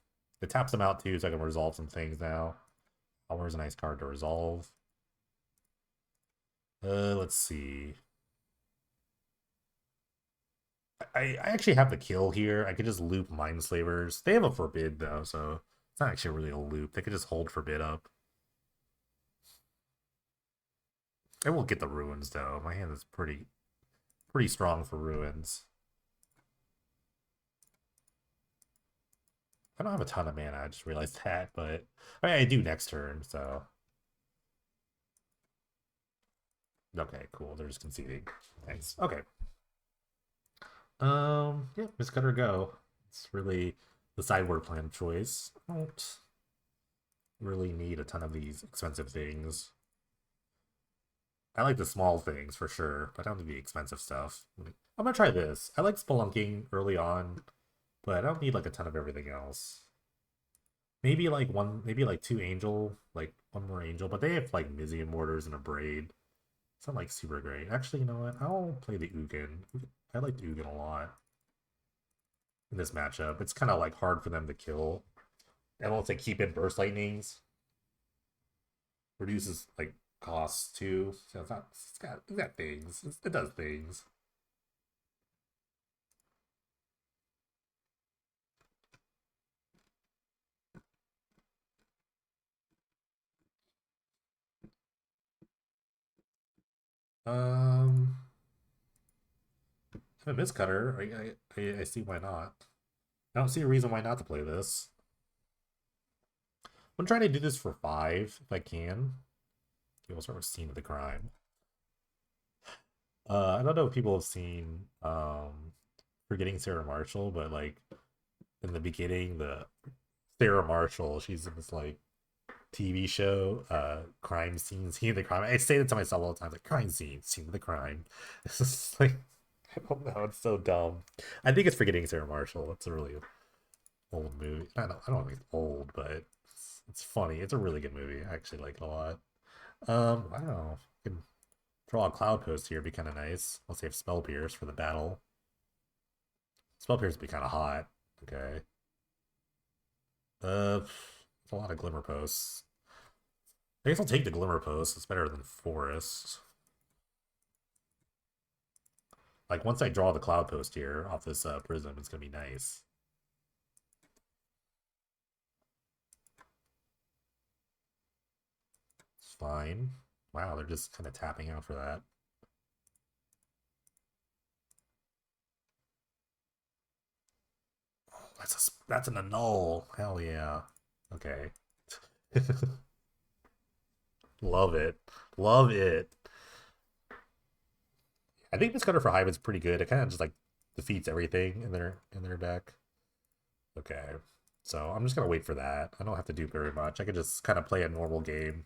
A: It taps them out too, so I can resolve some things now. Power's a nice card to resolve. Let's see. I actually have the kill here. I could just loop Mindslavers. They have a forbid though, so it's not actually really a loop. They could just hold forbid up. I will get the ruins though. My hand is pretty strong for ruins. I don't have a ton of mana, I just realized that, but I mean I do next turn, so okay, cool. They're just conceding. Thanks. Okay. Yeah, just got her go. It's really the sideboard plan of choice. I don't really need a ton of these expensive things. I like the small things for sure, but I don't need the expensive stuff. I'm gonna try this. I like spelunking early on, but I don't need like a ton of everything else. Maybe like one, maybe like two angel, like one more angel, but they have like Mizium mortars and a braid. It's not like super great. Actually, you know what? I'll play the Ugin. I like the Ugin a lot in this matchup. It's kind of like hard for them to kill. And once they keep in burst lightnings, reduces like costs too. So it's got things. It does things. Um, if I miss Cutter, I see why not. I don't see a reason why not to play this. I'm trying to do this for 5 if I can. Okay, we'll start with Scene of the Crime. I don't know if people have seen Forgetting Sarah Marshall, but like in the beginning, the Sarah Marshall, she's in this like TV show, crime scene of the crime. I say that to myself all the time, like scene of the crime. It's just like I don't know, it's so dumb. I think it's Forgetting Sarah Marshall. It's a really old movie. I don't think it's old, but it's funny. It's a really good movie. I actually like it a lot. I don't know. I can draw a Cloudpost here, be kind of nice. Let's save Spell Pierce for the battle. Spell Pierce would be kind of hot. Okay. It's a lot of Glimmer Posts. I guess I'll take the Glimmer Post. It's better than Forest. Like, once I draw the Cloudpost here off this Prism, it's going to be nice. It's fine. Wow, they're just kind of tapping out for that. Oh, that's an annul. Hell yeah. Okay. Love it. Love it. I think this cutter for Hive is pretty good. It kind of just like defeats everything in their deck. Okay. So I'm just gonna wait for that. I don't have to do very much. I could just kind of play a normal game.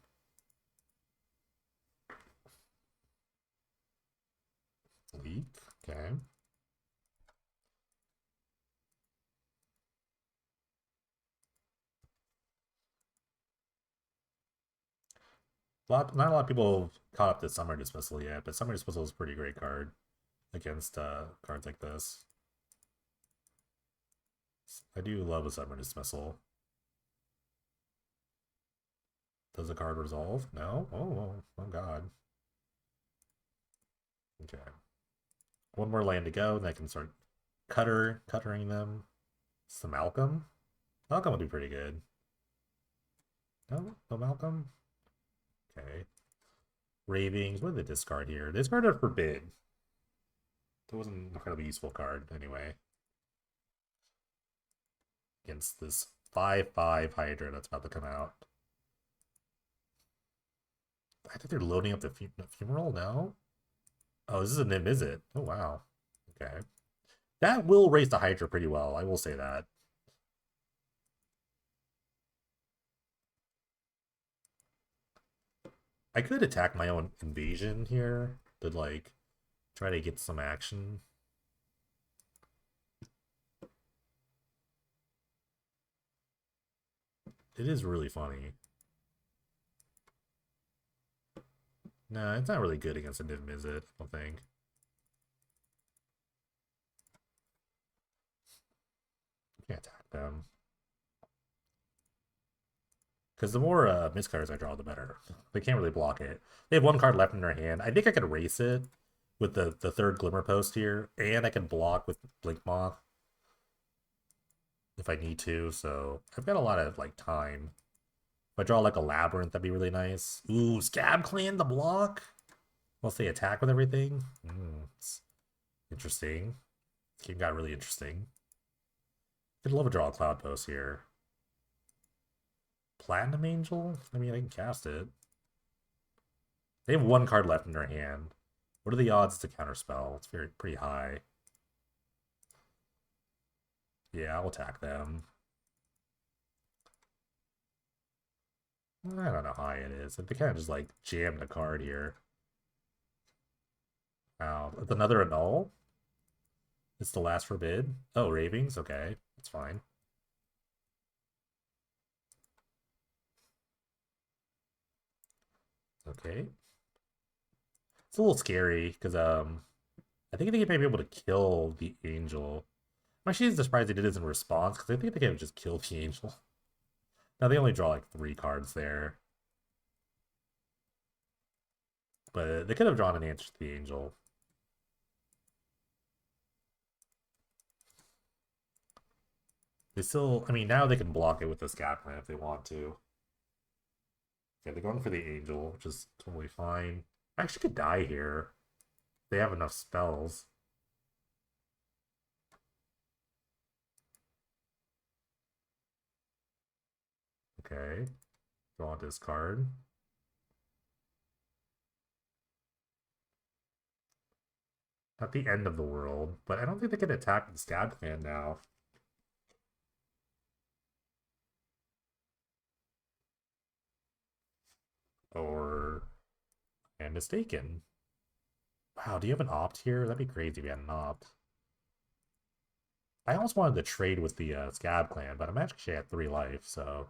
A: Leak. Okay. Not a lot of people have caught up to Summer Dismissal yet, but Summer Dismissal is a pretty great card against cards like this. I do love a Summer Dismissal. Does the card resolve? No? Oh god. Okay. One more land to go, and I can start cuttering them. Some Malcolm? Malcolm would be pretty good. No Malcolm? Okay. Ravings. What did they discard here? They discarded a Forbid. That wasn't an incredibly useful card anyway. Against this 5/5 Hydra that's about to come out. I think they're loading up the funeral now. Oh, this is a Nim, is it? Oh, wow. Okay. That will raise the Hydra pretty well. I will say that. I could attack my own invasion here to, like, try to get some action. It is really funny. No, it's not really good against a Nim, is it? I don't think. them. Because the more miscards I draw, the better. They can't really block it. They have one card left in their hand. I think I could erase it with the third Glimmer Post here, and I can block with Blink Moth if I need to. So I've got a lot of like time. If I draw like a Labyrinth, that'd be really nice. Ooh, Scab Clan the block. Once they attack with everything. It's interesting. This game got really interesting. I'd love to draw a Cloudpost here. Platinum Angel? I mean, I can cast it. They have one card left in their hand. What are the odds to counterspell? It's pretty high. Yeah, I'll attack them. I don't know how high it is. They kind of just like jammed a card here. Wow, it's another annul? It's the last forbid? Oh, Ravings? Okay, that's fine. Okay. It's a little scary, because I think they may be able to kill the angel. I'm actually surprised they did this in response, because I think they could have just killed the angel. Now they only draw like 3 cards there. But they could have drawn an answer to the angel. They still, I mean, now they can block it with the Scat Plan if they want to. Okay, they're going for the angel, which is totally fine. I actually could die here. They have enough spells. Okay. Draw this card. Not the end of the world, but I don't think they can attack the Scab Clan now. Or am mistaken. Wow, do you have an opt here? That'd be crazy if you had an opt. I almost wanted to trade with the Scab Clan, but I'm actually at 3 life, so...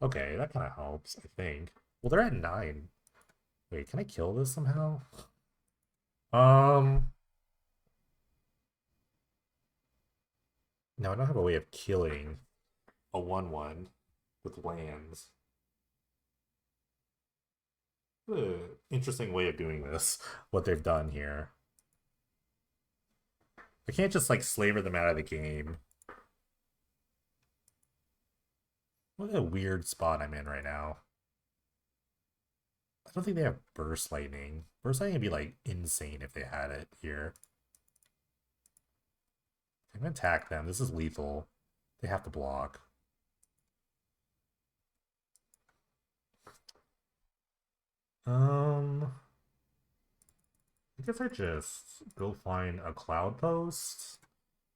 A: Okay, that kind of helps, I think. Well, they're at 9. Wait, can I kill this somehow? Um... No, I don't have a way of killing a 1/1 with lands. Interesting way of doing this, what they've done here. I can't just, like, slaver them out of the game. What a weird spot I'm in right now. I don't think they have Burst Lightning. Burst Lightning would be, like, insane if they had it here. I'm gonna attack them. This is lethal. They have to block. I guess I just go find a Cloudpost.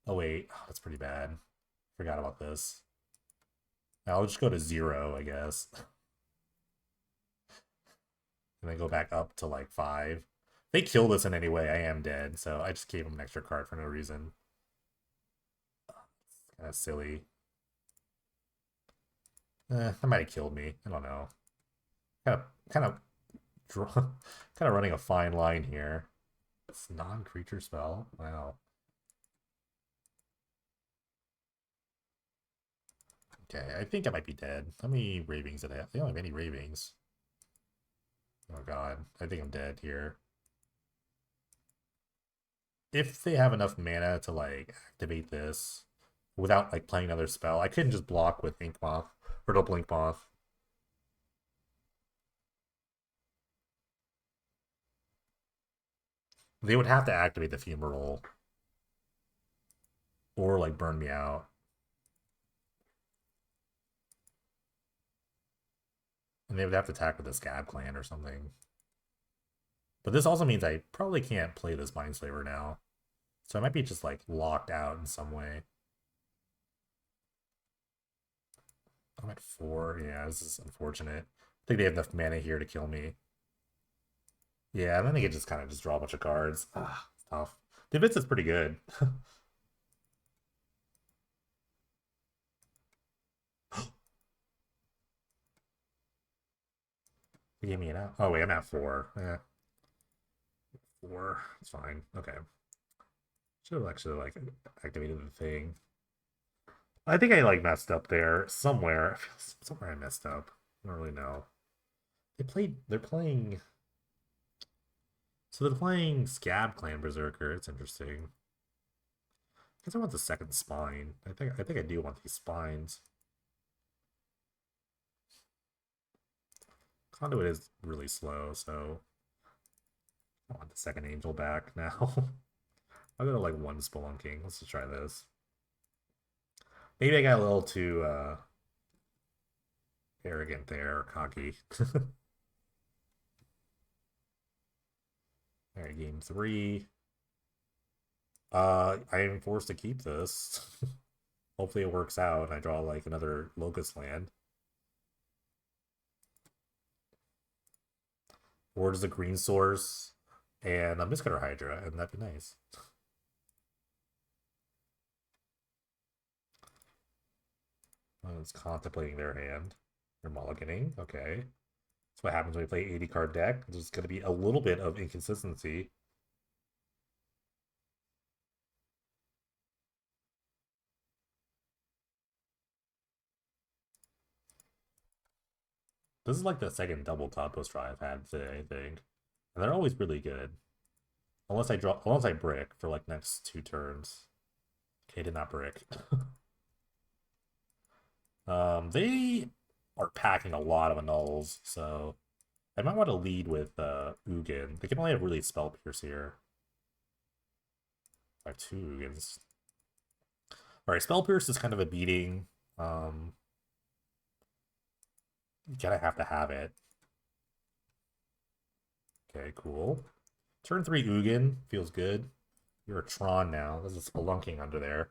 A: Oh wait, oh, that's pretty bad. Forgot about this. I'll just go to 0, I guess. And then go back up to like 5. If they kill this in any way, I am dead, so I just gave them an extra card for no reason. It's kind of silly. That might have killed me. I don't know. Kind of kind of running a fine line here. It's non-creature spell. Wow. Okay, I think I might be dead. How many ravings did I have? They don't have any ravings. Oh god, I think I'm dead here. If they have enough mana to like activate this without like playing another spell, I couldn't just block with Ink Moth or the Blink Moth. They would have to activate the Fumarole or like burn me out. And they would have to attack with the Scab Clan or something. But this also means I probably can't play this Mindslaver now. So I might be just like locked out in some way. I'm at 4. Yeah, this is unfortunate. I think they have enough mana here to kill me. Yeah, and then they can just kind of just draw a bunch of cards. Ah, it's tough. The Izzet is pretty good. They gave me an out. Oh wait, I'm at 4. Yeah, 4. It's fine. Okay. Should have actually like activated the thing. I think I like messed up there somewhere. I feel somewhere I messed up. I don't really know. They're playing. So they're playing Scab Clan Berserker. It's interesting. I guess I want the second spine. I think I do want these spines. Conduit is really slow, so I want the second angel back now. I'll go to like one spelunking. Let's just try this. Maybe I got a little too arrogant there, or cocky. Alright, game 3. I am forced to keep this. Hopefully it works out and I draw like another Locust land. Or does a green source and a Mistcutter Hydra, and that'd be nice. It's contemplating their hand. They're mulliganing. Okay. That's what happens when we play 80 card deck. There's going to be a little bit of inconsistency. This is like the second double Cloudpost draw I've had today, I think. And they're always really good. Unless I brick for like next 2 turns. Okay, did not brick. They are packing a lot of annuls, so I might want to lead with Ugin. They can only have really Spell Pierce here. I have 2 Ugins. Alright, Spell Pierce is kind of a beating. You gotta have to have it. Okay, cool. Turn 3 Ugin. Feels good. You're a Tron now. There's a Spelunking under there.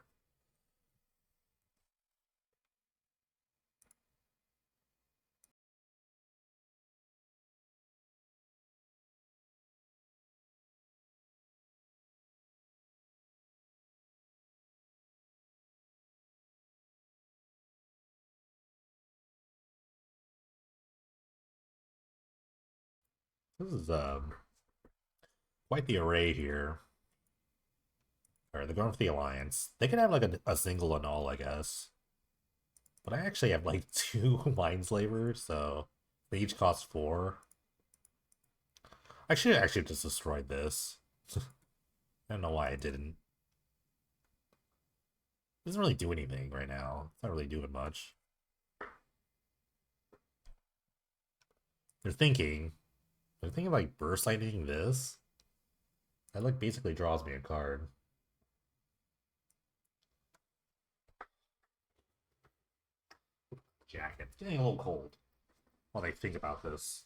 A: This is quite the array here. Alright, they're going for the Alliance. They could have like a single annul, I guess. But I actually have like 2 Mindslavers, so they each cost 4. I should actually just destroyed this. I don't know why I didn't. It doesn't really do anything right now. It's not really doing much. They're thinking. They're thinking like burst lightning this. That like basically draws me a card. Jacket. It's getting a little cold while they think about this.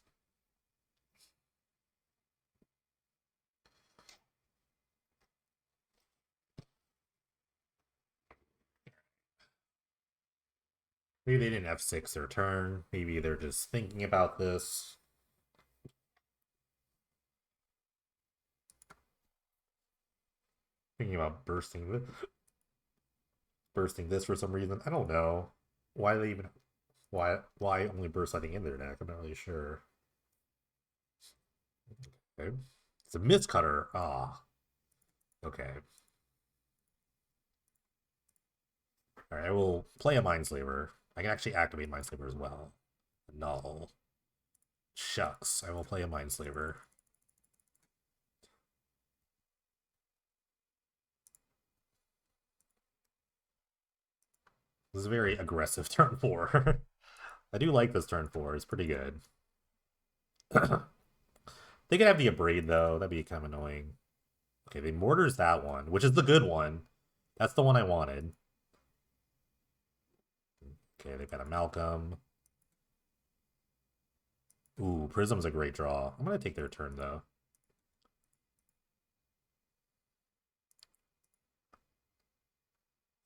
A: Maybe they didn't F6 their turn. Maybe they're just thinking about this. Thinking about bursting this for some reason. I don't know. Why they even why only burst letting in their deck? I'm not really sure. Okay. It's a Mistcutter. Ah. Okay. Alright, I will play a Mindslaver. I can actually activate Mindslaver as well. Null. Shucks. I will play a Mindslaver. This is a very aggressive turn 4. I do like this turn 4. It's pretty good. They could have the Abrade, though. That'd be kind of annoying. Okay, they Mortars that one, which is the good one. That's the one I wanted. Okay, they've got a Malcolm. Ooh, Prism's a great draw. I'm going to take their turn, though.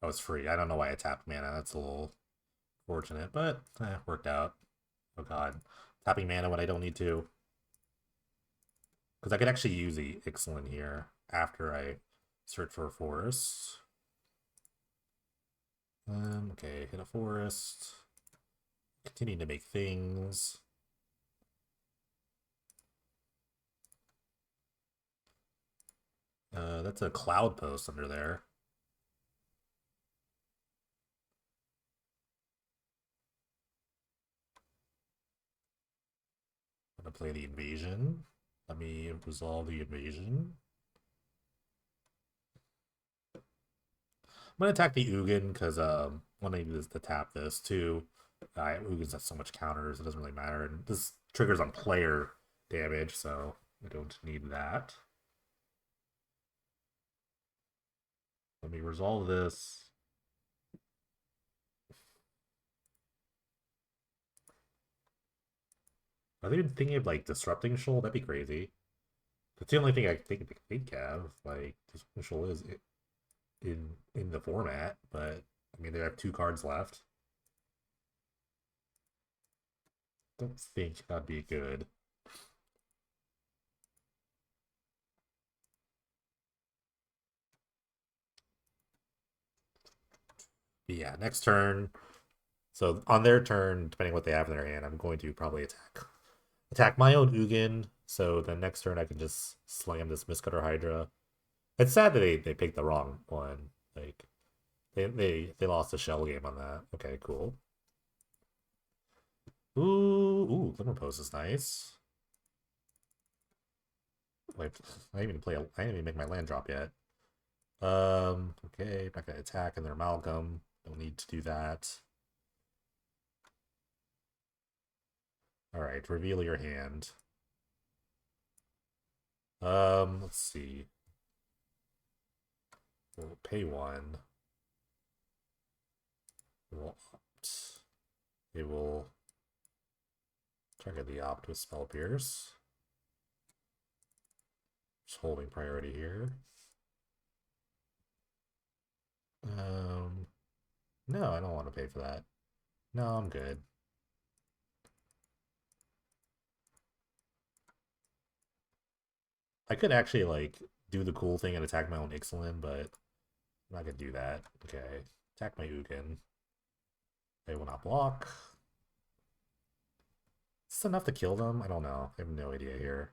A: Oh, it's free. I don't know why I tapped mana. That's a little fortunate, but worked out. Oh, God. Tapping mana when I don't need to. Because I could actually use the Ixalan here after I search for a forest. Okay, hit a forest. Continue to make things. That's a Cloudpost under there. play the invasion. Let me resolve the invasion. I'm gonna attack the Ugin because one I need is to tap this too. Ugin's has so much counters, it doesn't really matter. And this triggers on player damage, so I don't need that. Let me resolve this. Are they even thinking of like disrupting Shoal? That'd be crazy. That's the only thing I think of. Like disrupting Shoal is in the format, but I mean they have 2 cards left. Don't think that'd be good. But yeah, next turn. So on their turn, depending what they have in their hand, I'm going to probably attack my own Ugin. So the next turn I can just slam this Mistcutter Hydra. It's sad that they picked the wrong one. Like they lost a shell game on that. Okay, cool. Ooh, Greenpost is nice. Wait, I didn't even play. I didn't even make my land drop yet. Okay, not gonna attack in their amalgam. Don't need to do that. All right, reveal your hand. Let's see. We'll pay 1. We'll opt. It will target the opt with Spell Pierce. Just holding priority here. No, I don't want to pay for that. No, I'm good. I could actually like do the cool thing and attack my own Ixalan, but I'm not gonna do that. Okay, attack my Ugin. They will not block. Is this enough to kill them? I don't know. I have no idea here.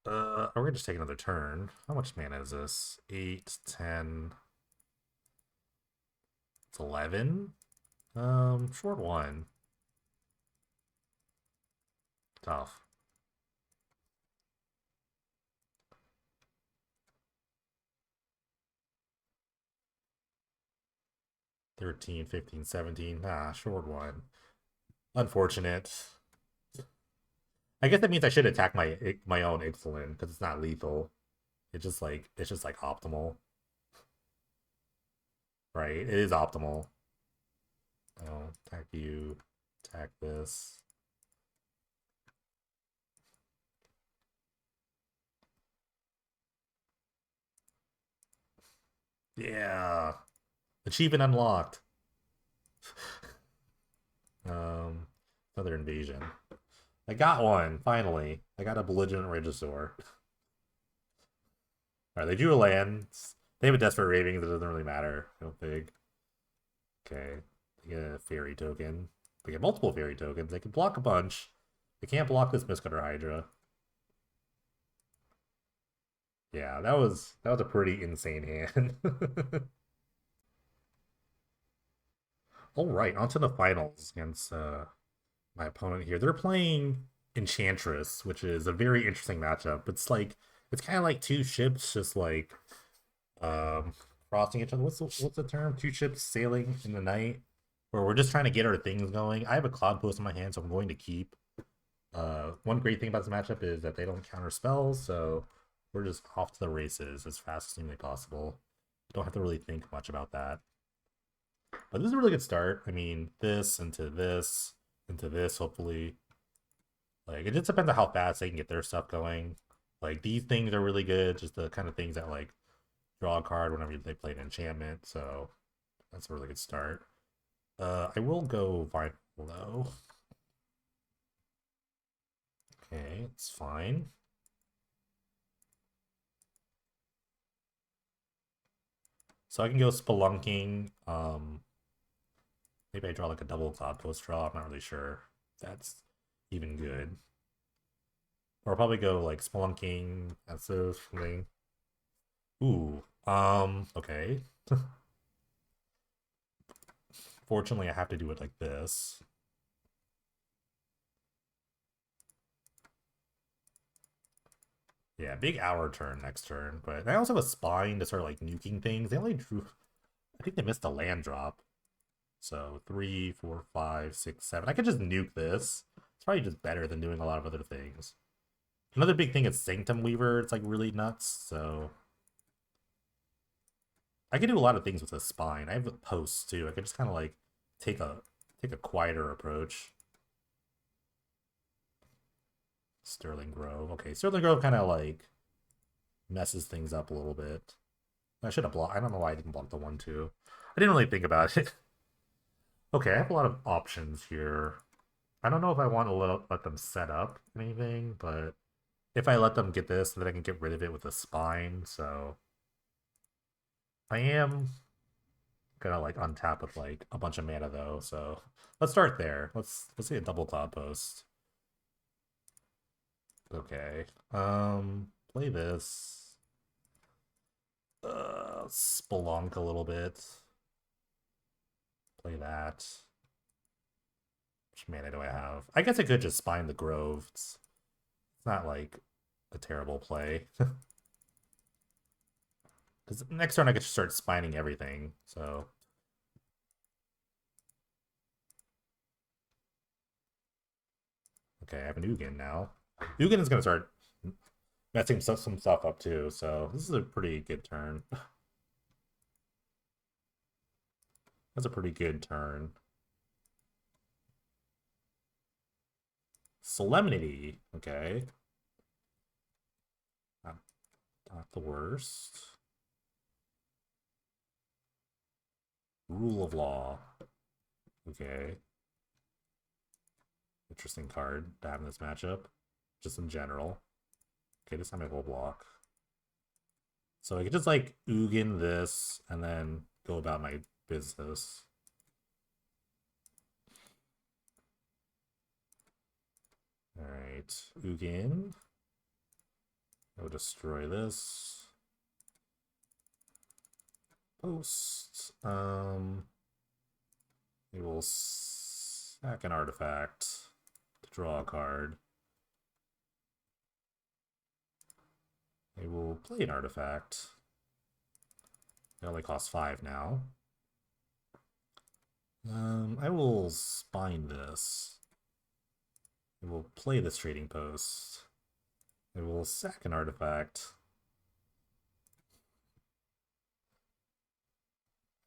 A: We're gonna just take another turn. How much mana is this? 8, 10. It's 11. Short 1. Tough. 13, 15, 17. Ah, short 1. Unfortunate. I guess that means I should attack my own Ixalan because it's not lethal. It's just like optimal, right? It is optimal. Oh, attack you, attack this. Yeah, achievement unlocked. Another invasion. I got one finally. I got a belligerent Regisaur. All right, they drew a land. They have a desperate ravings. It doesn't really matter. I don't think. Okay, they get a fairy token. They get multiple fairy tokens. They can block a bunch. They can't block this Mistcutter Hydra. Yeah, that was a pretty insane hand. All right, on to the finals against my opponent here. They're playing Enchantress, which is a very interesting matchup. It's kind of like 2 ships just like um crossing each other. What's the term? 2 ships sailing in the night, where we're just trying to get our things going. I have a Cloudpost in my hand, so I'm going to keep. One great thing about this matchup is that they don't counter spells, so we're just off to the races as fast as humanly possible. Don't have to really think much about that. But this is a really good start. I mean, this into this into this, hopefully. Like, it just depends on how fast they can get their stuff going. Like, these things are really good, just the kind of things that, like, draw a card whenever they play an enchantment, so that's a really good start. I will go Vinyl, though. Okay, it's fine. So I can go Spelunking. Maybe I draw like a double Cloudpost draw. I'm not really sure if that's even good. Or I'll probably go like Spelunking, that's something. Ooh, okay. Fortunately, I have to do it like this. Yeah, big hour turn next turn. But I also have a spine to start like nuking things. They only drew. I think they missed a land drop. So 3, 4, 5, 6, 7. I could just nuke this. It's probably just better than doing a lot of other things. Another big thing is Sanctum Weaver. It's like really nuts. So I can do a lot of things with a spine. I have posts too. I could just kind of like take a quieter approach. Sterling Grove. Okay, Sterling Grove kind of like messes things up a little bit. I should have blocked. I don't know why I didn't block the 1-2. I didn't really think about it. Okay, I have a lot of options here. I don't know if I want to let them set up anything, but if I let them get this, then I can get rid of it with a spine. So I am gonna like untap with like a bunch of mana though. So let's start there. Let's see a double Cloudpost. Okay. Play this. Spelunk a little bit. Play that. Which mana do I have? I guess I could just spine the Grove. It's not like a terrible play. Because next turn I could just start spining everything. So okay, I have an Ugin now. Ugin is gonna start messing some stuff up too. So this is a pretty good turn. That's a pretty good turn. Solemnity. Okay. Not the worst. Rule of Law. Okay. Interesting card to have in this matchup. Just in general. Okay, this time I will block. So I could just like Ugin this and then go about my business. Alright, Ugin. I'll destroy this. Post. We will sack an artifact to draw a card. I will play an artifact. It only costs 5 now. I will spine this. I will play this trading post. I will sack an artifact.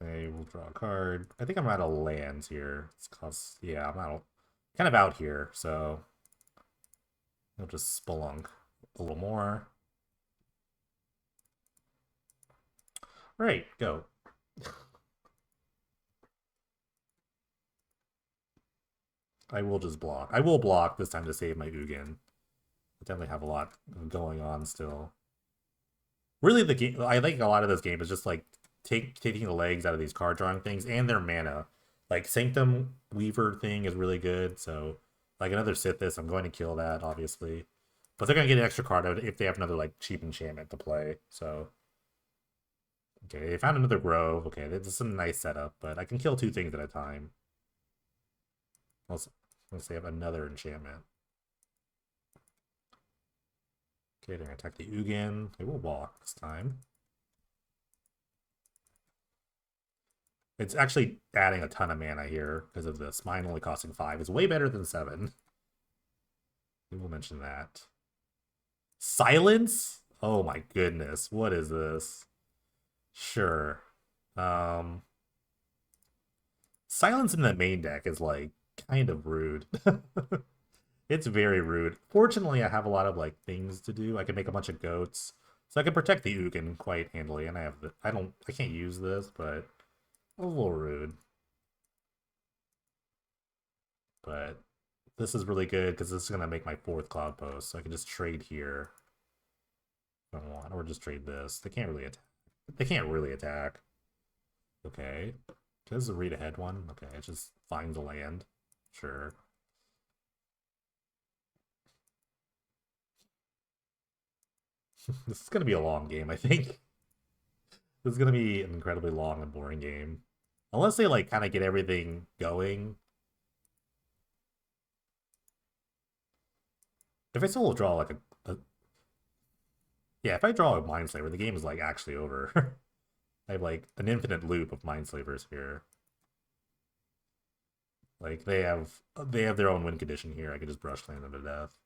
A: I will draw a card. I think I'm out of lands here. It's cost, yeah, I'm out, kind of out here, so I'll just spelunk a little more. Right, go. I will just block. I will block this time to save my Ugin. I definitely have a lot going on still. Really, the game, I think a lot of this game is just like taking the legs out of these card drawing things and their mana. Like Sanctum Weaver thing is really good, so like another Sithis, I'm going to kill that, obviously. But they're gonna get an extra card out if they have another like cheap enchantment to play. So okay, they found another Grove. Okay, this is some nice setup, but I can kill 2 things at a time. Let's say I have another enchantment. Okay, they're gonna attack the Ugin. They will walk this time. It's actually adding a ton of mana here because of this. Mine only costing 5 is way better than 7. We will mention that. Silence? Oh my goodness. What is this? Sure. Silence in the main deck is like kind of rude. It's very rude. Fortunately, I have a lot of like things to do. I can make a bunch of goats. So I can protect the Ugin quite handily, and I have the I can't use this, but a little rude. But this is really good because this is gonna make my 4th Cloudpost, so I can just trade here if I want, or just trade this. They can't really attack. They can't really attack. Okay. This is a read ahead one. Okay, it just finds a land. Sure. This is gonna be a long game, I think. This is gonna be an incredibly long and boring game. Unless they like kind of get everything going. If I still draw like a Yeah, if I draw a Mindslaver, the game is like actually over. I have like an infinite loop of Mindslavers here. Like they have their own win condition here. I could just brush land them to death.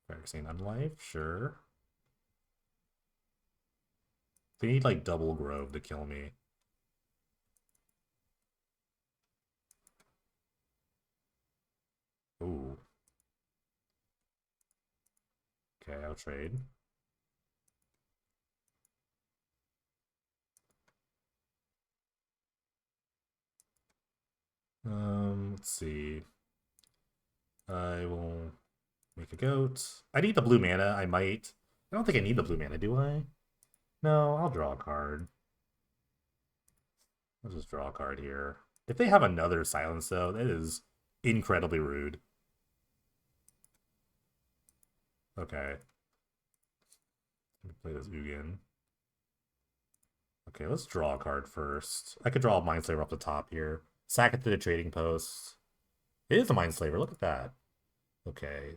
A: Vaccine Unlife, sure. They need like double Grove to kill me. Ooh. Okay, I'll trade. Let's see. I will make a goat. I need the blue mana. I might. I don't think I need the blue mana, do I? No, I'll draw a card. I'll just draw a card here. If they have another silence, though, that is incredibly rude. Okay. Let me play this Ugin. Okay, let's draw a card first. I could draw a Mindslaver up the top here. Sack it to the trading post. It is a Mindslaver. Look at that. Okay.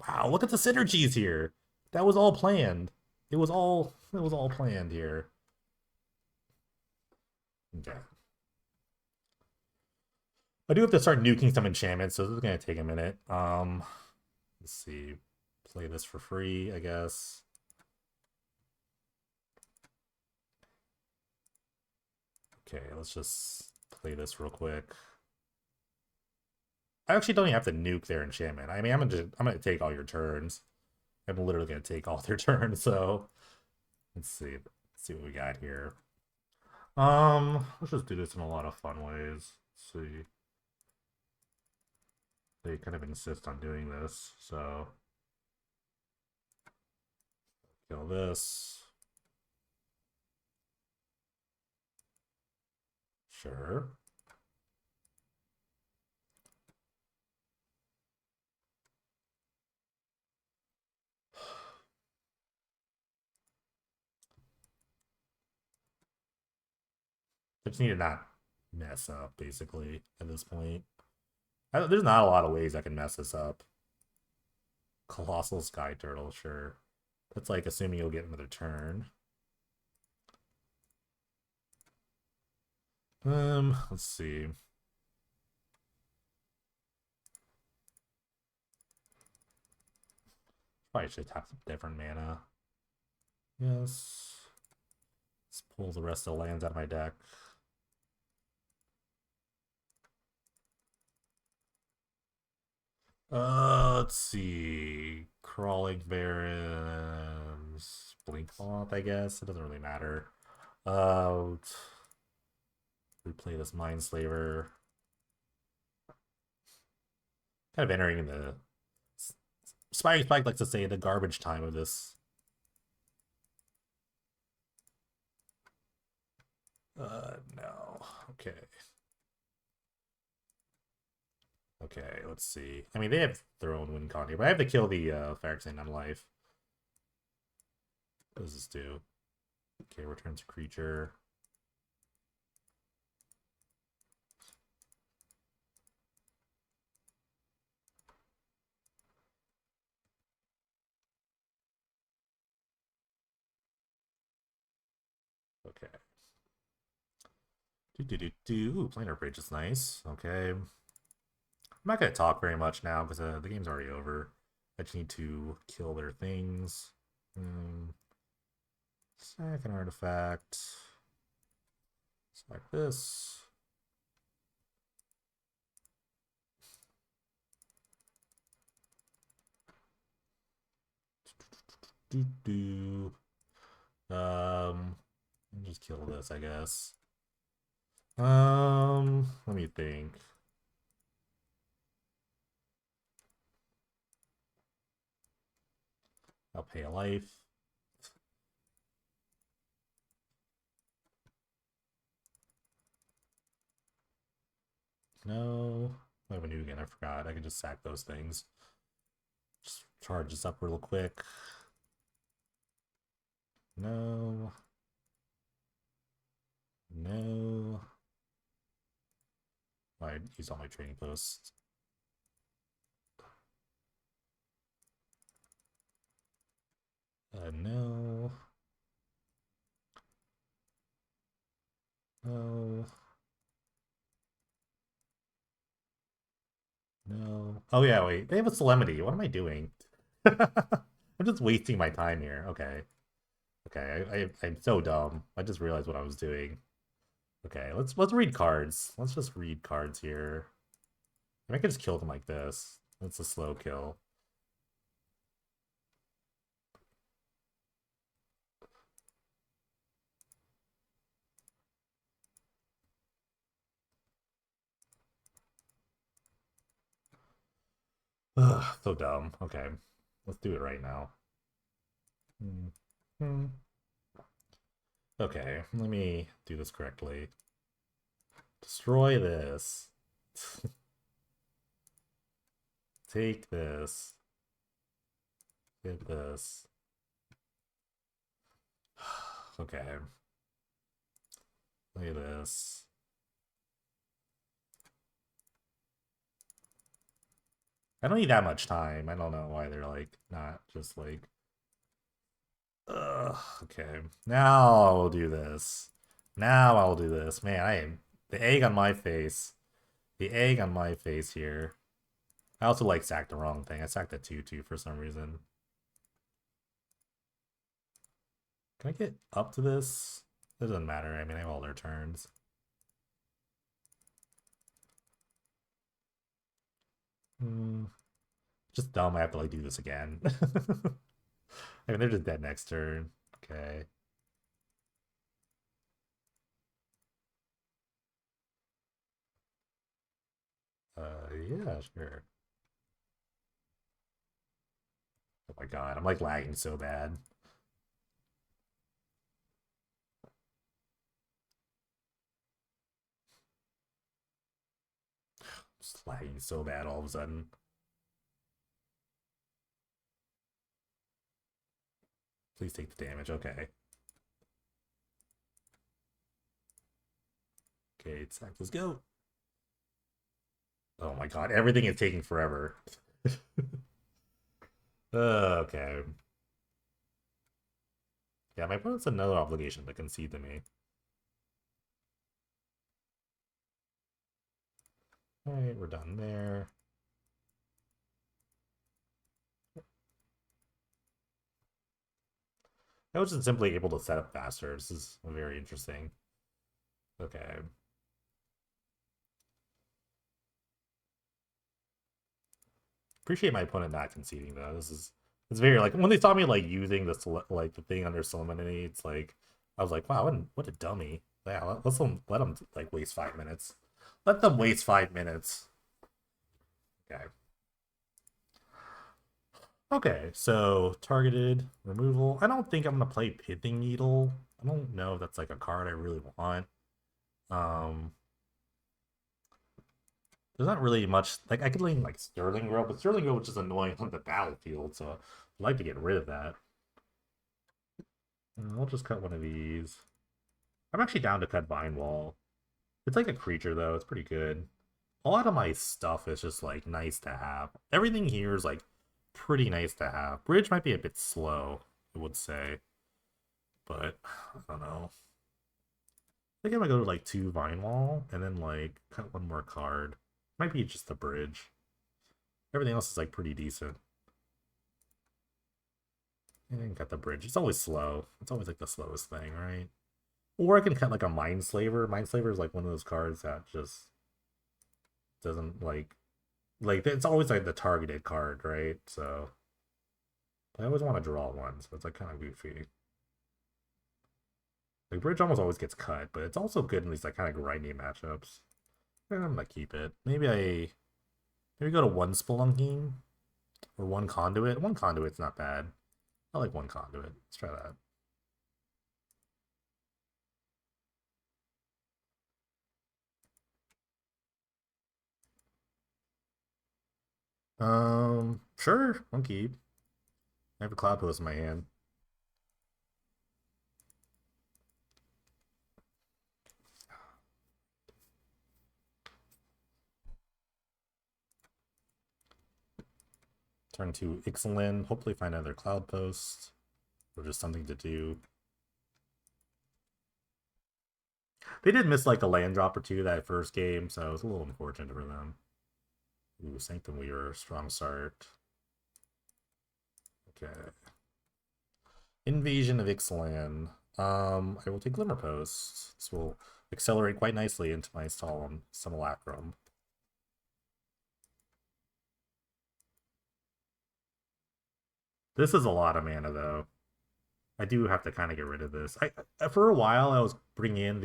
A: Wow, look at the synergies here. That was all planned. It was all planned here. Okay. I do have to start nuking some enchantments, so this is gonna take a minute. Let's see. Play this for free, I guess. Okay, let's just play this real quick. I actually don't even have to nuke their enchantment. I mean, I'm gonna take all your turns. I'm literally gonna take all their turns. So let's see what we got here. Let's just do this in a lot of fun ways. Let's see, they kind of insist on doing this, so kill this. Sure. I just need to not mess up, basically, at this point. There's not a lot of ways I can mess this up. Colossal Sky Turtle, sure. That's like assuming you'll get another turn. Let's see. Probably should have some different mana. Yes. Let's pull the rest of the lands out of my deck. Let's see. Crawling Barrens. Blink Moth, I guess. It doesn't really matter. We play this Mindslaver. Kind of entering in the Spike likes to say the garbage time of this. No. Okay. Okay, let's see. I mean, they have their own win con here, but I have to kill the Phyrexian on life. What does this do? Okay, returns a creature. Okay. Ooh, Planar Bridge is nice. Okay. I'm not going to talk very much now because the game's already over. I just need to kill their things. Second artifact. Select this. Just kill this, I guess. Let me think. I'll pay a life. No. I have a new again, I forgot. I can just sack those things. Just charge this up real quick. No. No. I used all my trading posts. No. No. No. Oh yeah, wait. They have a Solemnity. What am I doing? I'm just wasting my time here. Okay. Okay. I'm so dumb. I just realized what I was doing. Okay, let's read cards. Let's just read cards here. I can just kill them like this. That's a slow kill. Ugh, so dumb. Okay. Let's do it right now. Hmm. Okay, let me do this correctly. Destroy this. Take this. Get this. Okay. Look at this. I don't need that much time. I don't know why they're like not just like. Ugh, okay. Now I'll do this. Now I'll do this. Man, I am the egg on my face. The egg on my face here. I also like sacked the wrong thing. I sacked a 2/2 for some reason. Can I get up to this? It doesn't matter. I mean, I have all their turns. Just dumb. I have to like do this again. I mean, they're just dead next turn. Okay. Yeah, sure. Oh my god, I'm like lagging so bad. Just lagging so bad all of a sudden. Please take the damage. Okay. Okay, it's time. Let's go. Oh my god, everything is taking forever. Okay. Yeah, my opponent's another obligation to concede to me. Alright, we're done there. I was just simply able to set up faster. This is very interesting. Okay. Appreciate my opponent not conceding though. This is it's very like when they saw me like using the like the thing under Solemnity, it's like I was like, wow, what a dummy. Yeah, let them like waste 5 minutes. Let them waste 5 minutes. Okay. Okay, so targeted removal. I don't think I'm gonna play Pithing Needle. I don't know if that's like a card I really want. Um, there's not really much like I could lean like Sterling Grove, but Sterling Grove is just annoying on the battlefield, so I'd like to get rid of that. I'll just cut one of these. I'm actually down to cut Vine Wall. It's like a creature though, it's pretty good. A lot of my stuff is just like nice to have. Everything here is like pretty nice to have. Bridge might be a bit slow, I would say. But I don't know. I think I'm gonna go to like 2 Vine Wall and then like cut one more card. Might be just the bridge. Everything else is like pretty decent. And then cut the bridge. It's always slow. It's always like the slowest thing, right? Or I can cut like a Mindslaver. Mindslaver is like one of those cards that just doesn't like it's always like the targeted card, right? So I always want to draw one, so it's like kind of goofy. Like bridge almost always gets cut, but it's also good in these like kind of grindy matchups. And I'm gonna keep it. Maybe go to one Spelunking or one Conduit. One Conduit's not bad. I like one Conduit. Let's try that. Sure, I'll keep. I have a Cloudpost in my hand. Turn to Ixalan. Hopefully find another Cloudpost. or just something to do. They did miss like a land drop or two that first game, so it was a little unfortunate for them. Ooh, Sanctum Weaver, strong start. Okay. Invasion of Ixalan. I will take Glimmerpost. This will accelerate quite nicely into my Solemn Simulacrum. This is a lot of mana, though. I do have to kind of get rid of this. For a while I was bringing in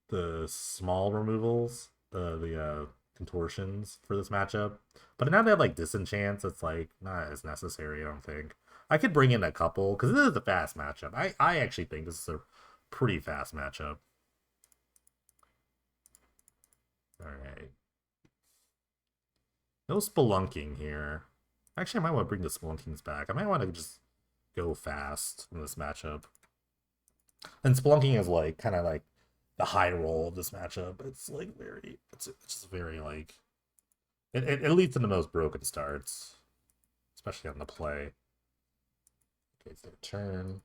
A: the small removals, the contortions for this matchup, but now they have like disenchants. It's like not as necessary. I don't think I could bring in a couple because this is a fast matchup. I actually think this is a pretty fast matchup. All right, no spelunking here. Actually, I might want to bring the spelunkings back. I might want to just go fast in this matchup. And spelunking is like kind of like the high roll of this matchup. It's like it's just very like it leads to the most broken starts, especially on the play. Okay, it's their turn.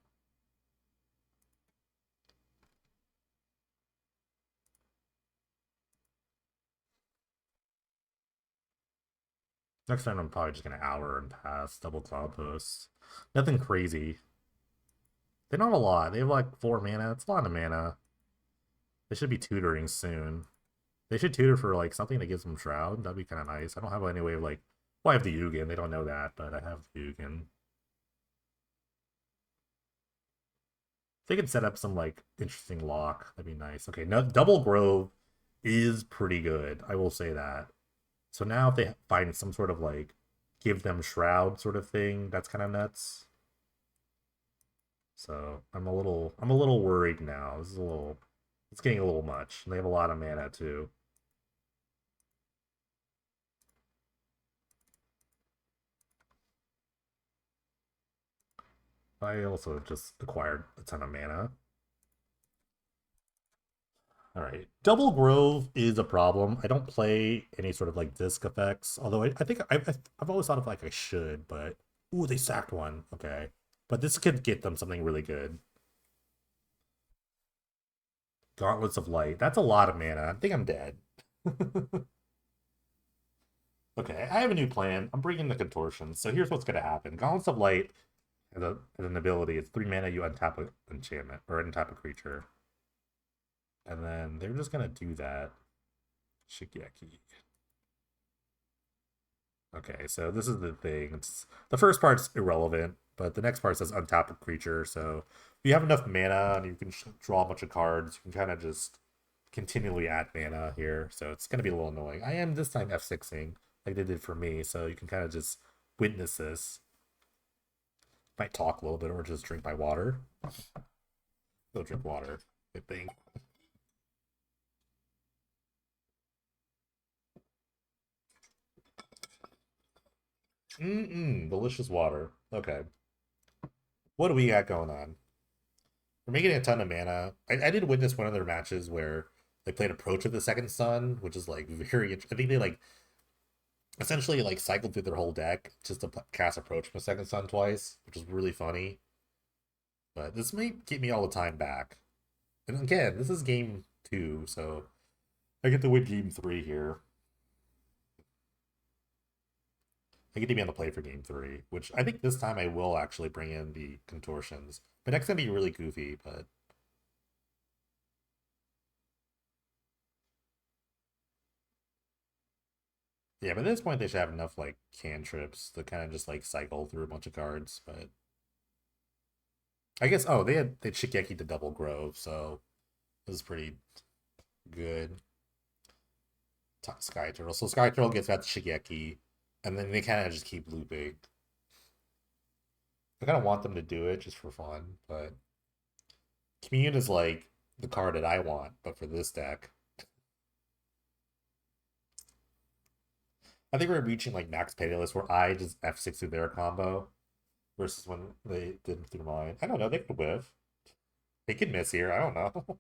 A: Next time I'm probably just gonna hour and pass double Cloudpost. Nothing crazy. They don't have a lot. They have like 4 mana. It's a lot of mana. They should be tutoring soon. They should tutor for like something that gives them Shroud. That'd be kind of nice. I don't have any way of like. Well, I have the Ugin. They don't know that, but I have the Ugin. If they could set up some like interesting lock, that'd be nice. Okay, no, Double Grove is pretty good. I will say that. So now if they find some sort of like give them Shroud sort of thing, that's kind of nuts. So I'm a little worried now. This is a little it's getting a little much. And they have a lot of mana too. I also just acquired a ton of mana. All right. Double Grove is a problem. I don't play any sort of like disc effects, although I think I've always thought of like I should, but ooh, they sacked one. Okay. But this could get them something really good. Gauntlets of Light. That's a lot of mana. I think I'm dead. Okay, I have a new plan. I'm bringing the Contortion. So here's what's going to happen. Gauntlets of Light has an ability. It's 3 mana, you untap an enchantment, or untap a creature. And then they're just going to do that. Shigeki. Okay, so this is the thing. The first part's irrelevant, but the next part says untap a creature. So if you have enough mana and you can draw a bunch of cards, you can kind of just continually add mana here. So it's going to be a little annoying. I am this time F6ing like they did for me, so you can kind of just witness this. Might talk a little bit or just drink my water. Go drink water, I think. Delicious water. Okay. What do we got going on? We're making a ton of mana. I did witness one of their matches where they played Approach of the Second Sun, which is like very. I think they like essentially like cycled through their whole deck just to cast Approach from the Second Sun twice, which is really funny. But this might get me all the time back. And again, this is game 2, so I get to win game 3 here. I get to be on the play for game 3, which I think this time I will actually bring in the contortions. My deck's gonna be really goofy, but yeah, but at this point they should have enough like cantrips to kind of just like cycle through a bunch of cards. But I guess they had Shigeki to double Grove, so this is pretty good. Sky Turtle. So Sky Turtle gets that Shigeki, and then they kind of just keep looping. I kind of want them to do it just for fun, but Commune is like the card that I want, but for this deck. I think we're reaching like max payless where I just F6 through their combo versus when they did through mine. I don't know, they could whiff. They could miss here, I don't know.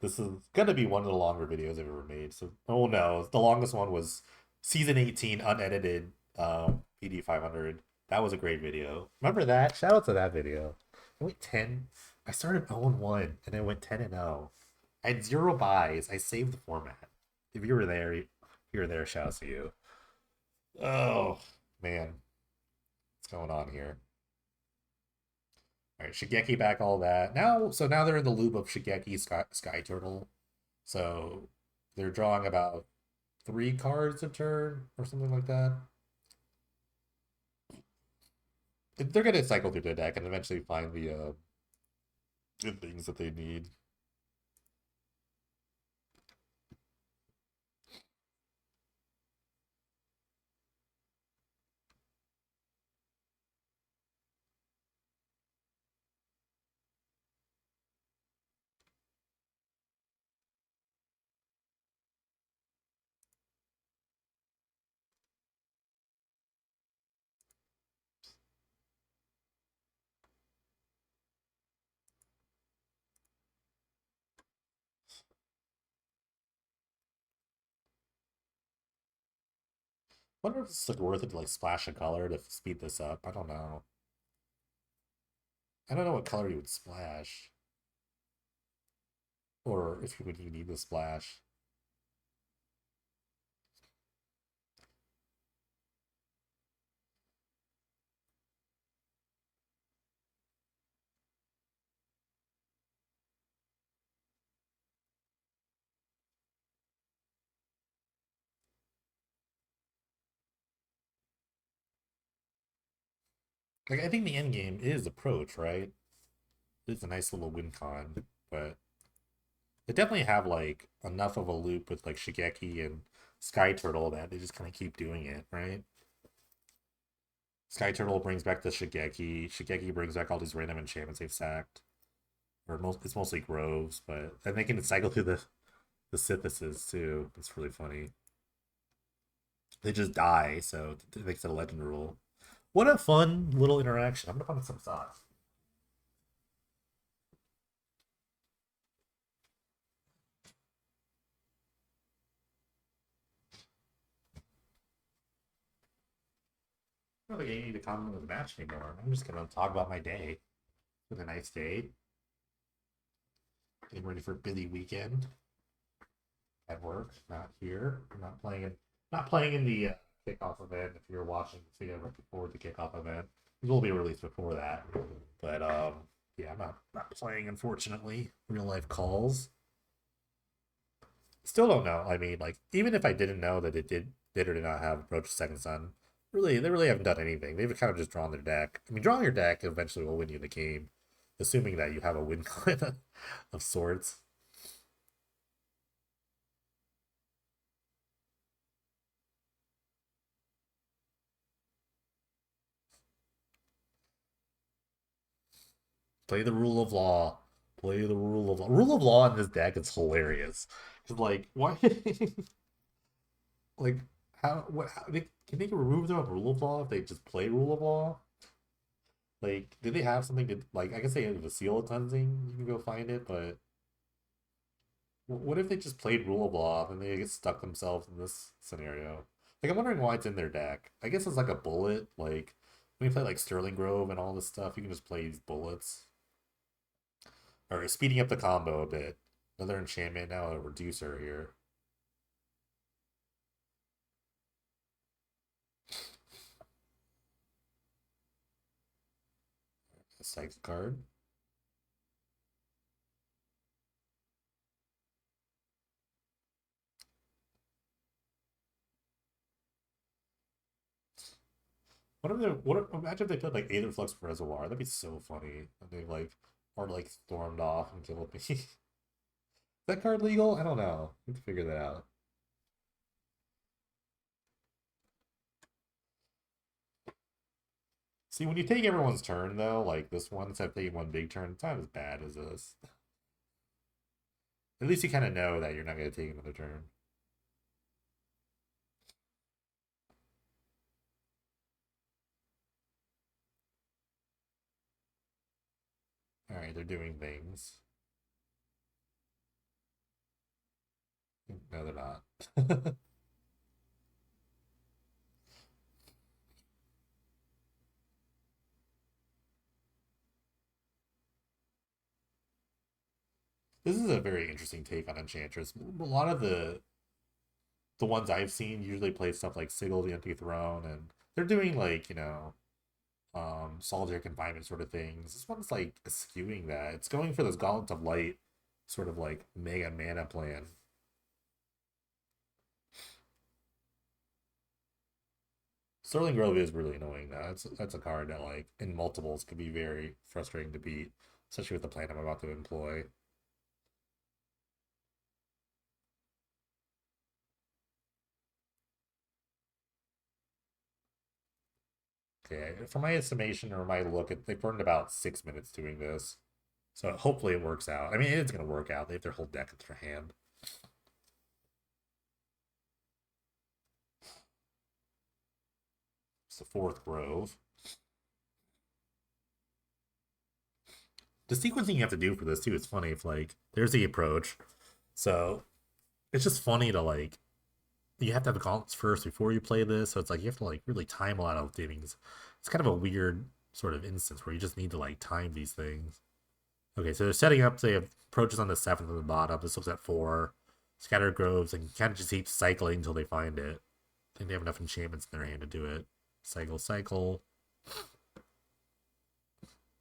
A: This is gonna be one of the longer videos I've ever made. So oh no, the longest one was Season 18 unedited PD 500. That was a great video. Remember that? Shout out to that video. I went 10. I started 0-1 and I went 10-0. I had zero buys. I saved the format. If you were there, you were there. Shout out to you. Oh man, what's going on here? All right, Shigeki back all that. Now they're in the loop of Shigeki Sky Turtle. So they're drawing about 3 cards a turn or something like that. They're gonna cycle through the deck and eventually find the things that they need. Wonder if it's like worth it to like splash a color to speed this up. I don't know. I don't know what color you would splash, or if you would even need the splash. Like I think the end game is approach, right? It's a nice little win con, but they definitely have like enough of a loop with like Shigeki and Sky Turtle that they just kind of keep doing it, right? Sky Turtle brings back the Shigeki. Shigeki brings back all these random enchantments they've sacked. It's mostly groves, but and they can cycle through the synthesis too. It's really funny. They just die, so it makes it a legend rule. What a fun little interaction. I'm gonna find some sauce. I don't think I need to comment on the match anymore. I'm just gonna talk about my day. With a nice day. Getting ready for a busy weekend at work. Not here. I'm not playing in the kickoff event. If you're watching this video before the kickoff event, it will be released before that. But yeah, I'm not playing unfortunately. Real life calls. Still don't know. I mean, like even if I didn't know that it did or did not have approach second sun, really they really haven't done anything. They've kind of just drawn their deck. I mean, drawing your deck eventually will win you the game, assuming that you have a win con of sorts. Play the rule of law. Play the rule of law. Rule of law in this deck is hilarious. Cause like why like how can they remove them of rule of law if they just play rule of law? Like, did they have something to like? I guess they have a seal of cleansing. You can go find it, but what if they just played rule of law and they get stuck themselves in this scenario? Like, I'm wondering why it's in their deck. I guess it's like a bullet. Like when you play like Sterling Grove and all this stuff, you can just play these bullets. All right, speeding up the combo a bit. Another enchantment, now a reducer here. A psych card. Imagine if they put like Aether Flux Reservoir. That'd be so funny. And they like or like stormed off and killed me. Is that card legal? I don't know. We need to figure that out. See, when you take everyone's turn though, like this one, instead of taking one big turn, it's not as bad as this. At least you kind of know that you're not going to take another turn. All right, they're doing things. No, they're not. This is a very interesting take on Enchantress. A lot of the ones I've seen usually play stuff like Sigil the Empty Throne, and they're doing like, solitary confinement sort of things. This one's like skewing that. It's going for this Gauntlet of Light sort of like mega mana plan. Sterling Grove is really annoying though. That's a card that like in multiples could be very frustrating to beat, especially with the plan I'm about to employ. Okay, for my estimation or my look, they burned about 6 minutes doing this. So hopefully it works out. I mean, it's going to work out. They have their whole deck in their hand. It's the fourth Grove. The sequencing you have to do for this too is funny. If like there's the approach, so it's just funny to like you have to have the gauntlets first before you play this. So it's like you have to like really time a lot of things. It's kind of a weird sort of instance where you just need to like time these things. Okay, so they're setting up. They have approaches on the seventh and the bottom. This looks at four. Scattered groves and kind of just keep cycling until they find it. I think they have enough enchantments in their hand to do it. Cycle, cycle.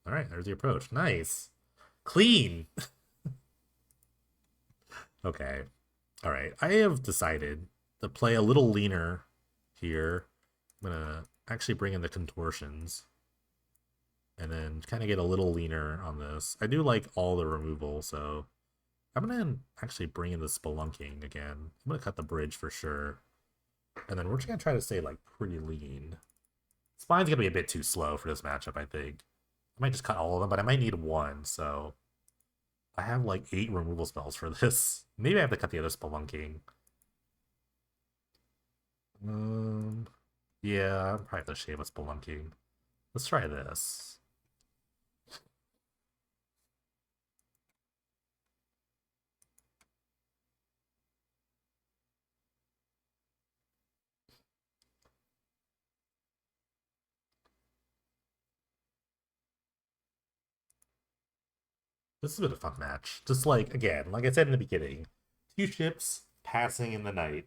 A: All right, there's the approach. Nice. Clean. Okay. All right. I have decided to play a little leaner here. I'm going to actually bring in the contortions and then kind of get a little leaner on this. I do like all the removal, so I'm going to actually bring in the spelunking again. I'm going to cut the bridge for sure. And then we're just going to try to stay like pretty lean. Spine's going to be a bit too slow for this matchup, I think. I might just cut all of them, but I might need one, so I have like 8 removal spells for this. Maybe I have to cut the other spelunking. Yeah, I probably have to shave a spelunking. Let's try this. This has been a fun match. Just like, again, like I said in the beginning, 2 ships passing in the night.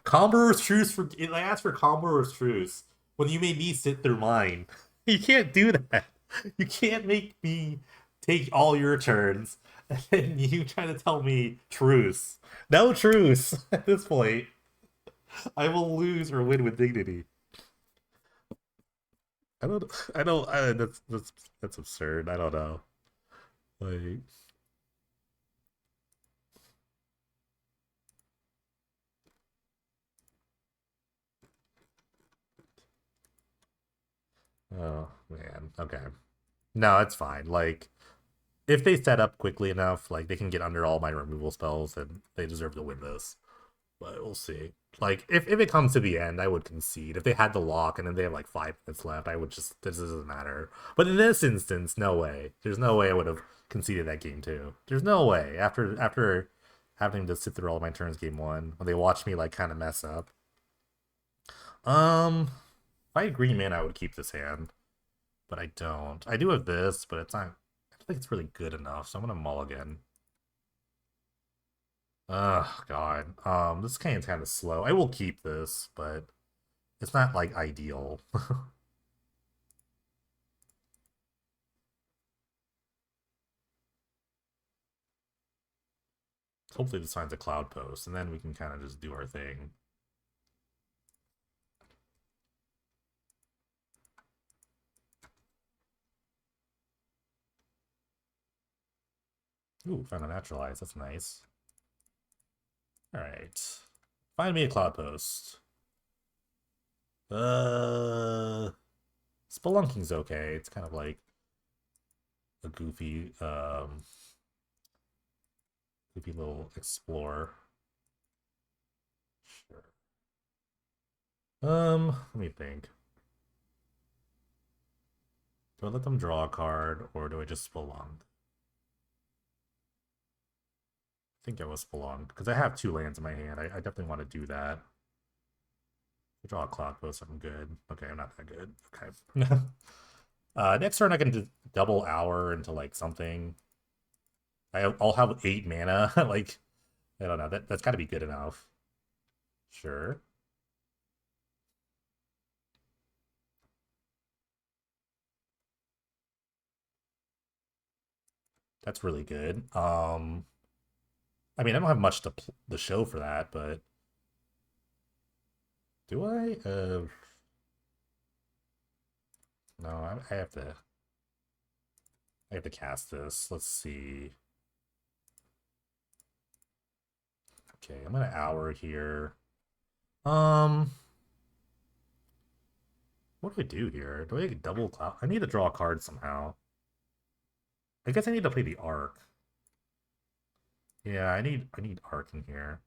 A: Combo's Truce for. I asked for Combo's Truce when you made me sit through mine. You can't do that. You can't make me take all your turns and then you try to tell me truce. No truce at this point. I will lose or win with dignity. I don't. I don't. That's absurd. I don't know. Like, oh man. Okay. No, it's fine. Like, if they set up quickly enough, like they can get under all my removal spells, then they deserve to win this. But we'll see. Like, if it comes to the end, I would concede. If they had the lock and then they have like 5 minutes left, I would just this doesn't matter. But in this instance, no way. There's no way I would have conceded that game too. There's no way. After having to sit through all my turns game one, when they watch me like kind of mess up. If I had green mana, I would keep this hand. But I don't. I do have this, but it's not. I don't think it's really good enough, so I'm gonna mulligan. Oh god. This game's kind of slow. I will keep this, but it's not like ideal. Hopefully this finds a Cloudpost, and then we can kind of just do our thing. Ooh, found a naturalize. That's nice. Alright. Find me a Cloudpost. Uh Spelunking's okay. It's kind of like a goofy little explorer. Sure. Let me think. Do I let them draw a card, or do I just spelunk? I think I will spelunk, because I have 2 lands in my hand. I definitely want to do that. Draw a Cloudpost, I'm good. Okay, I'm not that good. Okay. Next turn I can just double hour into like something. I'll have 8 mana. Like, I don't know. That's got to be good enough. Sure. That's really good. I mean, I don't have much to show for that, but do I? No, I have to. I have to cast this. Let's see. Okay, I'm gonna hour here. Um, what do I do here? Do I double cloud? I need to draw a card somehow. I guess I need to play the arc. Yeah, I need arc in here.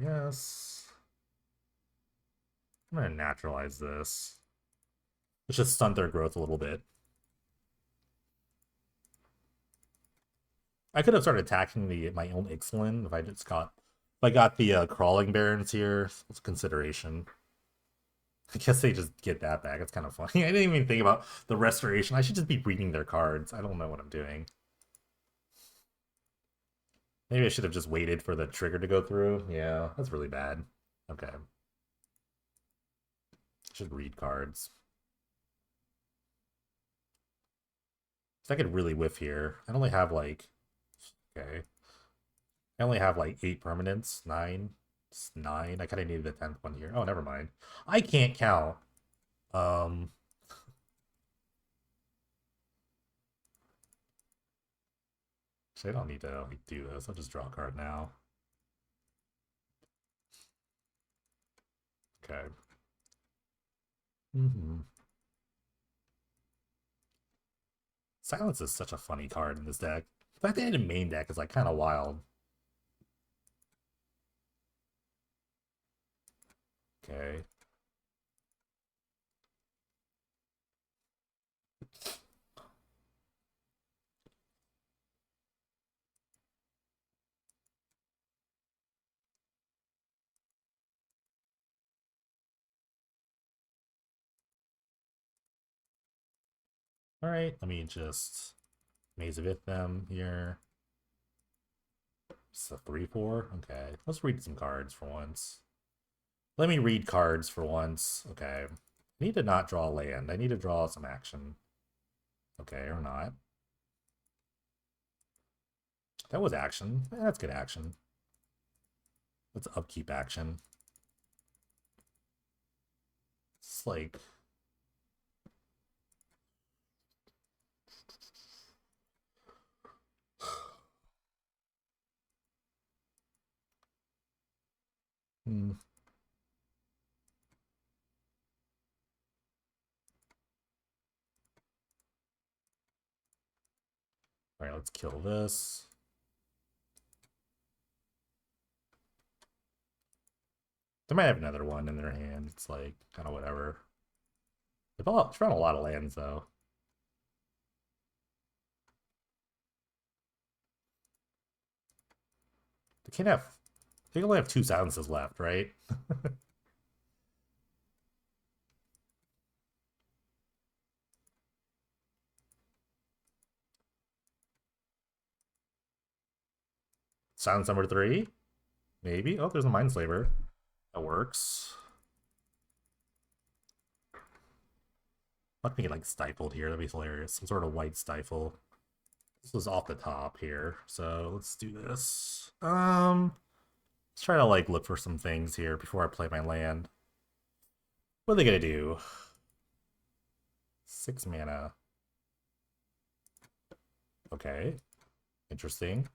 A: Yes. I'm gonna naturalize this. Let's just stunt their growth a little bit. I could have started attacking my own Ixalan if I just got if I got the crawling barons here. It's a consideration. I guess they just get that back. It's kind of funny. I didn't even think about the restoration. I should just be reading their cards. I don't know what I'm doing. Maybe I should have just waited for the trigger to go through. Yeah, that's really bad. Okay. Should read cards. So I could really whiff here. I only have like okay. I only have like 8 permanents. 9. It's 9. I kinda needed the 10th one here. Oh, never mind. I can't count. Um so I don't need to like, do this. I'll just draw a card now. Okay. Silence is such a funny card in this deck. The fact that in main deck is like kind of wild. Okay. All right. Let me just Maze of Ith them here. It's a 3/4. Okay. Let's read some cards for once. Let me read cards for once. Okay. I need to not draw land. I need to draw some action. Okay, or not. That was action. That's good action. Let's upkeep action. It's like hmm. All right, let's kill this. They might have another one in their hand. It's like kind of whatever. They've found a lot of lands though. They can't have. They only have 2 silences left, right? Silence number 3, maybe. Oh, there's a Mindslaver. That works. Let me get like stifled here. That'd be hilarious. Some sort of white stifle. This was off the top here, so let's do this. Let's try to like look for some things here before I play my land. What are they gonna do? 6 mana. Okay, interesting.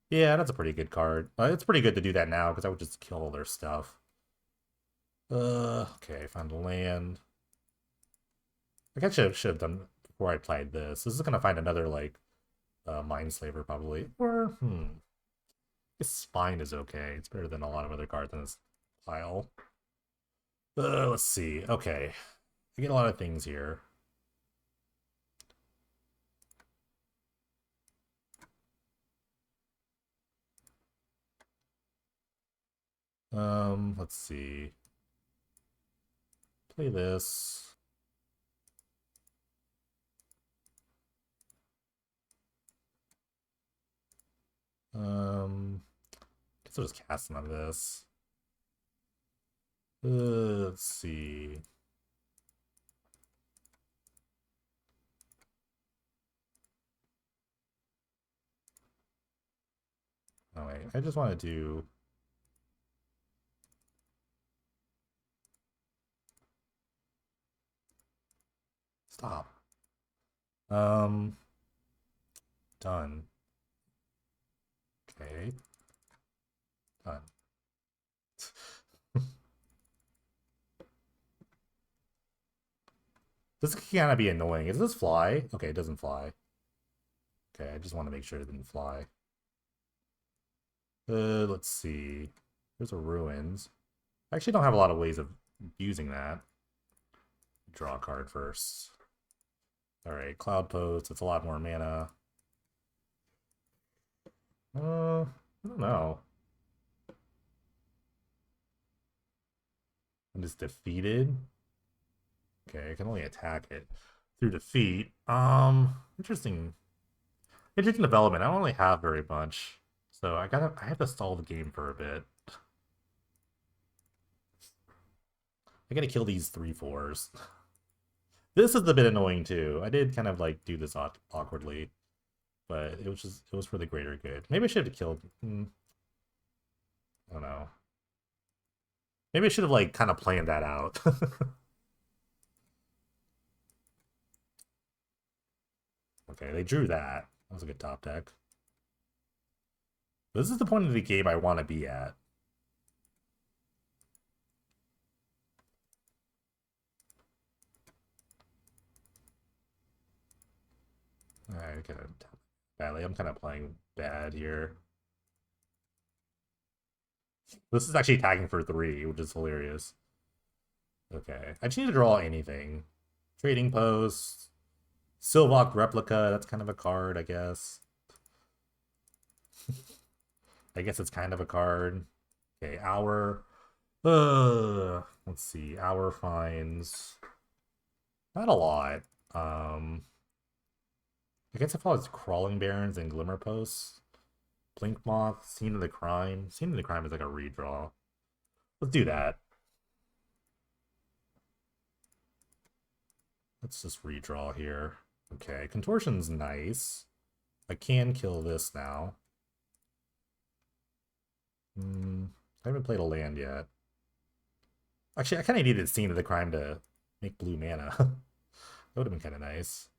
A: Yeah, that's a pretty good card. It's pretty good to do that now because I would just kill all their stuff. Okay, found a land. I should have done before I played this. This is gonna find another like Mindslaver probably, or this Spine is okay. It's better than a lot of other cards in this pile. Let's see. Okay, I get a lot of things here. Let's see. Play this. Guess I'll just cast none of this. Let's see. Oh wait, I just want to do. Stop. Done. Okay. Done. This can kind of be annoying. Does this fly? Okay, it doesn't fly. Okay, I just want to make sure it didn't fly. Let's see. There's a ruins. I actually don't have a lot of ways of using that. Draw a card first. Alright, Cloudpost. It's a lot more mana. I don't know. I'm just defeated. Okay, I can only attack it through defeat. Interesting. Interesting development. I don't really have very much. So I have to stall the game for a bit. I gotta kill these 3/4s. This is a bit annoying too. I did kind of like do this awkwardly, but it was for the greater good. Maybe I should have killed. I don't know. Maybe I should have like kind of planned that out. Okay, they drew that. That was a good top deck. This is the point of the game I want to be at. Alright, kind of badly. I'm kind of playing bad here. This is actually attacking for 3, which is hilarious. Okay, I just need to draw anything. Trading Post, Sylvok Replica, that's kind of a card, I guess. I guess it's kind of a card. Okay, Hour. Let's see. Hour finds not a lot. I guess if I was Crawling Barons and Glimmer Posts. Blink Moth, Scene of the Crime. Scene of the Crime is like a redraw. Let's do that. Let's just redraw here. Okay, Contortion's nice. I can kill this now. I haven't played a land yet. Actually, I kind of needed Scene of the Crime to make blue mana. That would have been kind of nice.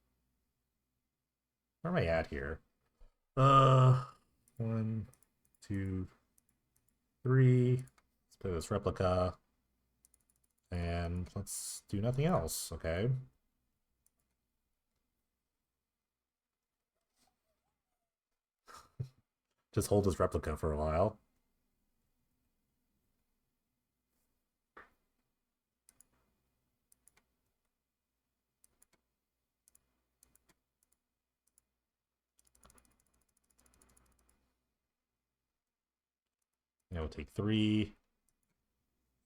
A: Where am I at here? 1, 2, 3. Let's play this replica. And let's do nothing else, okay? Just hold this replica for a while. You know, take 3.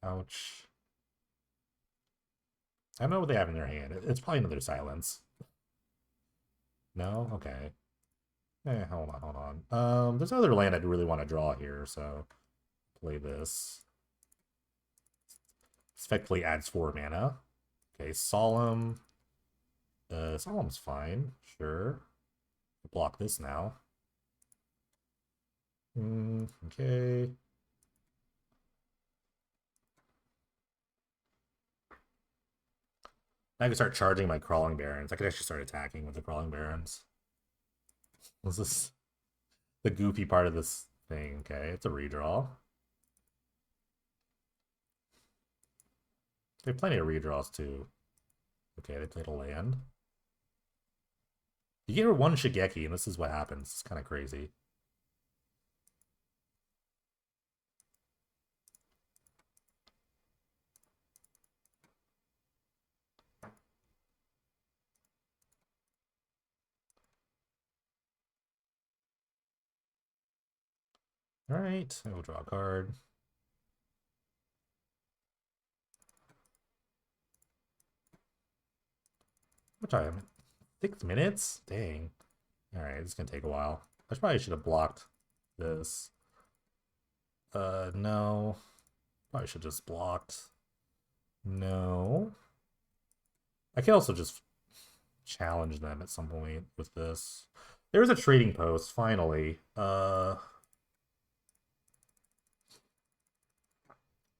A: Ouch. I don't know what they have in their hand. It's probably another silence. No? Okay. Hold on, hold on. There's another land I'd really want to draw here, so play this. Effectively adds 4 mana. Okay, Solemn. Solemn's fine. Sure. Block this now. Okay. I can start charging my Crawling Barons. I could actually start attacking with the Crawling Barons. Was this the goofy part of this thing? Okay, it's a redraw. They have plenty of redraws too. Okay, they played a land. You get her 1 Shigeki, and this is what happens. It's kind of crazy. Alright, I will draw a card. What time? 6 minutes? Dang. Alright, it's gonna take a while. I probably should have blocked this. No. Probably should just blocked. No. I could also just challenge them at some point with this. There was a trading post, finally.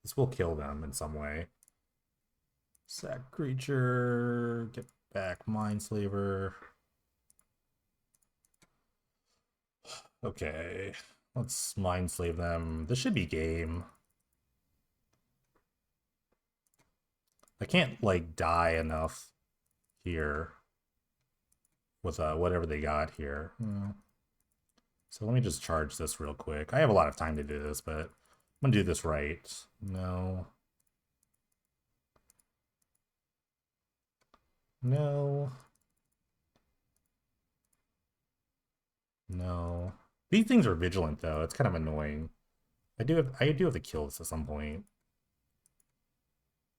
A: This will kill them in some way. Sack creature, get back Mindslaver. Okay, let's Mindslave them. This should be game. I can't, like, die enough here with whatever they got here. So let me just charge this real quick. I have a lot of time to do this, but I'm gonna do this right. No. No. No. These things are vigilant though. It's kind of annoying. I do have to kill this at some point.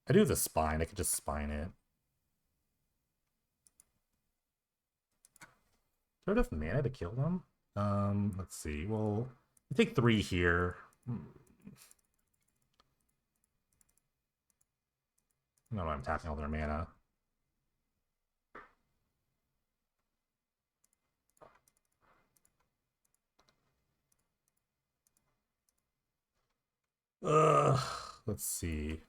A: I do have the spine. I could just spine it. Do I have enough mana to kill them? Let's see. Well, I take 3 here. No, I'm tapping all their mana. Ugh. Let's see.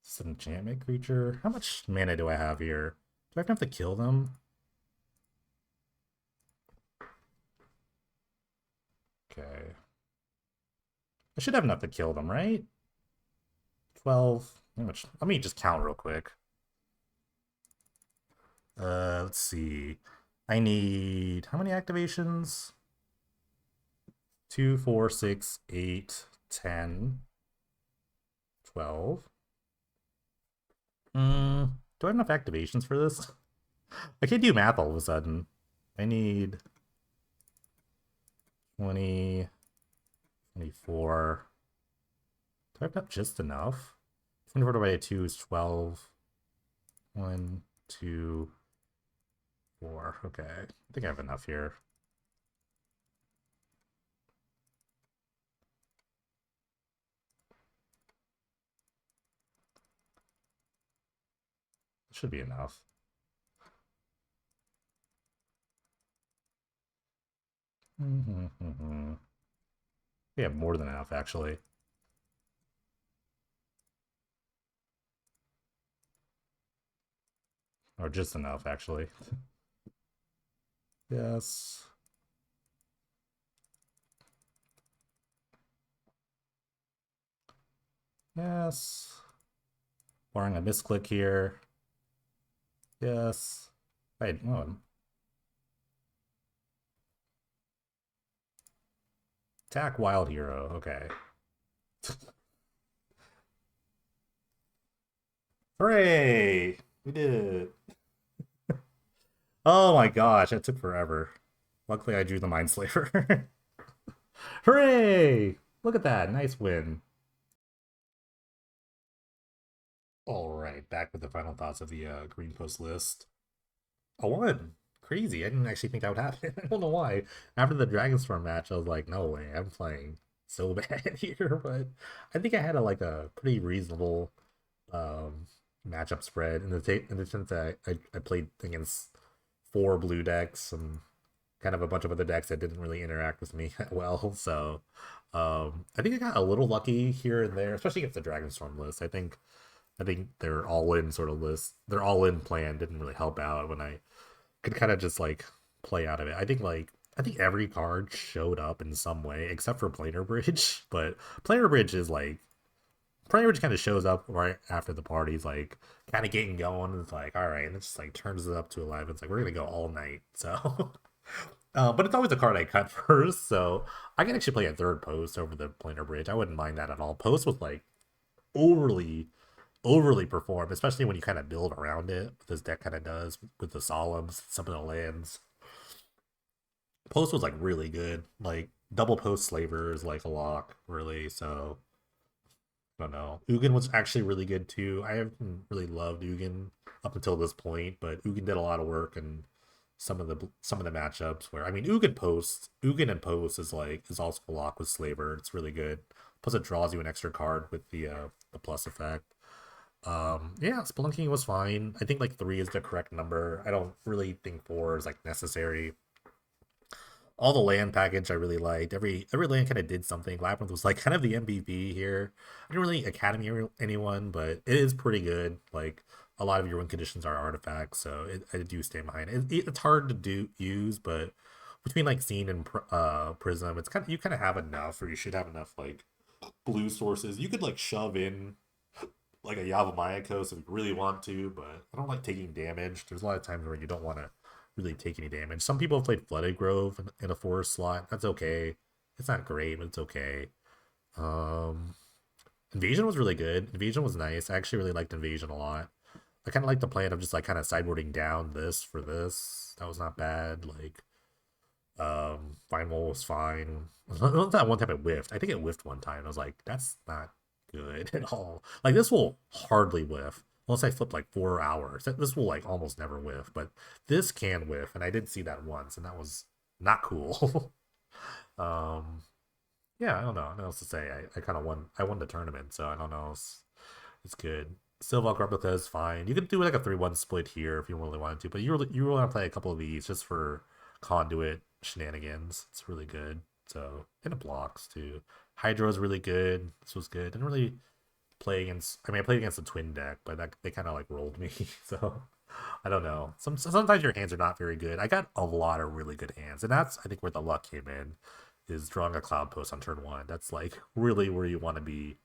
A: It's an enchantment creature. How much mana do I have here? Do I have to kill them? Okay. I should have enough to kill them, right? 12. How much? Let me just count real quick. Let's see. I need how many activations? 2, 4, 6, 8, 10, 12. Do I have enough activations for this? I can't do math all of a sudden. I need 20, 24. Do I have just enough? 24 divided by 2 is 12. 1, 2, 4. Okay. I think I have enough here. Should be enough. We have more than enough, actually. Or just enough, actually. Yes. Yes. Barring a misclick here. Yes. Wait, oh. Attack Wild Hero. Okay. Hooray! We did it. Oh my gosh, that took forever. Luckily, I drew the Mindslaver. Hooray! Look at that. Nice win. Alright, back with the final thoughts of the Greenpost list. I won. Crazy. I didn't actually think that would happen. I don't know why. After the Dragonstorm match, I was like, no way, I'm playing so bad here. But I think I had a pretty reasonable matchup spread in the sense that I played against 4 blue decks and kind of a bunch of other decks that didn't really interact with me well. So I think I got a little lucky here and there, especially against the Dragonstorm list. I think their all-in sort of list, their all-in plan didn't really help out when I could kind of just like play out of it. I think every card showed up in some way except for Planar Bridge, but Planar Bridge is like Planar Bridge kind of shows up right after the party's like kind of getting going. It's like, all right, and it just like turns it up to 11. It's like we're gonna go all night. So but it's always a card I cut first, so I can actually play a third post over the Planar Bridge. I wouldn't mind that at all. Post was like overly performed, especially when you kind of build around it. This deck kind of does with the Solemns, some of the lands. Post was like really good. Like double post Slaver is like a lock, really. So I don't know. Ugin was actually really good too. I haven't really loved Ugin up until this point, but Ugin did a lot of work and some of the matchups where I mean Ugin and post is also a lock with Slaver. It's really good. Plus it draws you an extra card with the plus effect. Yeah, Spelunking was fine. I think like 3 is the correct number. I don't really think 4 is like necessary. All the land package I really liked. Every land kind of did something. Labyrinth was like kind of the MVP here. I didn't really academy anyone, but it is pretty good. Like a lot of your win conditions are artifacts, so I do stand behind it. It's hard to use, but between like Scene and Prism, it's kind of you kind of have enough, or you should have enough like blue sources. You could like shove in like a Yavimaya Coast if you really want to, but I don't like taking damage. There's a lot of times where you don't want to really take any damage. Some people have played Flooded Grove in a forest slot. That's okay. It's not great, but it's okay. Um, Invasion was really good. Invasion was nice. I actually really liked Invasion a lot. I kind of like the plan of just like kind of sideboarding down this for this. That was not bad. Like, Final was fine. That one time it whiffed. I think it whiffed one time. I was like, that's not good at all. Like this will hardly whiff unless I flip like 4 hours. This will like almost never whiff, but this can whiff, and I did see that once, and that was not cool. um, yeah, I don't know. What else to say? I kind of won. I won the tournament, so I don't know. It's good. Silva Replica is fine. You could do like a 3-1 split here if you really wanted to, but you really want to play a couple of these just for conduit shenanigans. It's really good. So and it blocks too. Hydro is really good. This was good. Didn't really play against. I mean, I played against the twin deck, but they kind of like rolled me. So I don't know. Sometimes your hands are not very good. I got a lot of really good hands, and that's I think where the luck came in. Is drawing a Cloudpost on turn 1. That's like really where you want to be.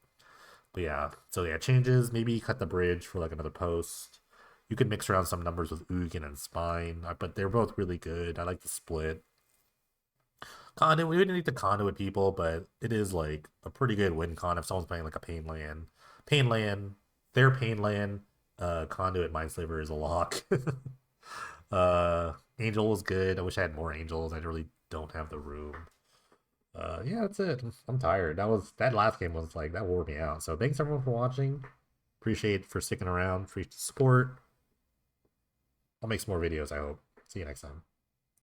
A: But yeah, so yeah, changes. Maybe cut the bridge for like another post. You could mix around some numbers with Ugin and Spine, but they're both really good. I like the split. Conduit, we wouldn't need to conduit people, but it is like a pretty good win con if someone's playing like a pain land. Pain land, their pain land, conduit Mindslaver is a lock. Angel was good. I wish I had more angels. I really don't have the room. Yeah, that's it. I'm tired. That last game was like that wore me out. So thanks everyone for watching. Appreciate for sticking around, for your support. I'll make some more videos, I hope. See you next time.